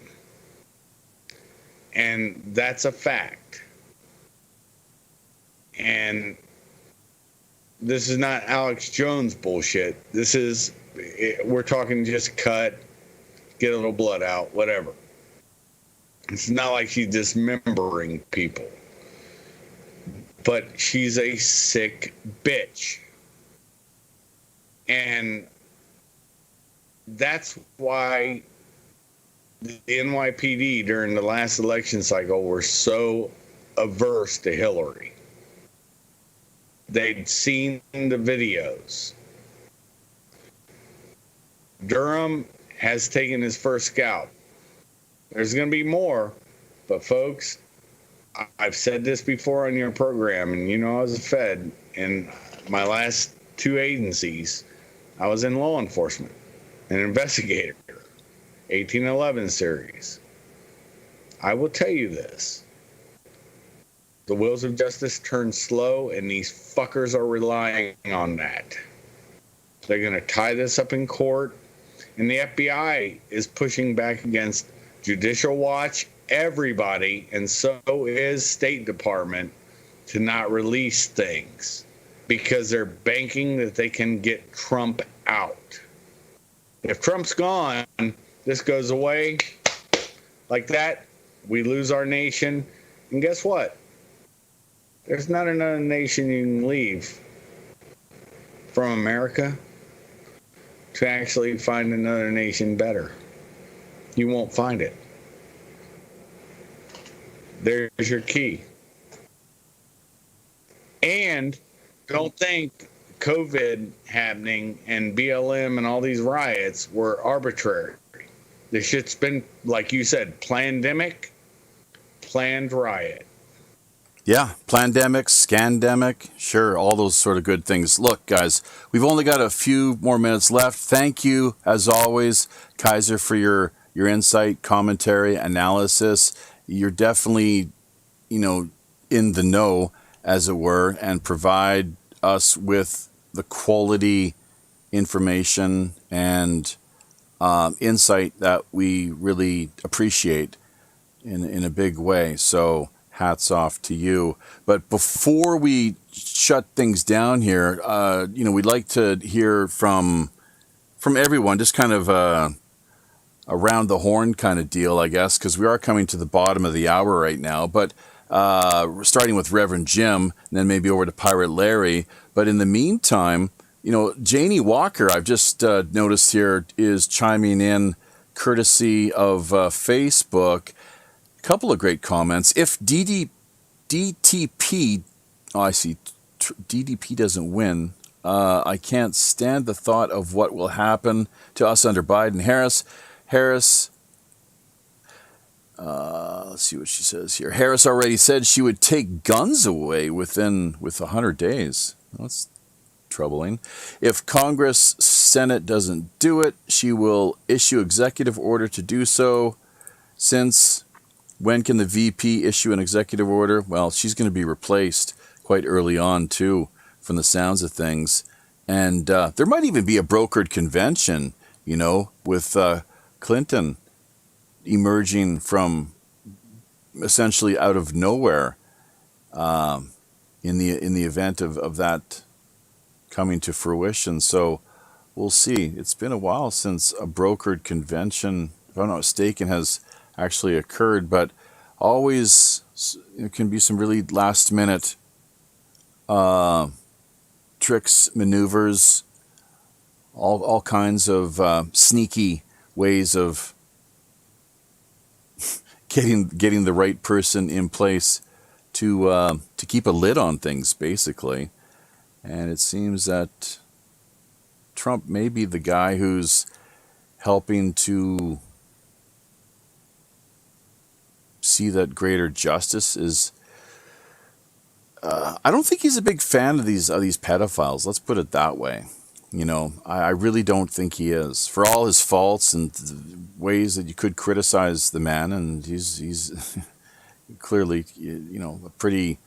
Speaker 3: And that's a fact. And this is not Alex Jones bullshit. We're talking just cut, get a little blood out, whatever. It's not like she's dismembering people. But she's a sick bitch. And that's why the NYPD during the last election cycle were so averse to Hillary. They'd seen the videos. Durham has taken his first scalp. There's going to be more, but folks, I've said this before on your program, and I was a Fed. In my last two agencies, I was in law enforcement, an investigator, 1811 series. I will tell you this. The wheels of justice turn slow, and these fuckers are relying on that. They're going to tie this up in court, and the FBI is pushing back against Judicial Watch, everybody, and so is State Department, to not release things because they're banking that they can get Trump out. If Trump's gone, this goes away like that, we lose our nation, and guess what? There's not another nation you can leave from America to actually find another nation better. You won't find it. There's your key. And don't think COVID happening and BLM and all these riots were arbitrary. This shit's been, like you said, plandemic, planned riot.
Speaker 1: Yeah, plandemic, scandemic, sure, all those sort of good things. Look, guys, we've only got a few more minutes left. Thank you, as always, Kaiser, for your insight, commentary, analysis. You're definitely, in the know, as it were, and provide us with the quality information and insight that we really appreciate in a big way. So hats off to you. But before we shut things down here, we'd like to hear from everyone, just kind of around the horn kind of deal, I guess, because we are coming to the bottom of the hour right now. But starting with Reverend Jim, and then maybe over to Pirate Larry. But in the meantime, Janie Walker, I've just noticed here, is chiming in courtesy of Facebook. A couple of great comments. If DTP, I see, DDP doesn't win, I can't stand the thought of what will happen to us under Biden. Harris, let's see what she says here. Harris already said she would take guns away with 100 days. That's troubling. If Congress, Senate doesn't do it, she will issue executive order to do so. Since when can the VP issue an executive order? Well, she's going to be replaced quite early on, too, from the sounds of things. And there might even be a brokered convention, with Clinton emerging from essentially out of nowhere in the event of that coming to fruition. So we'll see. It's been a while since a brokered convention, if I'm not mistaken, has actually occurred, but always it can be some really last minute tricks, maneuvers, all kinds of sneaky ways of getting the right person in place to keep a lid on things, basically. And it seems that Trump may be the guy who's helping to see that greater justice is. I don't think he's a big fan of these pedophiles. Let's put it that way. I really don't think he is. For all his faults and ways that you could criticize the man, and he's clearly, a pretty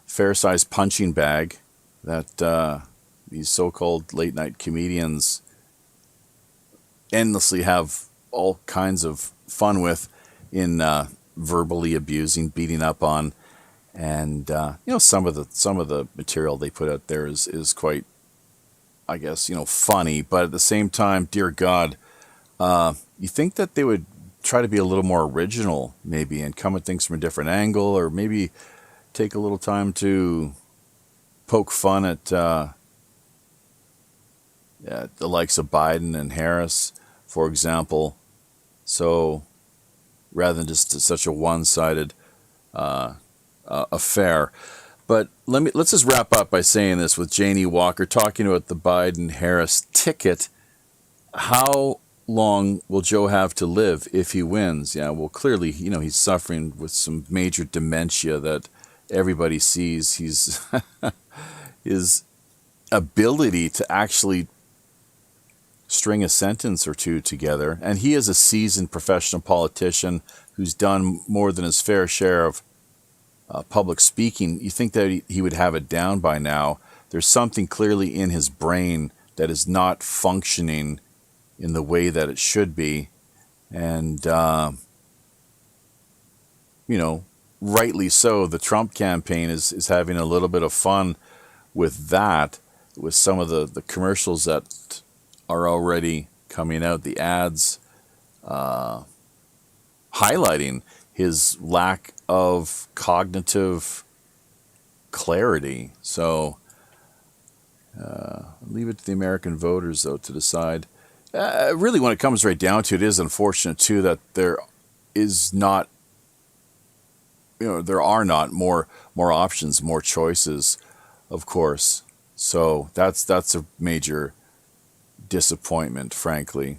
Speaker 1: fair-sized punching bag that these so-called late-night comedians endlessly have all kinds of fun with in verbally abusing, beating up on, and some of the material they put out there is quite, I guess, funny, but at the same time, dear God, you think that they would try to be a little more original, maybe, and come at things from a different angle, or maybe take a little time to poke fun at the likes of Biden and Harris, for example. So rather than just such a one-sided affair. But let's just wrap up by saying this with Janie Walker talking about the Biden-Harris ticket. How long will Joe have to live if he wins? Yeah, well, clearly, he's suffering with some major dementia that everybody sees. His ability to actually string a sentence or two together. And he is a seasoned professional politician who's done more than his fair share of public speaking, you think that he would have it down by now. There's something clearly in his brain that is not functioning in the way that it should be. And, rightly so, the Trump campaign is having a little bit of fun with that, with some of the commercials that are already coming out, the ads highlighting his lack of cognitive clarity. So leave it to the American voters, though, to decide. Really, when it comes right down to it, is unfortunate, too, that there is not, there are not more options, more choices, of course. So that's a major disappointment, frankly,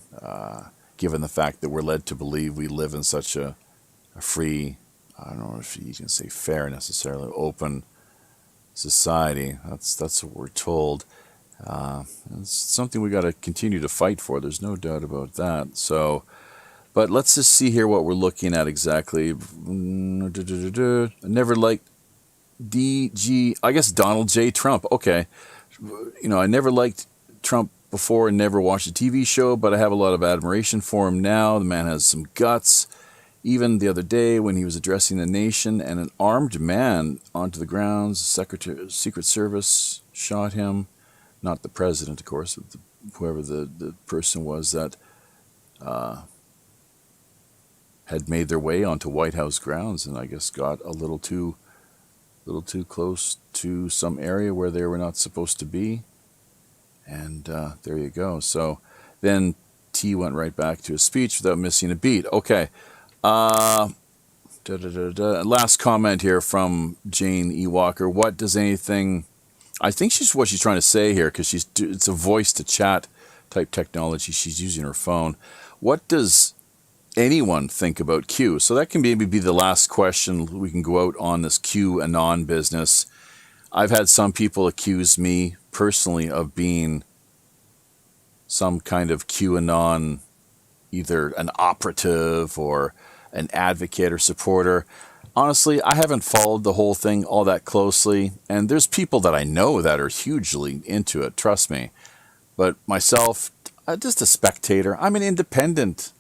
Speaker 1: given the fact that we're led to believe we live in such a free, I don't know if you can say fair necessarily, open society. That's what we're told. It's something we got to continue to fight for. There's no doubt about that. So, but let's just see here what we're looking at exactly. I never liked I guess Donald J. Trump. Okay. I never liked Trump before and never watched a TV show, but I have a lot of admiration for him now. The man has some guts. Even the other day when he was addressing the nation and an armed man onto the grounds, Secret Service shot him. Not the president, of course, but whoever the person was that had made their way onto White House grounds and I guess got a little too close to some area where they were not supposed to be. And there you go. So then T went right back to his speech without missing a beat. Okay. Last comment here from Jane E. Walker. What does anything... I think what she's trying to say here, because it's a voice-to-chat type technology. She's using her phone. What does anyone think about Q? So that can maybe be the last question. We can go out on this QAnon business. I've had some people accuse me personally of being some kind of QAnon, either an operative or an advocate or supporter. Honestly, I haven't followed the whole thing all that closely, and there's people that I know that are hugely into it, trust me. But myself, just a spectator. I'm an independent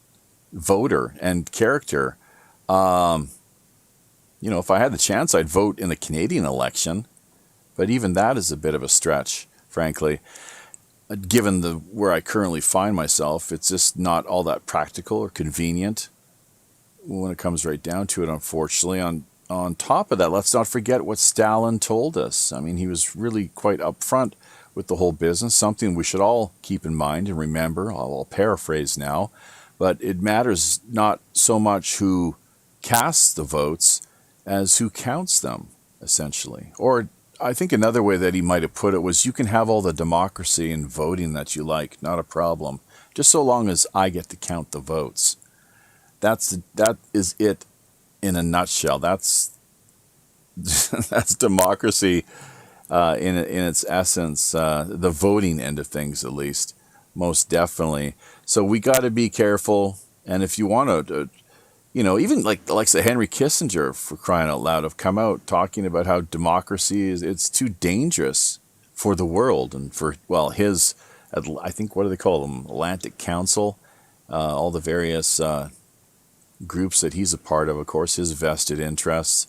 Speaker 1: voter and character. If I had the chance, I'd vote in the Canadian election, but even that is a bit of a stretch, frankly. Given where I currently find myself, it's just not all that practical or convenient when it comes right down to it, unfortunately. On top of that, let's not forget what Stalin told us. I mean, he was really quite upfront with the whole business, something we should all keep in mind and remember. I'll paraphrase now, but it matters not so much who casts the votes as who counts them, essentially. Or I think another way that he might have put it was, you can have all the democracy and voting that you like, not a problem, just so long as I get to count the votes. That is it in a nutshell. That's democracy in its essence, the voting end of things, at least, most definitely. So we got to be careful. And if you want to, even like the Henry Kissinger, for crying out loud, have come out talking about how democracy it's too dangerous for the world and for, his, I think, what do they call them? Atlantic Council, all the various groups that he's a part of course, his vested interests,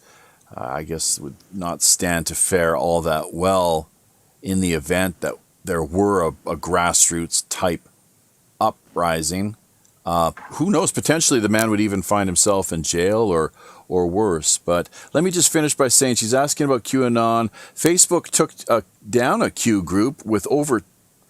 Speaker 1: I guess, would not stand to fare all that well in the event that there were a grassroots type uprising. Who knows? Potentially the man would even find himself in jail or worse. But let me just finish by saying she's asking about QAnon. Facebook took down a Q group with over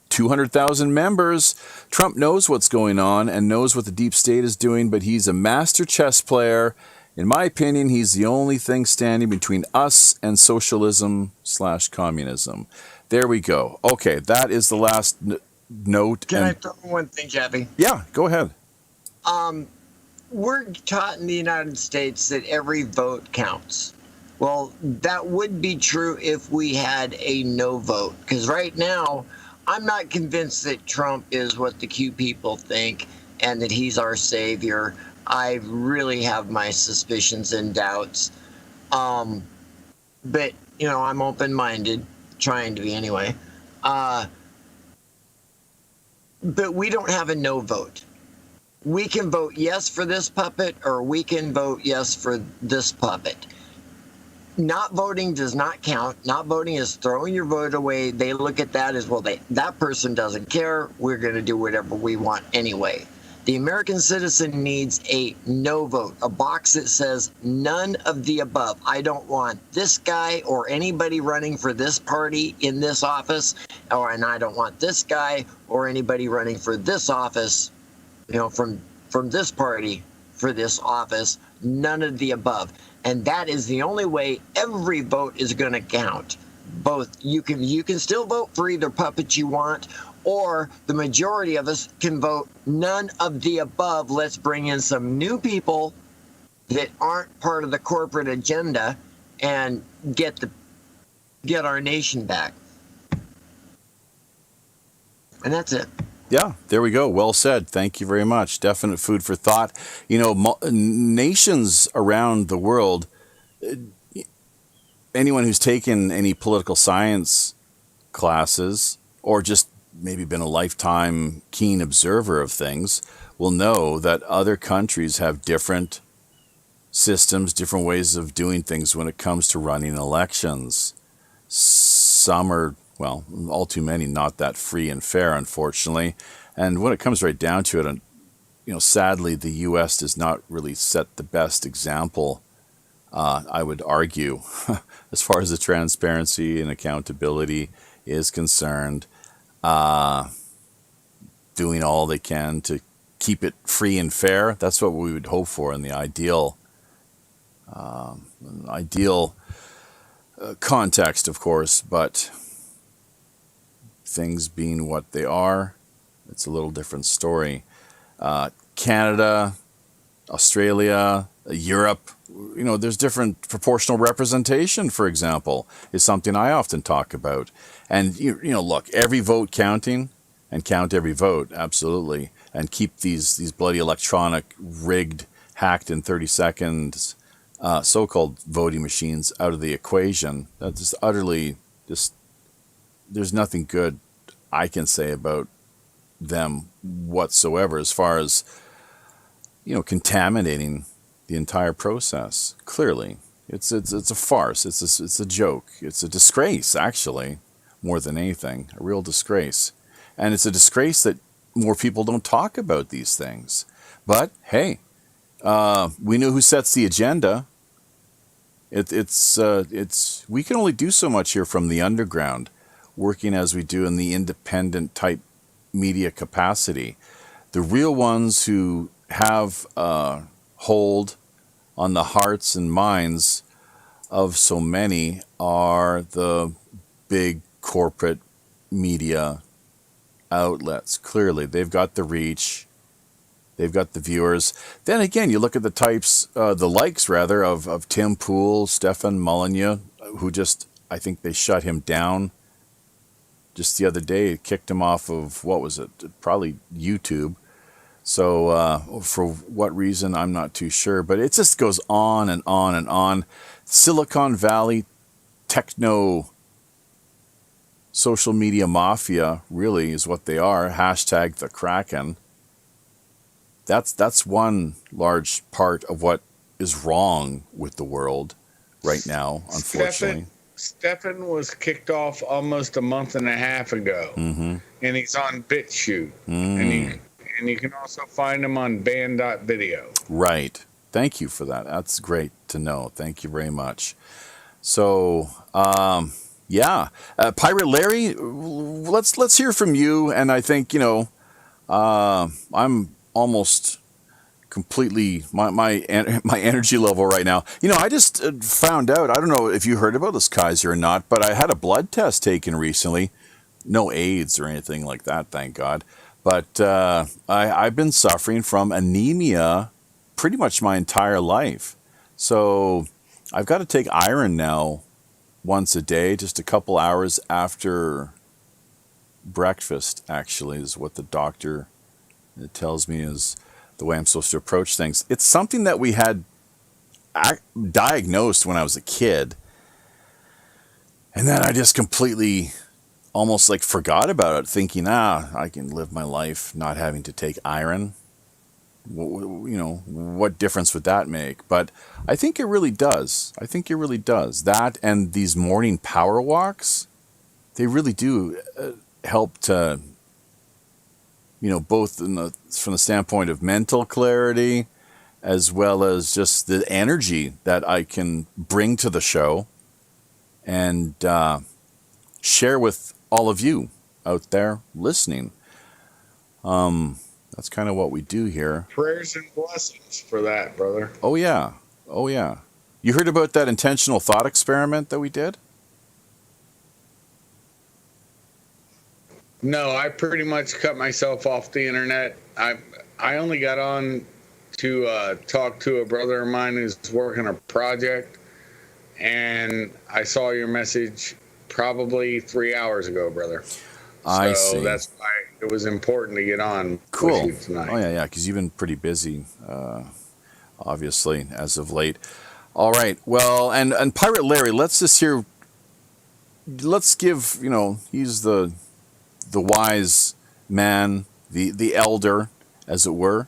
Speaker 1: 200,000 members. Trump knows what's going on and knows what the deep state is doing, but he's a master chess player. In my opinion, he's the only thing standing between us and socialism/communism. There we go. Okay, that is the last note.
Speaker 4: Can I throw one thing, Japhy?
Speaker 1: Yeah, go ahead.
Speaker 4: We're taught in the United States that every vote counts. Well, that would be true if we had a no vote, because right now, I'm not convinced that Trump is what the Q people think and that he's our savior. I really have my suspicions and doubts. but I'm open-minded, trying to be anyway. But we don't have a no vote. We can vote yes for this puppet, or we can vote yes for this puppet. Not voting does not count. Not voting is throwing your vote away. They look at that as, well, that person doesn't care. We're going to do whatever we want anyway. The American citizen needs a no vote, a box that says none of the above. I don't want this guy or anybody running for this party in this office, and I don't want this guy or anybody running for this office, from this party for this office. None of the above. And that is the only way every vote is going to count. Both you can still vote for either puppet you want, or the majority of us can vote none of the above. Let's bring in some new people that aren't part of the corporate agenda and get our nation back. And that's it.
Speaker 1: Yeah, there we go. Well said. Thank you very much. Definite food for thought. Nations around the world, anyone who's taken any political science classes or just maybe been a lifetime keen observer of things will know that other countries have different systems, different ways of doing things when it comes to running elections. Some are, well, all too many, not that free and fair, unfortunately. And when it comes right down to it, sadly, the U.S. does not really set the best example, I would argue, as far as the transparency and accountability is concerned, doing all they can to keep it free and fair. That's what we would hope for in the ideal context, of course, but things being what they are, it's a little different story. Canada, Australia, Europe, there's different proportional representation, for example, is something I often talk about. And, look, every vote counting, and count every vote, absolutely, and keep these bloody electronic, rigged, hacked in 30 seconds, so-called voting machines out of the equation. That's just utterly, there's nothing good I can say about them whatsoever as far as, contaminating the entire process. Clearly, it's a farce. It's a joke. It's a disgrace, actually, more than anything, a real disgrace. And it's a disgrace that more people don't talk about these things. But hey, we know who sets the agenda. It's we can only do so much here from the underground, working as we do in the independent type media capacity. The real ones who have hold on the hearts and minds of so many are the big corporate media outlets. Clearly, they've got the reach, they've got the viewers. Then again, you look at the types, the likes rather, of Tim Pool, Stefan Molyneux, who I think they shut him down just the other day. Kicked him off of, what was it, probably YouTube. So for what reason, I'm not too sure. But it just goes on and on and on. Silicon Valley techno social media mafia really is what they are. Hashtag the Kraken. That's one large part of what is wrong with the world right now, unfortunately.
Speaker 3: Stefan was kicked off almost a month and a half ago, and he's on BitChute, and you can also find him on band.video.
Speaker 1: Right. Thank you for that. That's great to know. Thank you very much. So, yeah, Pirate Larry, let's hear from you. And I think I'm almost completely my energy level right now. I just found out. I don't know if you heard about this, Kaiser, or not, but I had a blood test taken recently. No AIDS or anything like that, thank God. But I've been suffering from anemia pretty much my entire life. So I've got to take iron now once a day, just a couple hours after breakfast, actually, is what the doctor tells me is the way I'm supposed to approach things. It's something that we had diagnosed when I was a kid. And then I just completely almost like forgot about it, thinking, I can live my life not having to take iron. What difference would that make? But I think it really does. I think it really does. That and these morning power walks, they really do help to, both from the standpoint of mental clarity, as well as just the energy that I can bring to the show and share with all of you out there listening. That's kind of what we do here.
Speaker 3: Prayers and blessings for that, brother.
Speaker 1: Oh, yeah. Oh, yeah. You heard about that intentional thought experiment that we did?
Speaker 3: No, I pretty much cut myself off the internet. I only got on to talk to a brother of mine who's working a project, and I saw your message probably 3 hours ago, brother.
Speaker 1: I see.
Speaker 3: So that's why it was important to get on
Speaker 1: cool.
Speaker 3: with you tonight.
Speaker 1: Oh, yeah, because you've been pretty busy, obviously, as of late. All right. Well, and Pirate Larry, let's give, he's the wise man, the elder, as it were,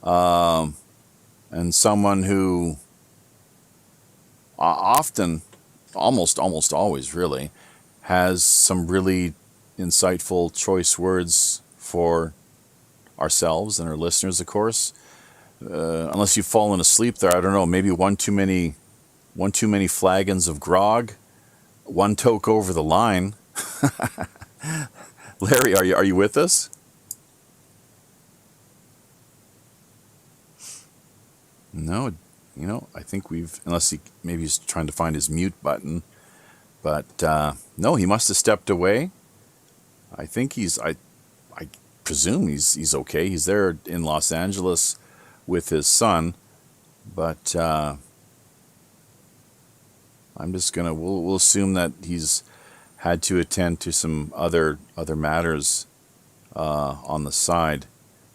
Speaker 1: and someone who often, almost always really, has some really insightful, choice words for ourselves and our listeners, of course. Unless you've fallen asleep there, I don't know, maybe one too many flagons of grog, one toke over the line. Larry, are you with us? No, I think unless maybe he's trying to find his mute button, but no, he must have stepped away. I think I presume he's okay. He's there in Los Angeles with his son, but I'm just we'll assume that he's had to attend to some other matters on the side.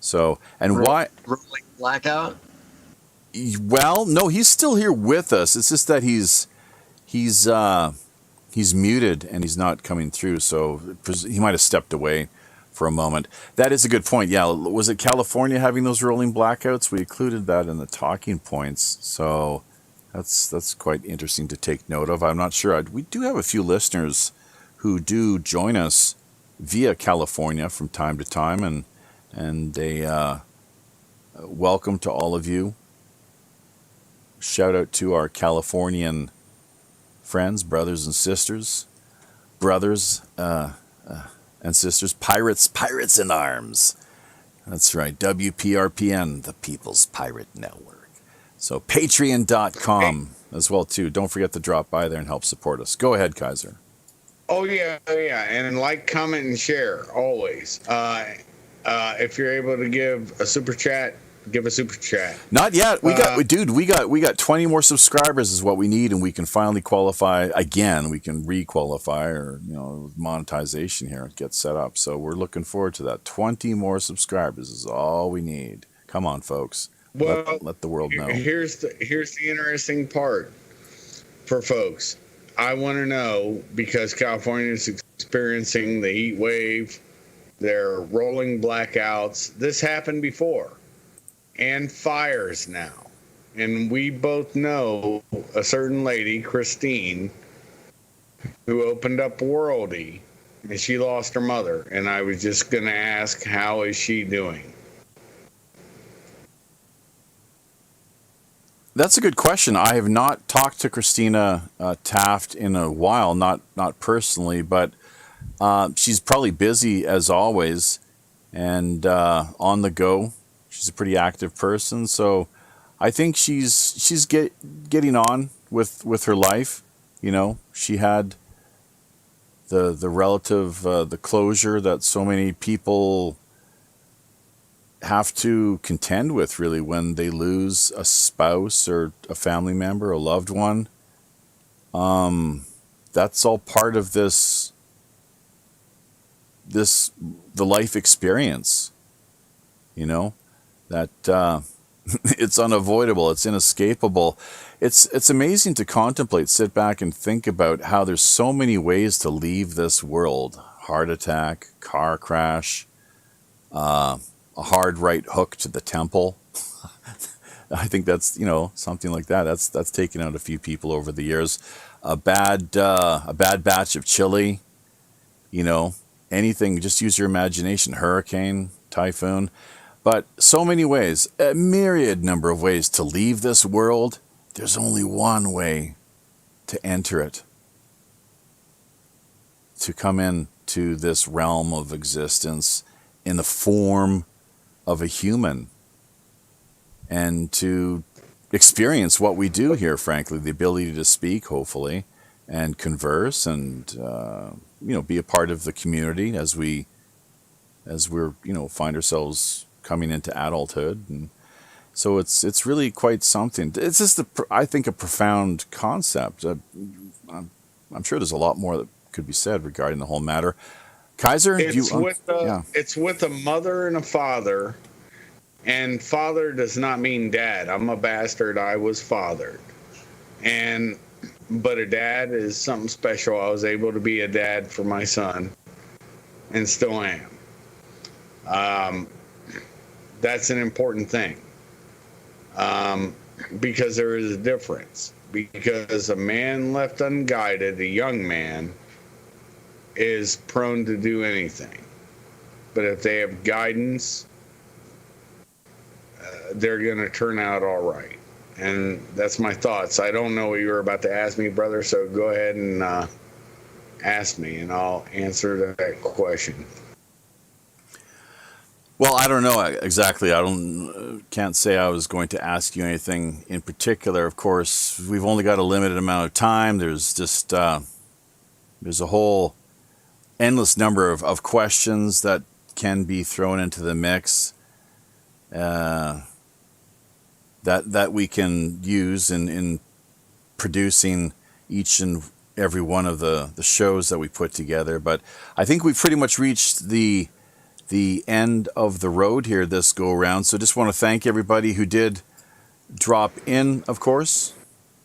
Speaker 1: So, and why
Speaker 4: rolling blackout?
Speaker 1: Well, no, he's still here with us. It's just that he's muted and he's not coming through. So he might have stepped away for a moment. That is a good point. Yeah, was it California having those rolling blackouts? We included that in the talking points. So that's quite interesting to take note of. I'm not sure. We do have a few listeners who do join us via California from time to time, and they welcome to all of you. Shout out to our Californian friends, brothers and sisters, and sisters, pirates in arms. That's right, WPRPN, the People's Pirate Network. So Patreon.com as well too. Don't forget to drop by there and help support us. Go ahead, Kaiser.
Speaker 3: Oh yeah, and like, comment, and share always. If you're able to give a super chat, give a super chat.
Speaker 1: Not yet. We got 20 more subscribers is what we need, and we can finally qualify again. We can re-qualify, or monetization here get set up. So we're looking forward to that. 20 more subscribers is all we need. Come on, folks.
Speaker 3: Well,
Speaker 1: let the world know.
Speaker 3: Here's the interesting part for folks. I want to know, because California is experiencing the heat wave, they're rolling blackouts. This happened before. And fires now. And we both know a certain lady, Christine, who opened up Worldy, and she lost her mother. And I was just going to ask, how is she doing?
Speaker 1: That's a good question. I have not talked to Christina Taft in a while, not personally, but she's probably busy as always and on the go. She's a pretty active person, so I think she's getting on with her life. She had the relative the closure that so many people have to contend with, really, when they lose a spouse or a family member, a loved one. That's all part of the life experience. That It's unavoidable. It's inescapable. It's amazing to contemplate, sit back and think about how there's so many ways to leave this world. Heart attack, car crash, a hard right hook to the temple. I think that's, something like that. That's taken out a few people over the years. A bad batch of chili, anything. Just use your imagination. Hurricane, typhoon, but so many ways, a myriad number of ways to leave this world. There's only one way to enter it, to come into this realm of existence in the form of a human, and to experience what we do here, frankly, the ability to speak, hopefully, and converse, and be a part of the community as we're find ourselves coming into adulthood. And so it's really quite something. It's just I think a profound concept. I'm sure there's a lot more that could be said regarding the whole matter. Kaiser,
Speaker 3: it's with a mother and a father. And father does not mean dad. I'm a bastard. I was fathered. But a dad is something special. I was able to be a dad for my son, and still am. That's an important thing. Because there is a difference. Because a man left unguided, a young man, is prone to do anything. But if they have guidance, they're going to turn out all right. And that's my thoughts. I don't know what you were about to ask me, brother, so go ahead and ask me, and I'll answer that question.
Speaker 1: Well, I don't know exactly. Can't say I was going to ask you anything in particular. Of course, we've only got a limited amount of time. There's just there's a whole endless number of questions that can be thrown into the mix. That we can use in producing each and every one of the shows that we put together. But I think we've pretty much reached the end of the road here this go around. So just want to thank everybody who did drop in, of course.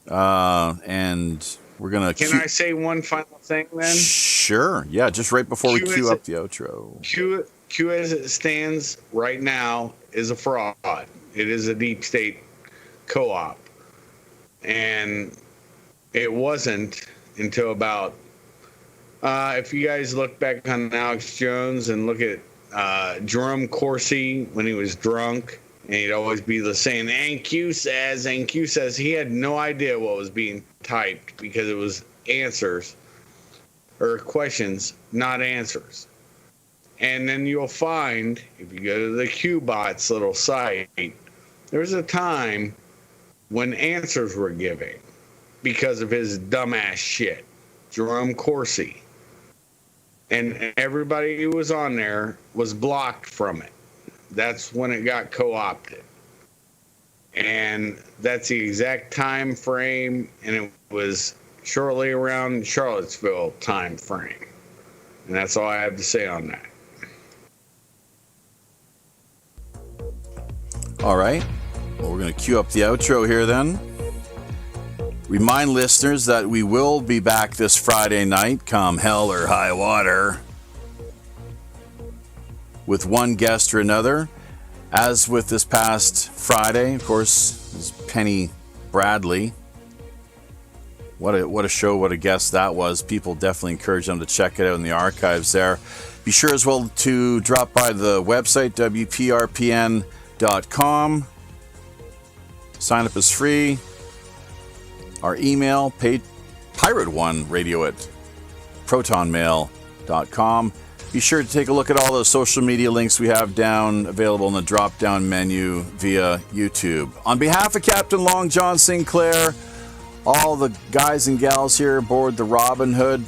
Speaker 1: And we're going to...
Speaker 3: Can I say one final thing then?
Speaker 1: Sure. Yeah, just right before we cue up the outro.
Speaker 3: Q as it stands right now is a fraud. It is a deep state co-op. And it wasn't until about, if you guys look back on Alex Jones and look at Jerome Corsi when he was drunk, and he'd always be saying, and Q says, he had no idea what was being typed because it was answers or questions, not answers. And then you'll find, if you go to the QBot's little site, there's a time when answers were given because of his dumbass shit, Jerome Corsi. And everybody who was on there was blocked from it. That's when it got co-opted. And that's the exact time frame, and it was shortly around Charlottesville time frame. And that's all I have to say on that.
Speaker 1: All right. Well, we're going to cue up the outro here then. Remind listeners that we will be back this Friday night, come hell or high water, with one guest or another. As with this past Friday, of course, is Penny Bradley. What a show, what a guest that was. People definitely encourage them to check it out in the archives there. Be sure as well to drop by the website, WPRPN.com. Sign up is free. Our email, pirate1radio@protonmail.com. Be sure to take a look at all those social media links we have down, available in the drop-down menu via YouTube. On behalf of Captain Long John Sinclair, all the guys and gals here aboard the Robin Hood,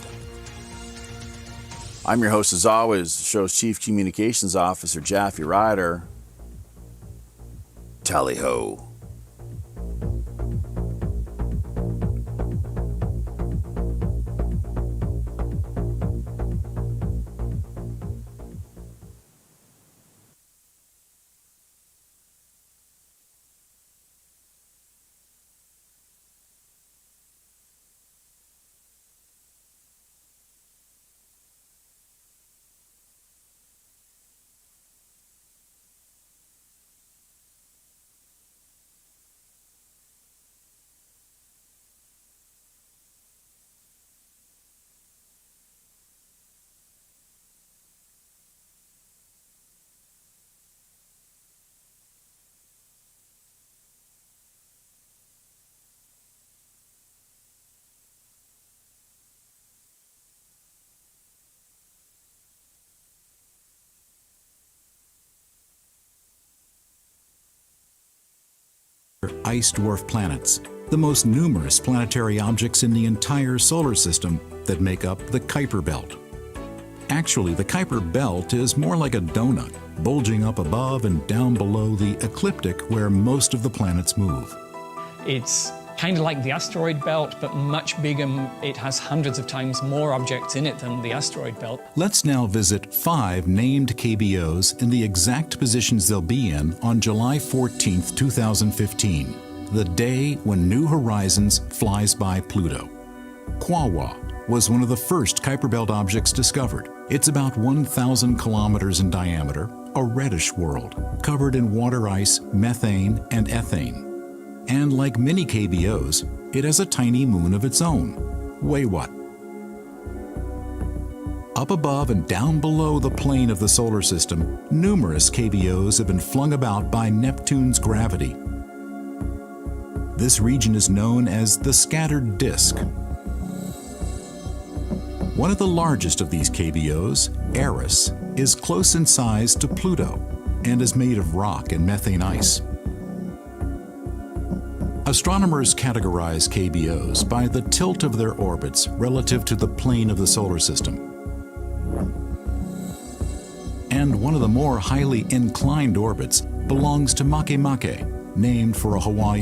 Speaker 1: I'm your host as always, the show's Chief Communications Officer, Japhy Ryder. Tally-ho.
Speaker 6: ice dwarf planets, the most numerous planetary objects in the entire solar system that make up the Kuiper Belt. Actually, the Kuiper Belt is more like a donut, bulging up above and down below the ecliptic where most of the planets move.
Speaker 7: It's kind of like the asteroid belt, but much bigger. It has hundreds of times more objects in it than the asteroid belt.
Speaker 6: Let's now visit 5 named KBOs in the exact positions they'll be in on July 14, 2015, the day when New Horizons flies by Pluto. Quawa was one of the first Kuiper Belt objects discovered. It's about 1,000 kilometers in diameter, a reddish world, covered in water ice, methane, and ethane. And like many KBOs, it has a tiny moon of its own, Waywa. Up above and down below the plane of the solar system, numerous KBOs have been flung about by Neptune's gravity. This region is known as the scattered disk. One of the largest of these KBOs, Eris, is close in size to Pluto and is made of rock and methane ice. Astronomers categorize KBOs by the tilt of their orbits relative to the plane of the solar system. And one of the more highly inclined orbits belongs to Makemake, named for a Hawaiian